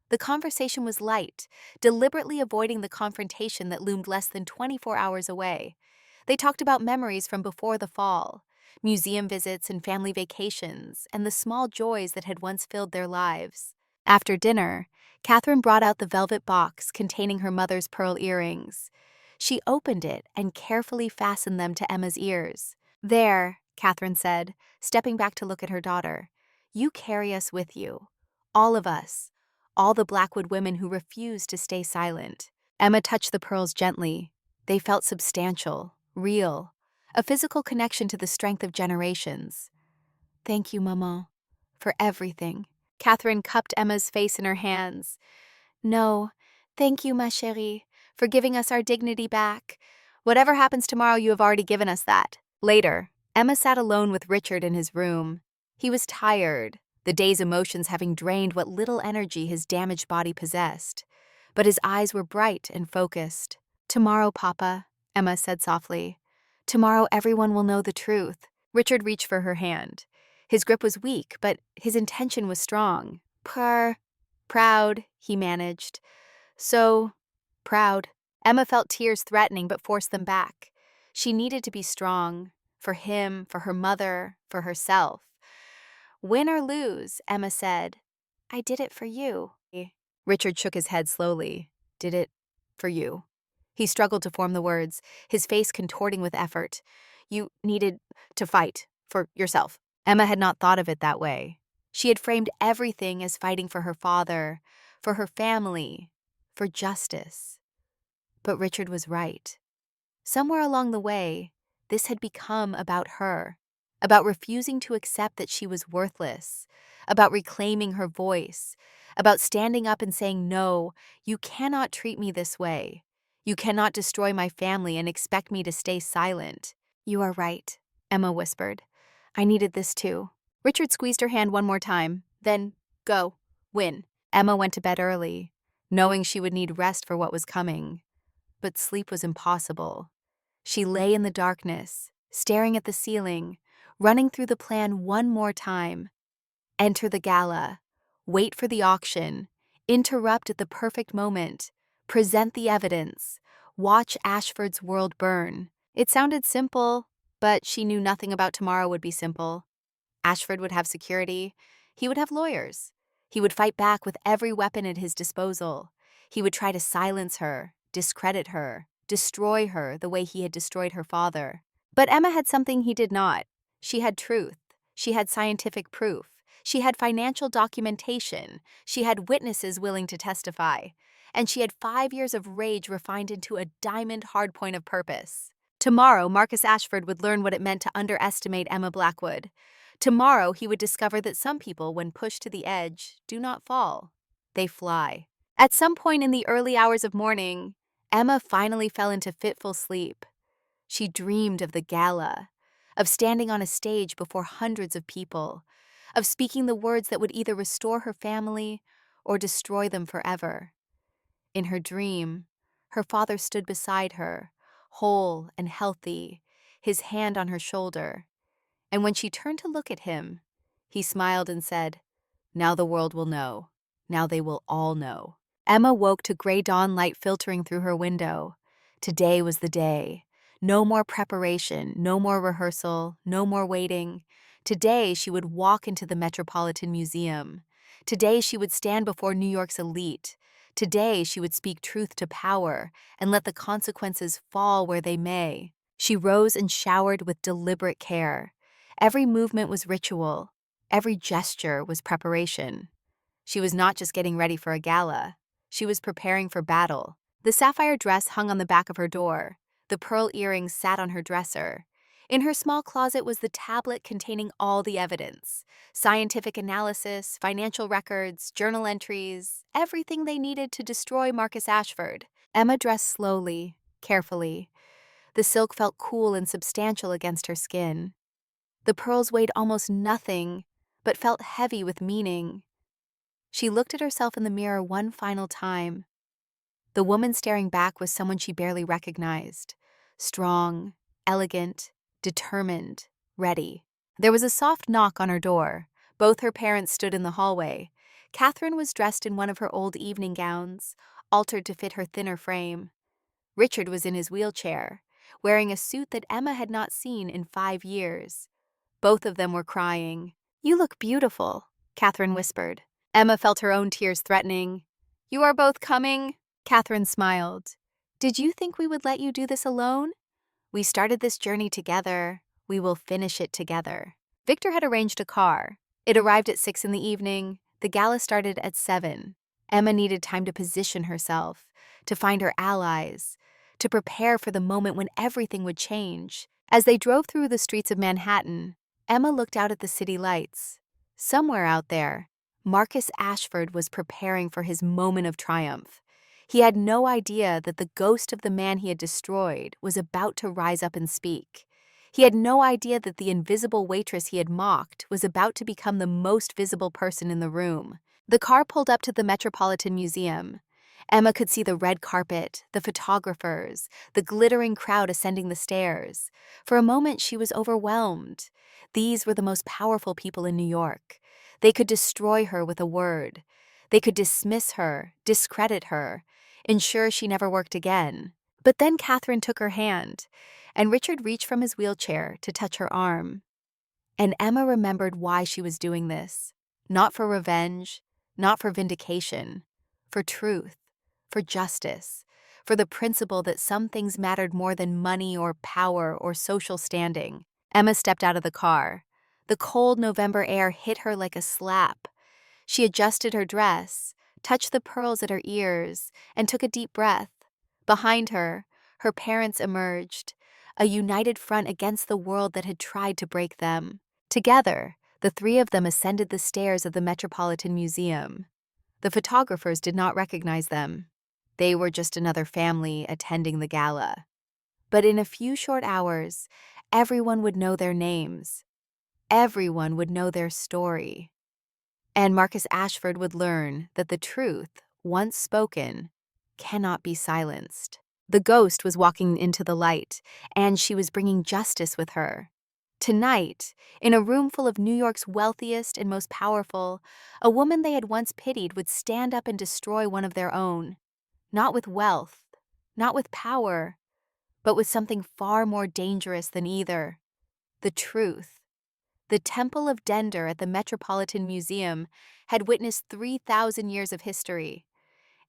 The conversation was light, deliberately avoiding the confrontation that loomed less than 24 hours away. They talked about memories from before the fall, museum visits and family vacations, and the small joys that had once filled their lives. After dinner, Catherine brought out the velvet box containing her mother's pearl earrings. She opened it and carefully fastened them to Emma's ears. "There," Catherine said, stepping back to look at her daughter. "You carry us with you. All of us. All the Blackwood women who refused to stay silent." Emma touched the pearls gently. They felt substantial, real, a physical connection to the strength of generations. "Thank you, Maman, for everything." Catherine cupped Emma's face in her hands. "No, thank you, ma chérie, for giving us our dignity back. Whatever happens tomorrow, you have already given us that." Later, Emma sat alone with Richard in his room. He was tired, the day's emotions having drained what little energy his damaged body possessed. But his eyes were bright and focused. "Tomorrow, Papa," Emma said softly. "Tomorrow everyone will know the truth." Richard reached for her hand. His grip was weak, but his intention was strong. Proud, he managed. "So proud." Emma felt tears threatening but forced them back. She needed to be strong. For him, for her mother, for herself. "Win or lose," Emma said, "I did it for you." Richard shook his head slowly. "Did it for you?" He struggled to form the words, his face contorting with effort. "You needed to fight for yourself." Emma had not thought of it that way. She had framed everything as fighting for her father, for her family, for justice. But Richard was right. Somewhere along the way, this had become about her, about refusing to accept that she was worthless, about reclaiming her voice, about standing up and saying, "No, you cannot treat me this way. You cannot destroy my family and expect me to stay silent." "You are right," Emma whispered. "I needed this too." Richard squeezed her hand one more time, then, "Go, win." Emma went to bed early, knowing she would need rest for what was coming. But sleep was impossible. She lay in the darkness, staring at the ceiling, running through the plan one more time. Enter the gala, wait for the auction, interrupt at the perfect moment, present the evidence, watch Ashford's world burn. It sounded simple, but she knew nothing about tomorrow would be simple. Ashford would have security. He would have lawyers. He would fight back with every weapon at his disposal. He would try to silence her, discredit her, destroy her the way he had destroyed her father. But Emma had something he did not. She had truth. She had scientific proof. She had financial documentation. She had witnesses willing to testify. And she had 5 years of rage refined into a diamond hard point of purpose. Tomorrow, Marcus Ashford would learn what it meant to underestimate Emma Blackwood. Tomorrow, he would discover that some people, when pushed to the edge, do not fall. They fly. At some point in the early hours of morning, Emma finally fell into fitful sleep. She dreamed of the gala, of standing on a stage before hundreds of people, of speaking the words that would either restore her family or destroy them forever. In her dream, her father stood beside her, whole and healthy, his hand on her shoulder. And when she turned to look at him, he smiled and said, "Now the world will know. Now they will all know." Emma woke to gray dawn light filtering through her window. Today was the day. No more preparation, no more rehearsal, no more waiting. Today she would walk into the Metropolitan Museum. Today she would stand before New York's elite. Today she would speak truth to power and let the consequences fall where they may. She rose and showered with deliberate care. Every movement was ritual. Every gesture was preparation. She was not just getting ready for a gala. She was preparing for battle. The sapphire dress hung on the back of her door. The pearl earrings sat on her dresser. In her small closet was the tablet containing all the evidence: scientific analysis, financial records, journal entries, everything they needed to destroy Marcus Ashford. Emma dressed slowly, carefully. The silk felt cool and substantial against her skin. The pearls weighed almost nothing, but felt heavy with meaning. She looked at herself in the mirror one final time. The woman staring back was someone she barely recognized. Strong, elegant, determined, ready. There was a soft knock on her door. Both her parents stood in the hallway. Catherine was dressed in one of her old evening gowns, altered to fit her thinner frame. Richard was in his wheelchair, wearing a suit that Emma had not seen in 5 years. Both of them were crying. "You look beautiful," Catherine whispered. Emma felt her own tears threatening. "You are both coming?" Catherine smiled. "Did you think we would let you do this alone? We started this journey together. We will finish it together." Victor had arranged a car. It arrived at 6 in the evening. The gala started at 7. Emma needed time to position herself, to find her allies, to prepare for the moment when everything would change. As they drove through the streets of Manhattan, Emma looked out at the city lights. Somewhere out there, Marcus Ashford was preparing for his moment of triumph. He had no idea that the ghost of the man he had destroyed was about to rise up and speak. He had no idea that the invisible waitress he had mocked was about to become the most visible person in the room. The car pulled up to the Metropolitan Museum. Emma could see the red carpet, the photographers, the glittering crowd ascending the stairs. For a moment, she was overwhelmed. These were the most powerful people in New York. They could destroy her with a word. They could dismiss her, discredit her, ensure she never worked again. But then Catherine took her hand, and Richard reached from his wheelchair to touch her arm. And Emma remembered why she was doing this. Not for revenge, not for vindication, for truth, for justice, for the principle that some things mattered more than money or power or social standing. Emma stepped out of the car. The cold November air hit her like a slap. She adjusted her dress, touched the pearls at her ears, and took a deep breath. Behind her, her parents emerged, a united front against the world that had tried to break them. Together, the three of them ascended the stairs of the Metropolitan Museum. The photographers did not recognize them. They were just another family attending the gala. But in a few short hours, everyone would know their names. Everyone would know their story. And Marcus Ashford would learn that the truth, once spoken, cannot be silenced. The ghost was walking into the light, and she was bringing justice with her. Tonight, in a room full of New York's wealthiest and most powerful, a woman they had once pitied would stand up and destroy one of their own. Not with wealth, not with power, but with something far more dangerous than either: the truth. The Temple of Dender at the Metropolitan Museum had witnessed 3,000 years of history.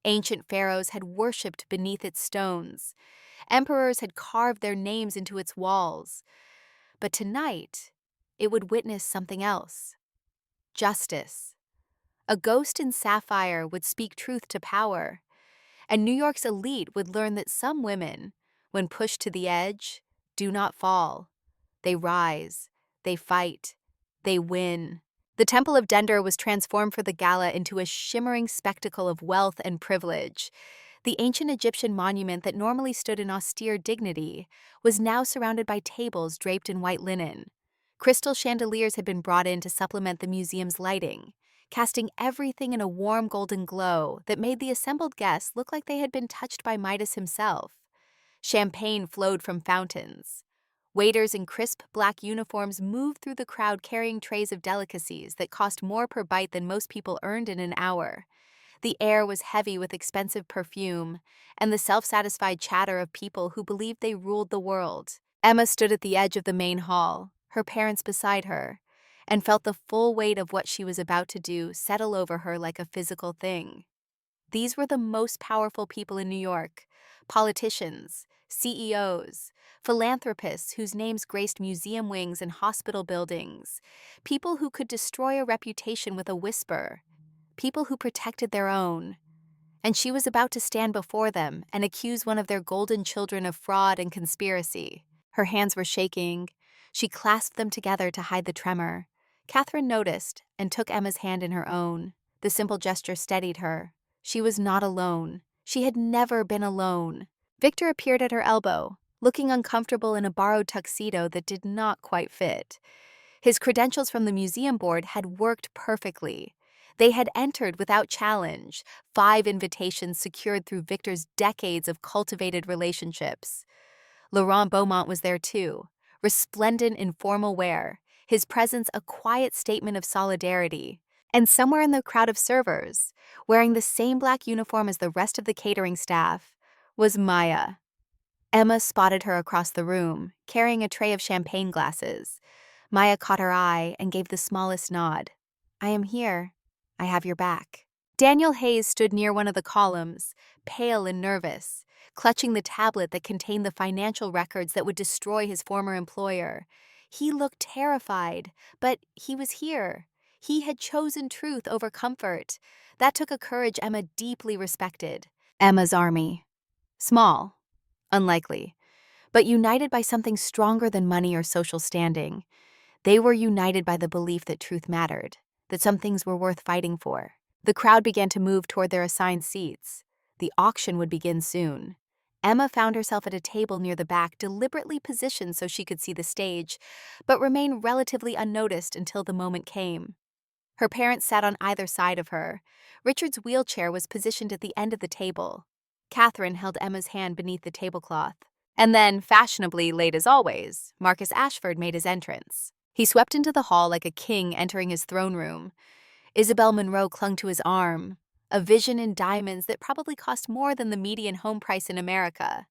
Ancient pharaohs had worshipped beneath its stones. Emperors had carved their names into its walls. But tonight, it would witness something else: justice. A ghost in sapphire would speak truth to power, and New York's elite would learn that some women, when pushed to the edge, do not fall. They rise, they fight, they win. The Temple of Dender was transformed for the gala into a shimmering spectacle of wealth and privilege. The ancient Egyptian monument that normally stood in austere dignity was now surrounded by tables draped in white linen. Crystal chandeliers had been brought in to supplement the museum's lighting, casting everything in a warm golden glow that made the assembled guests look like they had been touched by Midas himself. Champagne flowed from fountains. Waiters in crisp black uniforms moved through the crowd carrying trays of delicacies that cost more per bite than most people earned in an hour. The air was heavy with expensive perfume and the self-satisfied chatter of people who believed they ruled the world. Emma stood at the edge of the main hall, her parents beside her, and felt the full weight of what she was about to do settle over her like a physical thing. These were the most powerful people in New York: politicians, CEOs, philanthropists whose names graced museum wings and hospital buildings, people who could destroy a reputation with a whisper, people who protected their own. And she was about to stand before them and accuse one of their golden children of fraud and conspiracy. Her hands were shaking. She clasped them together to hide the tremor. Catherine noticed and took Emma's hand in her own. The simple gesture steadied her. She was not alone. She had never been alone. Victor appeared at her elbow, looking uncomfortable in a borrowed tuxedo that did not quite fit. His credentials from the museum board had worked perfectly. They had entered without challenge, 5 invitations secured through Victor's decades of cultivated relationships. Laurent Beaumont was there too, resplendent in formal wear, his presence a quiet statement of solidarity. And somewhere in the crowd of servers, wearing the same black uniform as the rest of the catering staff, was Maya. Emma spotted her across the room, carrying a tray of champagne glasses. Maya caught her eye and gave the smallest nod. "I am here. I have your back." Daniel Hayes stood near one of the columns, pale and nervous, clutching the tablet that contained the financial records that would destroy his former employer. He looked terrified, but he was here. He had chosen truth over comfort. That took a courage Emma deeply respected. Emma's army. Small, unlikely, but united by something stronger than money or social standing. They were united by the belief that truth mattered, that some things were worth fighting for. The crowd began to move toward their assigned seats. The auction would begin soon. Emma found herself at a table near the back, deliberately positioned so she could see the stage, but remained relatively unnoticed until the moment came. Her parents sat on either side of her. Richard's wheelchair was positioned at the end of the table. Catherine held Emma's hand beneath the tablecloth. And then, fashionably late as always, Marcus Ashford made his entrance. He swept into the hall like a king entering his throne room. Isabel Monroe clung to his arm, a vision in diamonds that probably cost more than the median home price in America.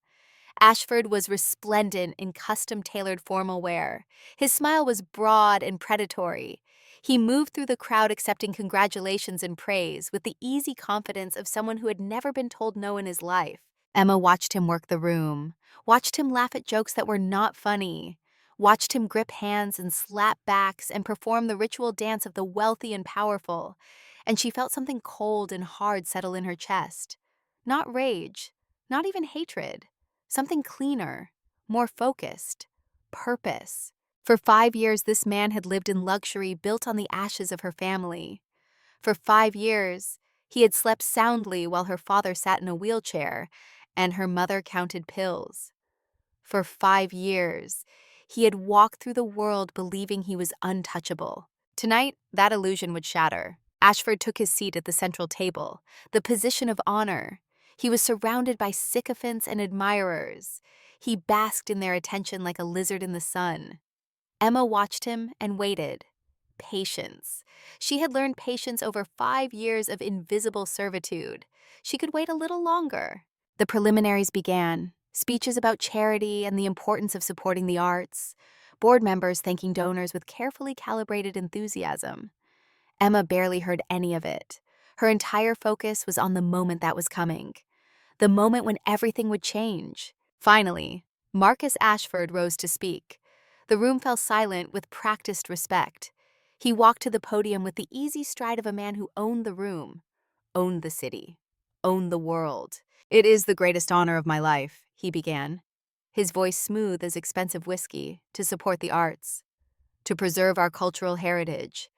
Ashford was resplendent in custom-tailored formal wear. His smile was broad and predatory. He moved through the crowd accepting congratulations and praise with the easy confidence of someone who had never been told no in his life. Emma watched him work the room, watched him laugh at jokes that were not funny, watched him grip hands and slap backs and perform the ritual dance of the wealthy and powerful, and she felt something cold and hard settle in her chest. Not rage, not even hatred. Something cleaner, more focused, purpose. For 5 years, this man had lived in luxury built on the ashes of her family. For 5 years, he had slept soundly while her father sat in a wheelchair and her mother counted pills. For 5 years, he had walked through the world believing he was untouchable. Tonight, that illusion would shatter. Ashford took his seat at the central table, the position of honor. He was surrounded by sycophants and admirers. He basked in their attention like a lizard in the sun. Emma watched him and waited. Patience. She had learned patience over 5 years of invisible servitude. She could wait a little longer. The preliminaries began. Speeches about charity and the importance of supporting the arts. Board members thanking donors with carefully calibrated enthusiasm. Emma barely heard any of it. Her entire focus was on the moment that was coming. The moment when everything would change. Finally, Marcus Ashford rose to speak. The room fell silent with practiced respect. He walked to the podium with the easy stride of a man who owned the room, owned the city, owned the world. "It is the greatest honor of my life," he began, his voice smooth as expensive whiskey, "to support the arts, to preserve our cultural heritage,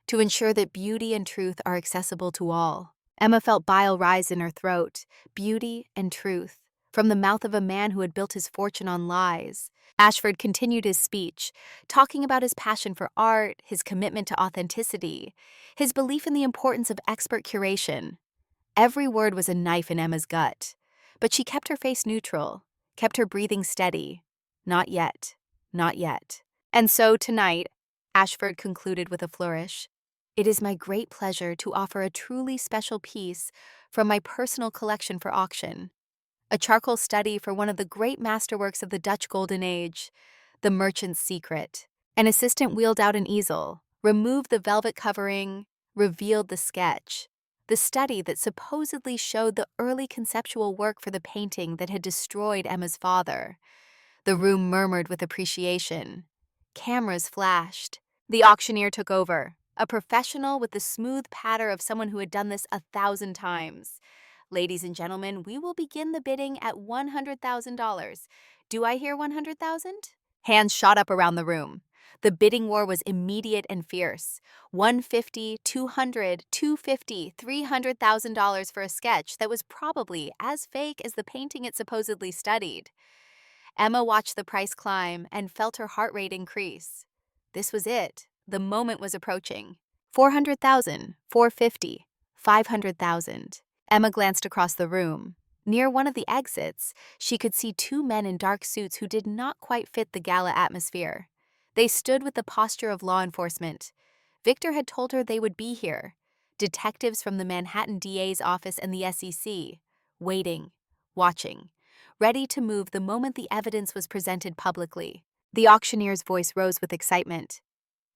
to ensure that beauty and truth are accessible to all." Emma felt bile rise in her throat. Beauty and truth, from the mouth of a man who had built his fortune on lies. Ashford continued his speech, talking about his passion for art, his commitment to authenticity, his belief in the importance of expert curation. Every word was a knife in Emma's gut, but she kept her face neutral, kept her breathing steady. Not yet, not yet. "And so tonight," Ashford concluded with a flourish, "it is my great pleasure to offer a truly special piece from my personal collection for auction. A charcoal study for one of the great masterworks of the Dutch Golden Age, The Merchant's Secret." An assistant wheeled out an easel, removed the velvet covering, revealed the sketch. The study that supposedly showed the early conceptual work for the painting that had destroyed Emma's father. The room murmured with appreciation. Cameras flashed. The auctioneer took over, a professional with the smooth patter of someone who had done this 1,000 times. "Ladies and gentlemen, we will begin the bidding at $100,000. Do I hear 100,000? Hands shot up around the room. The bidding war was immediate and fierce. 150, 200, 250, $300,000 for a sketch that was probably as fake as the painting it supposedly studied. Emma watched the price climb and felt her heart rate increase. This was it. The moment was approaching. 400,000, 450, 500,000. Emma glanced across the room. Near one of the exits, she could see two men in dark suits who did not quite fit the gala atmosphere. They stood with the posture of law enforcement. Victor had told her they would be here. Detectives from the Manhattan DA's office and the SEC. Waiting, watching, ready to move the moment the evidence was presented publicly. The auctioneer's voice rose with excitement.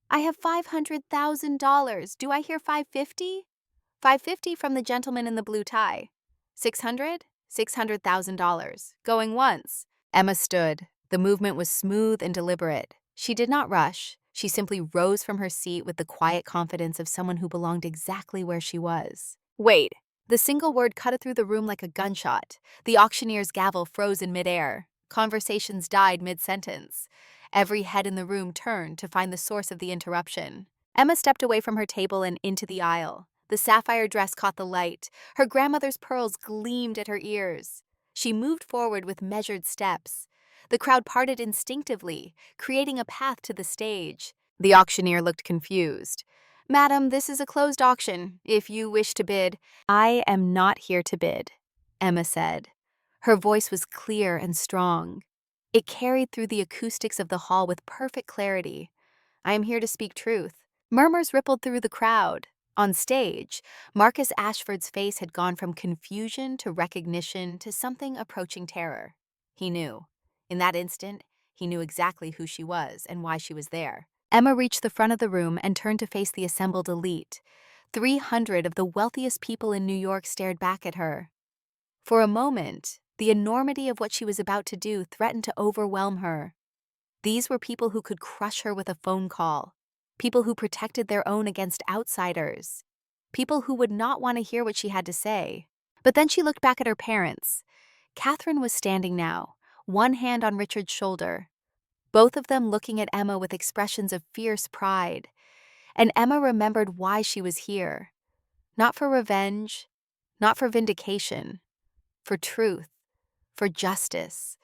I have $500,000. Do I hear 550? 550 from the gentleman in the blue tie. 600? $600,000. Going once. Emma stood. The movement was smooth and deliberate. She did not rush. She simply rose from her seat with the quiet confidence of someone who belonged exactly where she was. Wait. The single word cut through the room like a gunshot. The auctioneer's gavel froze in midair. Conversations died mid-sentence. Every head in the room turned to find the source of the interruption. Emma stepped away from her table and into the aisle. The sapphire dress caught the light. Her grandmother's pearls gleamed at her ears. She moved forward with measured steps. The crowd parted instinctively, creating a path to the stage. The auctioneer looked confused. Madam, this is a closed auction. If you wish to bid— I am not here to bid, Emma said. Her voice was clear and strong. It carried through the acoustics of the hall with perfect clarity. I am here to speak truth. Murmurs rippled through the crowd. On stage, Marcus Ashford's face had gone from confusion to recognition to something approaching terror. He knew. In that instant, he knew exactly who she was and why she was there. Emma reached the front of the room and turned to face the assembled elite. 300 of the wealthiest people in New York stared back at her. For a moment, the enormity of what she was about to do threatened to overwhelm her. These were people who could crush her with a phone call. People who protected their own against outsiders. People who would not want to hear what she had to say. But then she looked back at her parents. Catherine was standing now, one hand on Richard's shoulder, both of them looking at Emma with expressions of fierce pride. And Emma remembered why she was here. Not for revenge, not for vindication, for truth, for justice,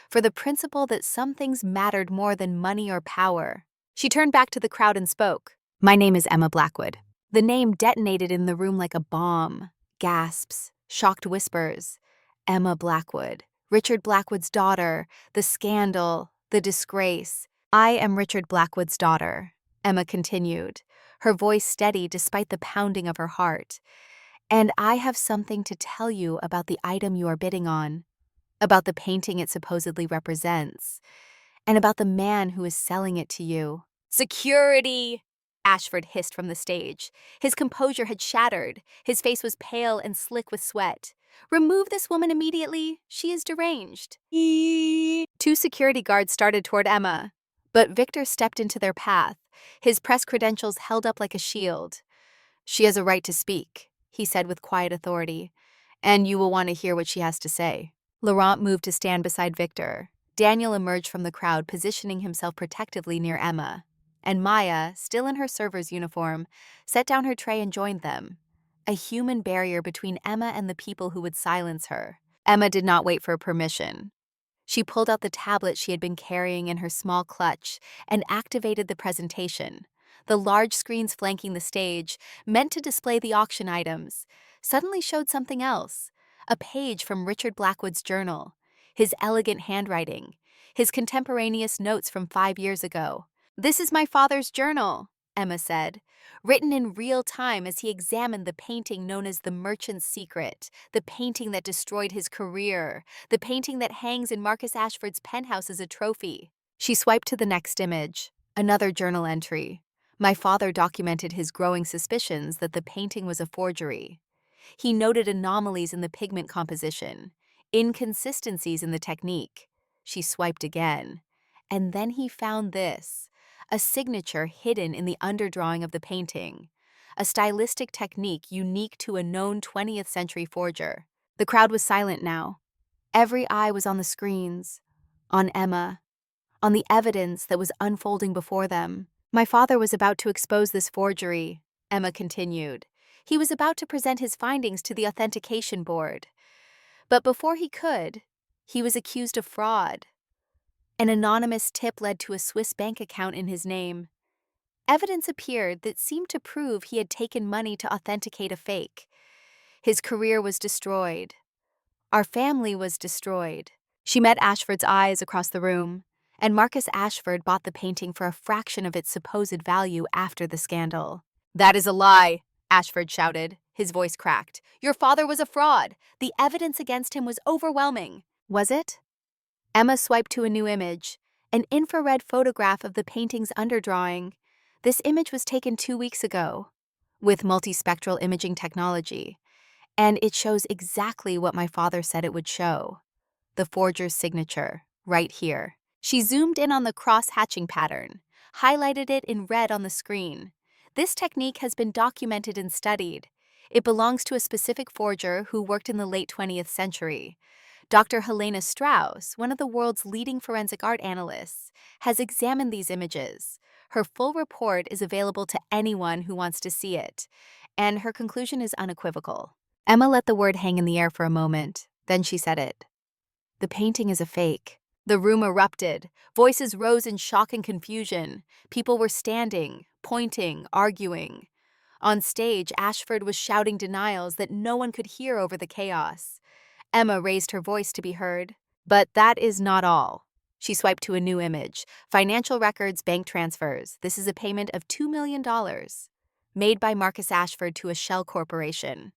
for the principle that some things mattered more than money or power. She turned back to the crowd and spoke. My name is Emma Blackwood. The name detonated in the room like a bomb. Gasps, shocked whispers. Emma Blackwood. Richard Blackwood's daughter. The scandal. The disgrace. I am Richard Blackwood's daughter, Emma continued, her voice steady despite the pounding of her heart. And I have something to tell you about the item you are bidding on, about the painting it supposedly represents, and about the man who is selling it to you. Security! Ashford hissed from the stage. His composure had shattered. His face was pale and slick with sweat. Remove this woman immediately. She is deranged. Two security guards started toward Emma, but Victor stepped into their path, his press credentials held up like a shield. She has a right to speak, he said with quiet authority, and you will want to hear what she has to say. Laurent moved to stand beside Victor. Daniel emerged from the crowd, positioning himself protectively near Emma. And Maya, still in her server's uniform, set down her tray and joined them. A human barrier between Emma and the people who would silence her. Emma did not wait for permission. She pulled out the tablet she had been carrying in her small clutch and activated the presentation. The large screens flanking the stage, meant to display the auction items, suddenly showed something else. A page from Richard Blackwood's journal, his elegant handwriting, his contemporaneous notes from 5 years ago. This is my father's journal, Emma said, written in real time as he examined the painting known as The Merchant's Secret, the painting that destroyed his career, the painting that hangs in Marcus Ashford's penthouse as a trophy. She swiped to the next image, another journal entry. My father documented his growing suspicions that the painting was a forgery. He noted anomalies in the pigment composition, inconsistencies in the technique. She swiped again. And then he found this, a signature hidden in the underdrawing of the painting, a stylistic technique unique to a known 20th century forger. The crowd was silent now. Every eye was on the screens, on Emma, on the evidence that was unfolding before them. My father was about to expose this forgery, Emma continued. He was about to present his findings to the authentication board. But before he could, he was accused of fraud. An anonymous tip led to a Swiss bank account in his name. Evidence appeared that seemed to prove he had taken money to authenticate a fake. His career was destroyed. Our family was destroyed. She met Ashford's eyes across the room, and Marcus Ashford bought the painting for a fraction of its supposed value after the scandal. "That is a lie," Ashford shouted, his voice cracked. "Your father was a fraud. The evidence against him was overwhelming." Was it? Emma swiped to a new image, an infrared photograph of the painting's underdrawing. This image was taken 2 weeks ago, with multispectral imaging technology, and it shows exactly what my father said it would show. The forger's signature, right here. She zoomed in on the cross-hatching pattern, highlighted it in red on the screen. This technique has been documented and studied. It belongs to a specific forger who worked in the late 20th century. Dr. Helena Strauss, one of the world's leading forensic art analysts, has examined these images. Her full report is available to anyone who wants to see it, and her conclusion is unequivocal. Emma let the word hang in the air for a moment, then she said it. The painting is a fake. The room erupted. Voices rose in shock and confusion. People were standing, pointing, arguing. On stage, Ashford was shouting denials that no one could hear over the chaos. Emma raised her voice to be heard. But that is not all. She swiped to a new image. Financial records, bank transfers. This is a payment of $2 million, made by Marcus Ashford to a shell corporation.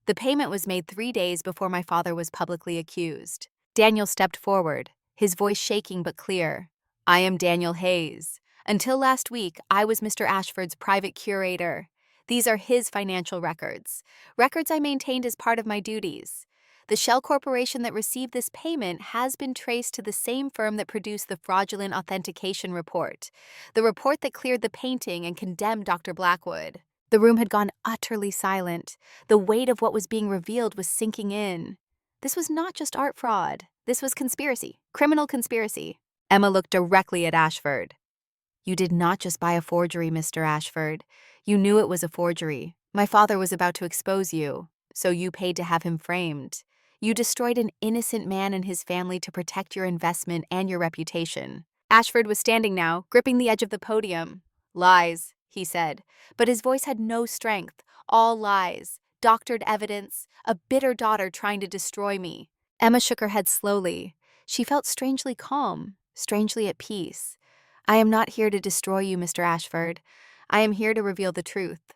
The payment was made 3 days before my father was publicly accused. Daniel stepped forward, his voice shaking but clear. "I am Daniel Hayes. Until last week, I was Mr. Ashford's private curator. These are his financial records, records I maintained as part of my duties. The shell corporation that received this payment has been traced to the same firm that produced the fraudulent authentication report, the report that cleared the painting and condemned Dr. Blackwood." The room had gone utterly silent. The weight of what was being revealed was sinking in. This was not just art fraud. This was conspiracy, criminal conspiracy. Emma looked directly at Ashford. "You did not just buy a forgery, Mr. Ashford. You knew it was a forgery. My father was about to expose you, so you paid to have him framed. You destroyed an innocent man and his family to protect your investment and your reputation." Ashford was standing now, gripping the edge of the podium. "Lies," he said, but his voice had no strength. "All lies. Doctored evidence, a bitter daughter trying to destroy me." Emma shook her head slowly. She felt strangely calm, strangely at peace. "I am not here to destroy you, Mr. Ashford. I am here to reveal the truth.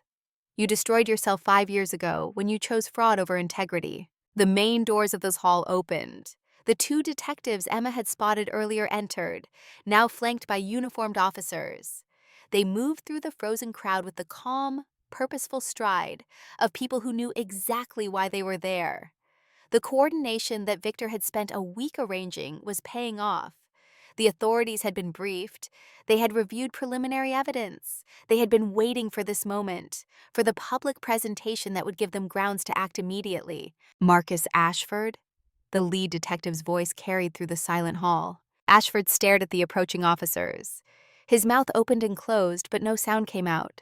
You destroyed yourself 5 years ago when you chose fraud over integrity." The main doors of this hall opened. The 2 detectives Emma had spotted earlier entered, now flanked by uniformed officers. They moved through the frozen crowd with the calm, purposeful stride of people who knew exactly why they were there. The coordination that Victor had spent a week arranging was paying off. The authorities had been briefed. They had reviewed preliminary evidence. They had been waiting for this moment, for the public presentation that would give them grounds to act immediately. Marcus Ashford? The lead detective's voice carried through the silent hall. Ashford stared at the approaching officers. His mouth opened and closed, but no sound came out.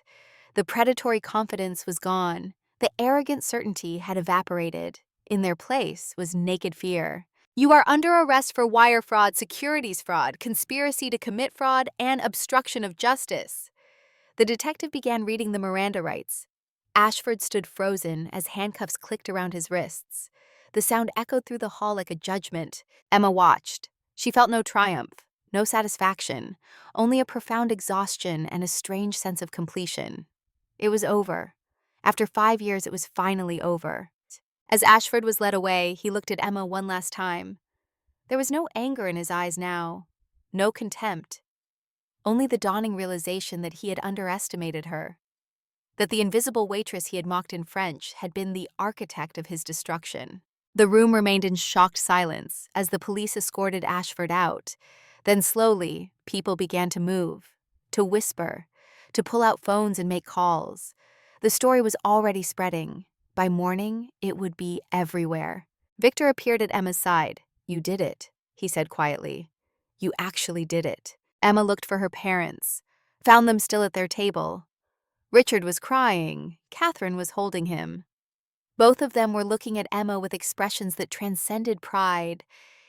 The predatory confidence was gone. The arrogant certainty had evaporated. In their place was naked fear. "You are under arrest for wire fraud, securities fraud, conspiracy to commit fraud, and obstruction of justice." The detective began reading the Miranda rights. Ashford stood frozen as handcuffs clicked around his wrists. The sound echoed through the hall like a judgment. Emma watched. She felt no triumph, no satisfaction, only a profound exhaustion and a strange sense of completion. It was over. After 5 years, it was finally over. As Ashford was led away, he looked at Emma one last time. There was no anger in his eyes now, no contempt, only the dawning realization that he had underestimated her, that the invisible waitress he had mocked in French had been the architect of his destruction. The room remained in shocked silence as the police escorted Ashford out. Then slowly, people began to move, to whisper, to pull out phones and make calls. The story was already spreading. By morning, it would be everywhere. Victor appeared at Emma's side. "You did it," he said quietly. You actually did it. Emma looked for her parents, found them still at their table. Richard was crying. Catherine was holding him. Both of them were looking at Emma with expressions that transcended pride.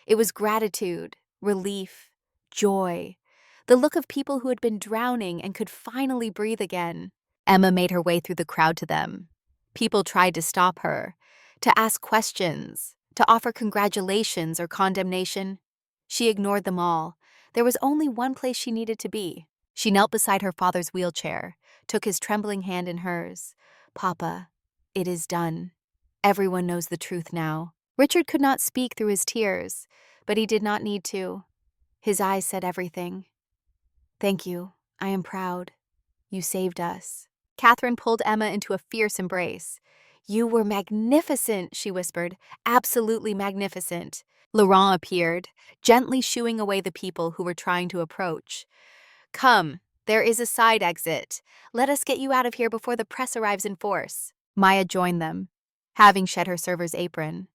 It was gratitude, relief, joy, the look of people who had been drowning and could finally breathe again. Emma made her way through the crowd to them. People tried to stop her, to ask questions, to offer congratulations or condemnation. She ignored them all. There was only one place she needed to be. She knelt beside her father's wheelchair, took his trembling hand in hers. "Papa, it is done. Everyone knows the truth now." Richard could not speak through his tears, but he did not need to. His eyes said everything. "Thank you. I am proud. You saved us." Catherine pulled Emma into a fierce embrace. "You were magnificent," she whispered. "Absolutely magnificent." Laurent appeared, gently shooing away the people who were trying to approach. "Come, there is a side exit. Let us get you out of here before the press arrives in force." Maya joined them, having shed her server's apron.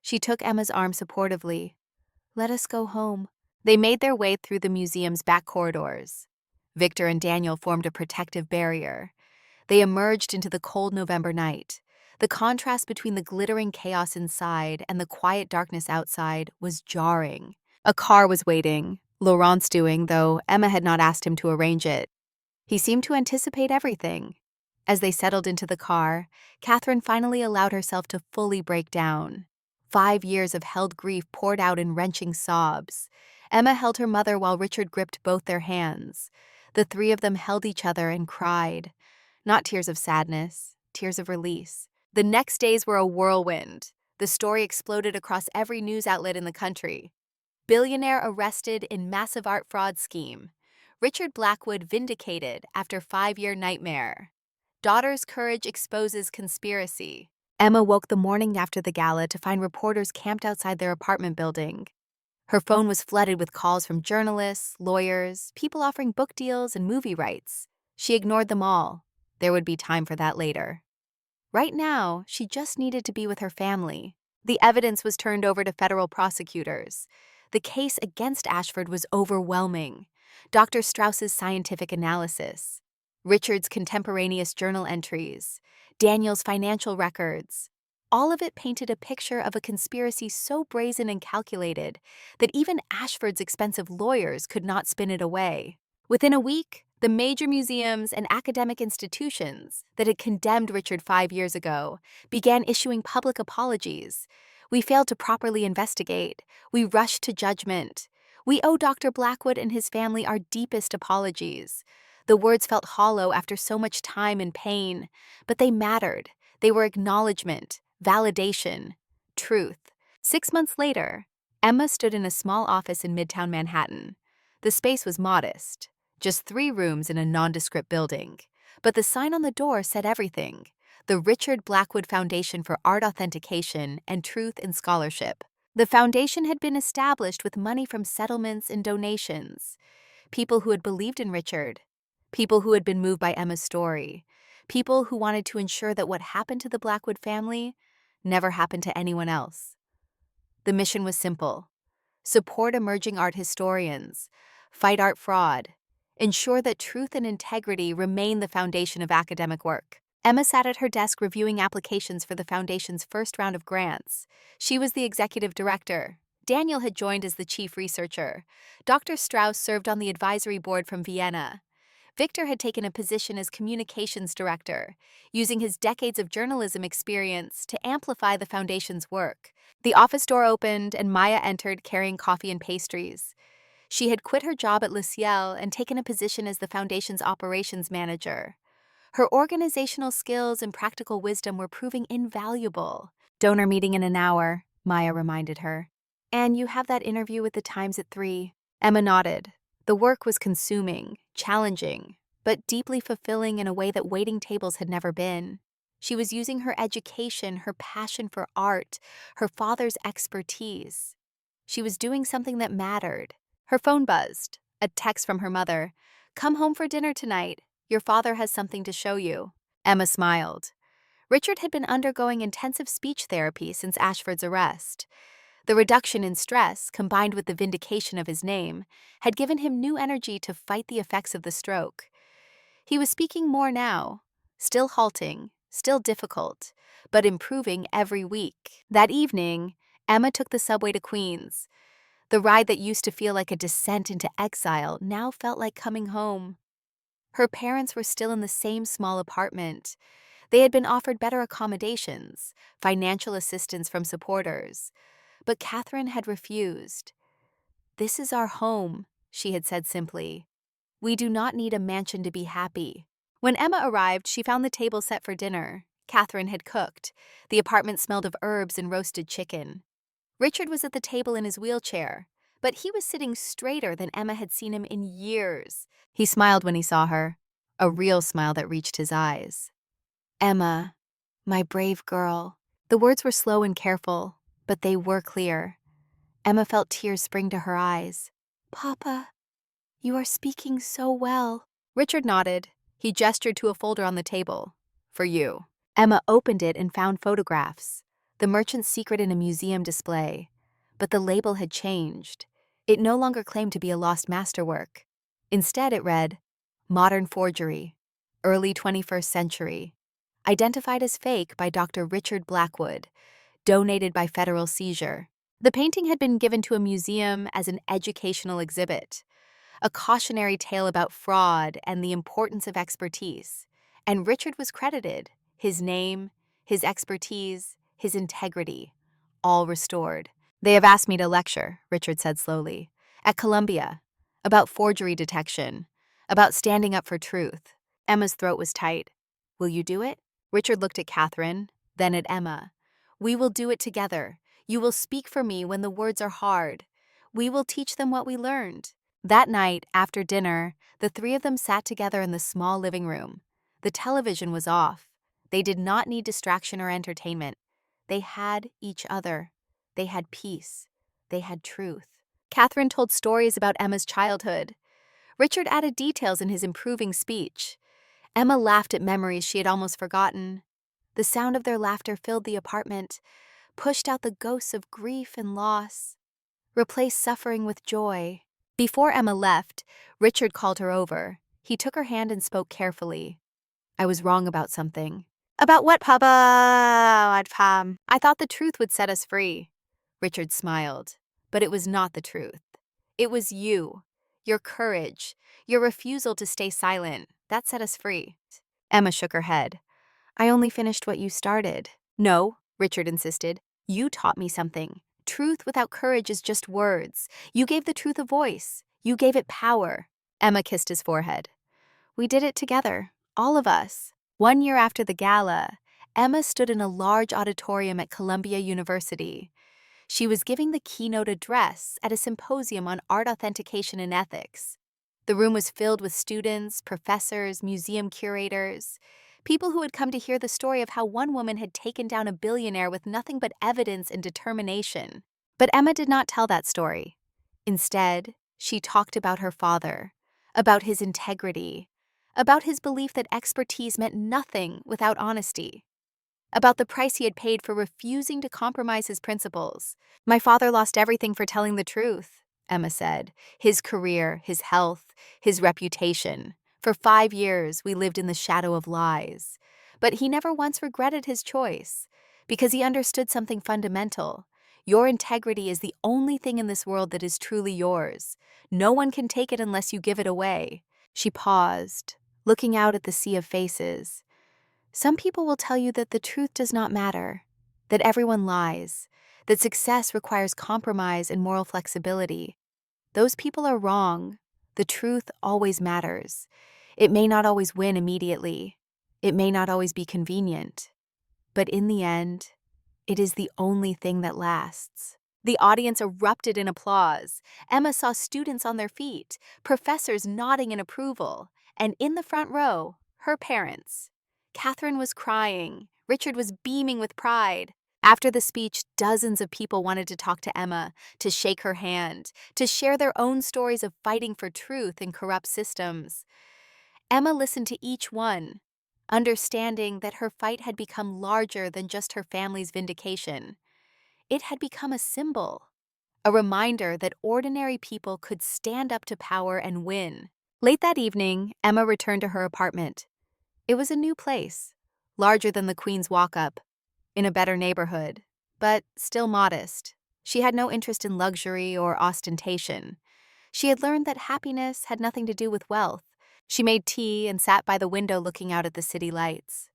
She took Emma's arm supportively. "Let us go home." They made their way through the museum's back corridors. Victor and Daniel formed a protective barrier. They emerged into the cold November night. The contrast between the glittering chaos inside and the quiet darkness outside was jarring. A car was waiting, Laurent's doing, though Emma had not asked him to arrange it. He seemed to anticipate everything. As they settled into the car, Catherine finally allowed herself to fully break down. 5 years of held grief poured out in wrenching sobs. Emma held her mother while Richard gripped both their hands. The three of them held each other and cried. Not tears of sadness, tears of release. The next days were a whirlwind. The story exploded across every news outlet in the country. Billionaire arrested in massive art fraud scheme. Richard Blackwood vindicated after 5-year nightmare. Daughter's courage exposes conspiracy. Emma woke the morning after the gala to find reporters camped outside their apartment building. Her phone was flooded with calls from journalists, lawyers, people offering book deals and movie rights. She ignored them all. There would be time for that later. Right now, she just needed to be with her family. The evidence was turned over to federal prosecutors. The case against Ashford was overwhelming. Dr. Strauss's scientific analysis, Richard's contemporaneous journal entries, Daniel's financial records. All of it painted a picture of a conspiracy so brazen and calculated that even Ashford's expensive lawyers could not spin it away. Within a week, the major museums and academic institutions that had condemned Richard 5 years ago began issuing public apologies. "We failed to properly investigate. We rushed to judgment. We owe Dr. Blackwood and his family our deepest apologies." The words felt hollow after so much time and pain, but they mattered. They were acknowledgement, validation, truth. 6 months later, Emma stood in a small office in Midtown Manhattan. The space was modest, just 3 rooms in a nondescript building. But the sign on the door said everything: the Richard Blackwood Foundation for Art Authentication and Truth in Scholarship. The foundation had been established with money from settlements and donations. People who had believed in Richard, people who had been moved by Emma's story, people who wanted to ensure that what happened to the Blackwood family never happened to anyone else. The mission was simple: support emerging art historians, fight art fraud, ensure that truth and integrity remain the foundation of academic work. Emma sat at her desk reviewing applications for the foundation's first round of grants. She was the executive director. Daniel had joined as the chief researcher. Dr. Strauss served on the advisory board from Vienna. Victor had taken a position as communications director, using his decades of journalism experience to amplify the foundation's work. The office door opened and Maya entered carrying coffee and pastries. She had quit her job at Le Ciel and taken a position as the foundation's operations manager. Her organizational skills and practical wisdom were proving invaluable. "Donor meeting in an hour," Maya reminded her. "And you have that interview with the Times at 3. Emma nodded. The work was consuming, challenging, but deeply fulfilling in a way that waiting tables had never been. She was using her education, her passion for art, her father's expertise. She was doing something that mattered. Her phone buzzed. A text from her mother. "Come home for dinner tonight. Your father has something to show you." Emma smiled. Richard had been undergoing intensive speech therapy since Ashford's arrest. The reduction in stress, combined with the vindication of his name, had given him new energy to fight the effects of the stroke. He was speaking more now, still halting, still difficult, but improving every week. That evening, Emma took the subway to Queens. The ride that used to feel like a descent into exile now felt like coming home. Her parents were still in the same small apartment. They had been offered better accommodations, financial assistance from supporters. But Catherine had refused. "This is our home," she had said simply. "We do not need a mansion to be happy." When Emma arrived, she found the table set for dinner. Catherine had cooked. The apartment smelled of herbs and roasted chicken. Richard was at the table in his wheelchair, but he was sitting straighter than Emma had seen him in years. He smiled when he saw her, a real smile that reached his eyes. "Emma, my brave girl." The words were slow and careful, but they were clear. Emma felt tears spring to her eyes. "Papa, you are speaking so well." Richard nodded. He gestured to a folder on the table. "For you." Emma opened it and found photographs. The merchant's secret in a museum display. But the label had changed. It no longer claimed to be a lost masterwork. Instead, it read, "Modern Forgery, Early 21st Century. Identified as fake by Dr. Richard Blackwood. Donated by federal seizure." The painting had been given to a museum as an educational exhibit, a cautionary tale about fraud and the importance of expertise. And Richard was credited, his name, his expertise, his integrity, all restored. "They have asked me to lecture," Richard said slowly, "at Columbia, about forgery detection, about standing up for truth." Emma's throat was tight. "Will you do it?" Richard looked at Catherine, then at Emma. "We will do it together. You will speak for me when the words are hard. We will teach them what we learned." That night, after dinner, the three of them sat together in the small living room. The television was off. They did not need distraction or entertainment. They had each other. They had peace. They had truth. Catherine told stories about Emma's childhood. Richard added details in his improving speech. Emma laughed at memories she had almost forgotten. The sound of their laughter filled the apartment, pushed out the ghosts of grief and loss, replaced suffering with joy. Before Emma left, Richard called her over. He took her hand and spoke carefully. "I was wrong about something." "About what, Papa?" "I thought the truth would set us free." Richard smiled, but it was not the truth. It was you, your courage, your refusal to stay silent. That set us free. Emma shook her head. "I only finished what you started." "No," Richard insisted. "You taught me something. Truth without courage is just words. You gave the truth a voice. You gave it power." Emma kissed his forehead. "We did it together, all of us." 1 year after the gala, Emma stood in a large auditorium at Columbia University. She was giving the keynote address at a symposium on art authentication and ethics. The room was filled with students, professors, museum curators, people who had come to hear the story of how one woman had taken down a billionaire with nothing but evidence and determination. But Emma did not tell that story. Instead, she talked about her father, about his integrity, about his belief that expertise meant nothing without honesty, about the price he had paid for refusing to compromise his principles. "My father lost everything for telling the truth," Emma said. "His career, his health, his reputation. For 5 years, we lived in the shadow of lies. But he never once regretted his choice, because he understood something fundamental. Your integrity is the only thing in this world that is truly yours. No one can take it unless you give it away." She paused, looking out at the sea of faces. "Some people will tell you that the truth does not matter, that everyone lies, that success requires compromise and moral flexibility. Those people are wrong. The truth always matters. It may not always win immediately. It may not always be convenient. But in the end, it is the only thing that lasts." The audience erupted in applause. Emma saw students on their feet, professors nodding in approval, and in the front row, her parents. Catherine was crying. Richard was beaming with pride. After the speech, dozens of people wanted to talk to Emma, to shake her hand, to share their own stories of fighting for truth in corrupt systems. Emma listened to each one, understanding that her fight had become larger than just her family's vindication. It had become a symbol, a reminder that ordinary people could stand up to power and win. Late that evening, Emma returned to her apartment. It was a new place, larger than the Queen's Walk-Up, in a better neighborhood, but still modest. She had no interest in luxury or ostentation. She had learned that happiness had nothing to do with wealth. She made tea and sat by the window looking out at the city lights.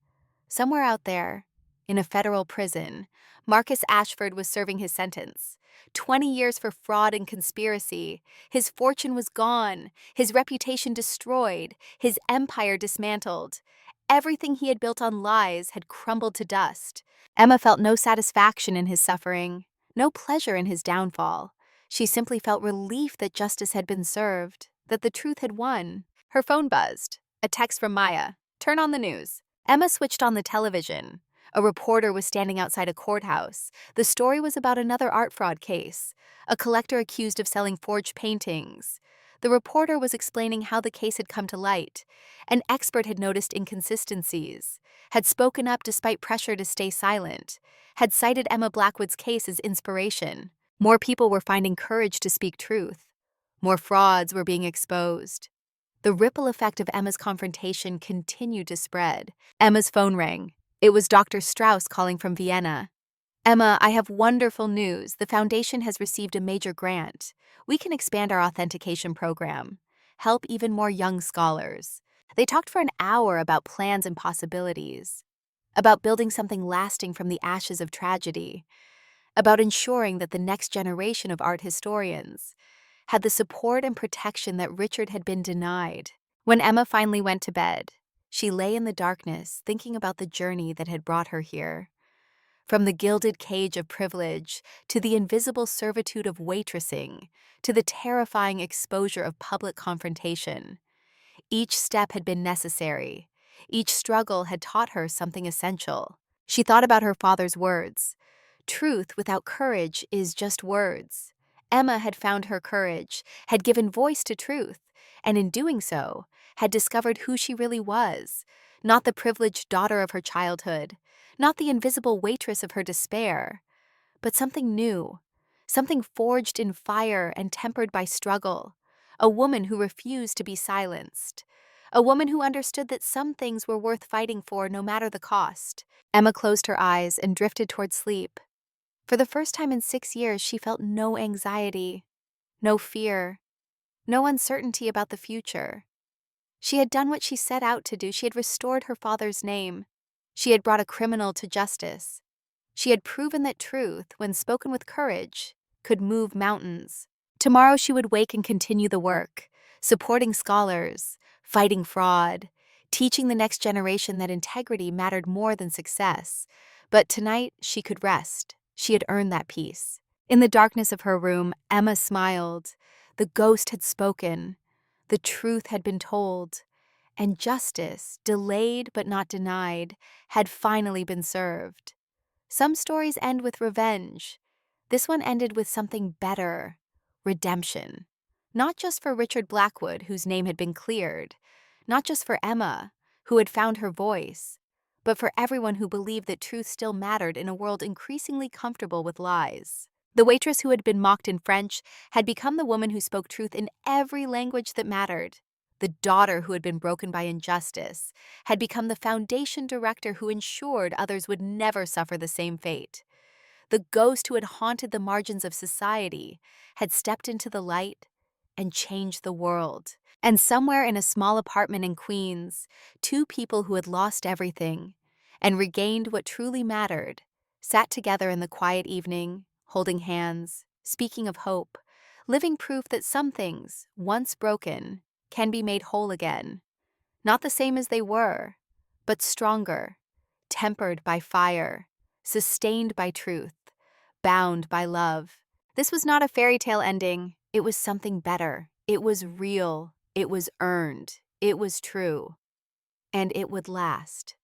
Somewhere out there, in a federal prison, Marcus Ashford was serving his sentence. 20 years for fraud and conspiracy. His fortune was gone, his reputation destroyed, his empire dismantled. Everything he had built on lies had crumbled to dust. Emma felt no satisfaction in his suffering, no pleasure in his downfall. She simply felt relief that justice had been served, that the truth had won. Her phone buzzed. A text from Maya. "Turn on the news." Emma switched on the television. A reporter was standing outside a courthouse. The story was about another art fraud case, a collector accused of selling forged paintings. The reporter was explaining how the case had come to light. An expert had noticed inconsistencies, had spoken up despite pressure to stay silent, had cited Emma Blackwood's case as inspiration. More people were finding courage to speak truth. More frauds were being exposed. The ripple effect of Emma's confrontation continued to spread. Emma's phone rang. It was Dr. Strauss calling from Vienna. "Emma, I have wonderful news. The foundation has received a major grant. We can expand our authentication program, help even more young scholars." They talked for an hour about plans and possibilities, about building something lasting from the ashes of tragedy, about ensuring that the next generation of art historians had the support and protection that Richard had been denied. When Emma finally went to bed, she lay in the darkness thinking about the journey that had brought her here. From the gilded cage of privilege to the invisible servitude of waitressing to the terrifying exposure of public confrontation. Each step had been necessary. Each struggle had taught her something essential. She thought about her father's words. Truth without courage is just words. Emma had found her courage, had given voice to truth, and in doing so, had discovered who she really was, not the privileged daughter of her childhood, not the invisible waitress of her despair, but something new, something forged in fire and tempered by struggle, a woman who refused to be silenced, a woman who understood that some things were worth fighting for no matter the cost. Emma closed her eyes and drifted toward sleep. For the first time in 6 years, she felt no anxiety, no fear, no uncertainty about the future. She had done what she set out to do. She had restored her father's name. She had brought a criminal to justice. She had proven that truth, when spoken with courage, could move mountains. Tomorrow she would wake and continue the work, supporting scholars, fighting fraud, teaching the next generation that integrity mattered more than success. But tonight she could rest. She had earned that peace. In the darkness of her room, Emma smiled. The ghost had spoken. The truth had been told. And justice, delayed but not denied, had finally been served. Some stories end with revenge. This one ended with something better: redemption. Not just for Richard Blackwood, whose name had been cleared, not just for Emma, who had found her voice, but for everyone who believed that truth still mattered in a world increasingly comfortable with lies. The waitress who had been mocked in French had become the woman who spoke truth in every language that mattered. The daughter who had been broken by injustice had become the foundation director who ensured others would never suffer the same fate. The ghost who had haunted the margins of society had stepped into the light and changed the world. And somewhere in a small apartment in Queens, two people who had lost everything and regained what truly mattered sat together in the quiet evening, holding hands, speaking of hope, living proof that some things, once broken, can be made whole again. Not the same as they were, but stronger, tempered by fire, sustained by truth, bound by love. This was not a fairy tale ending. It was something better. It was real. It was earned. It was true. And it would last.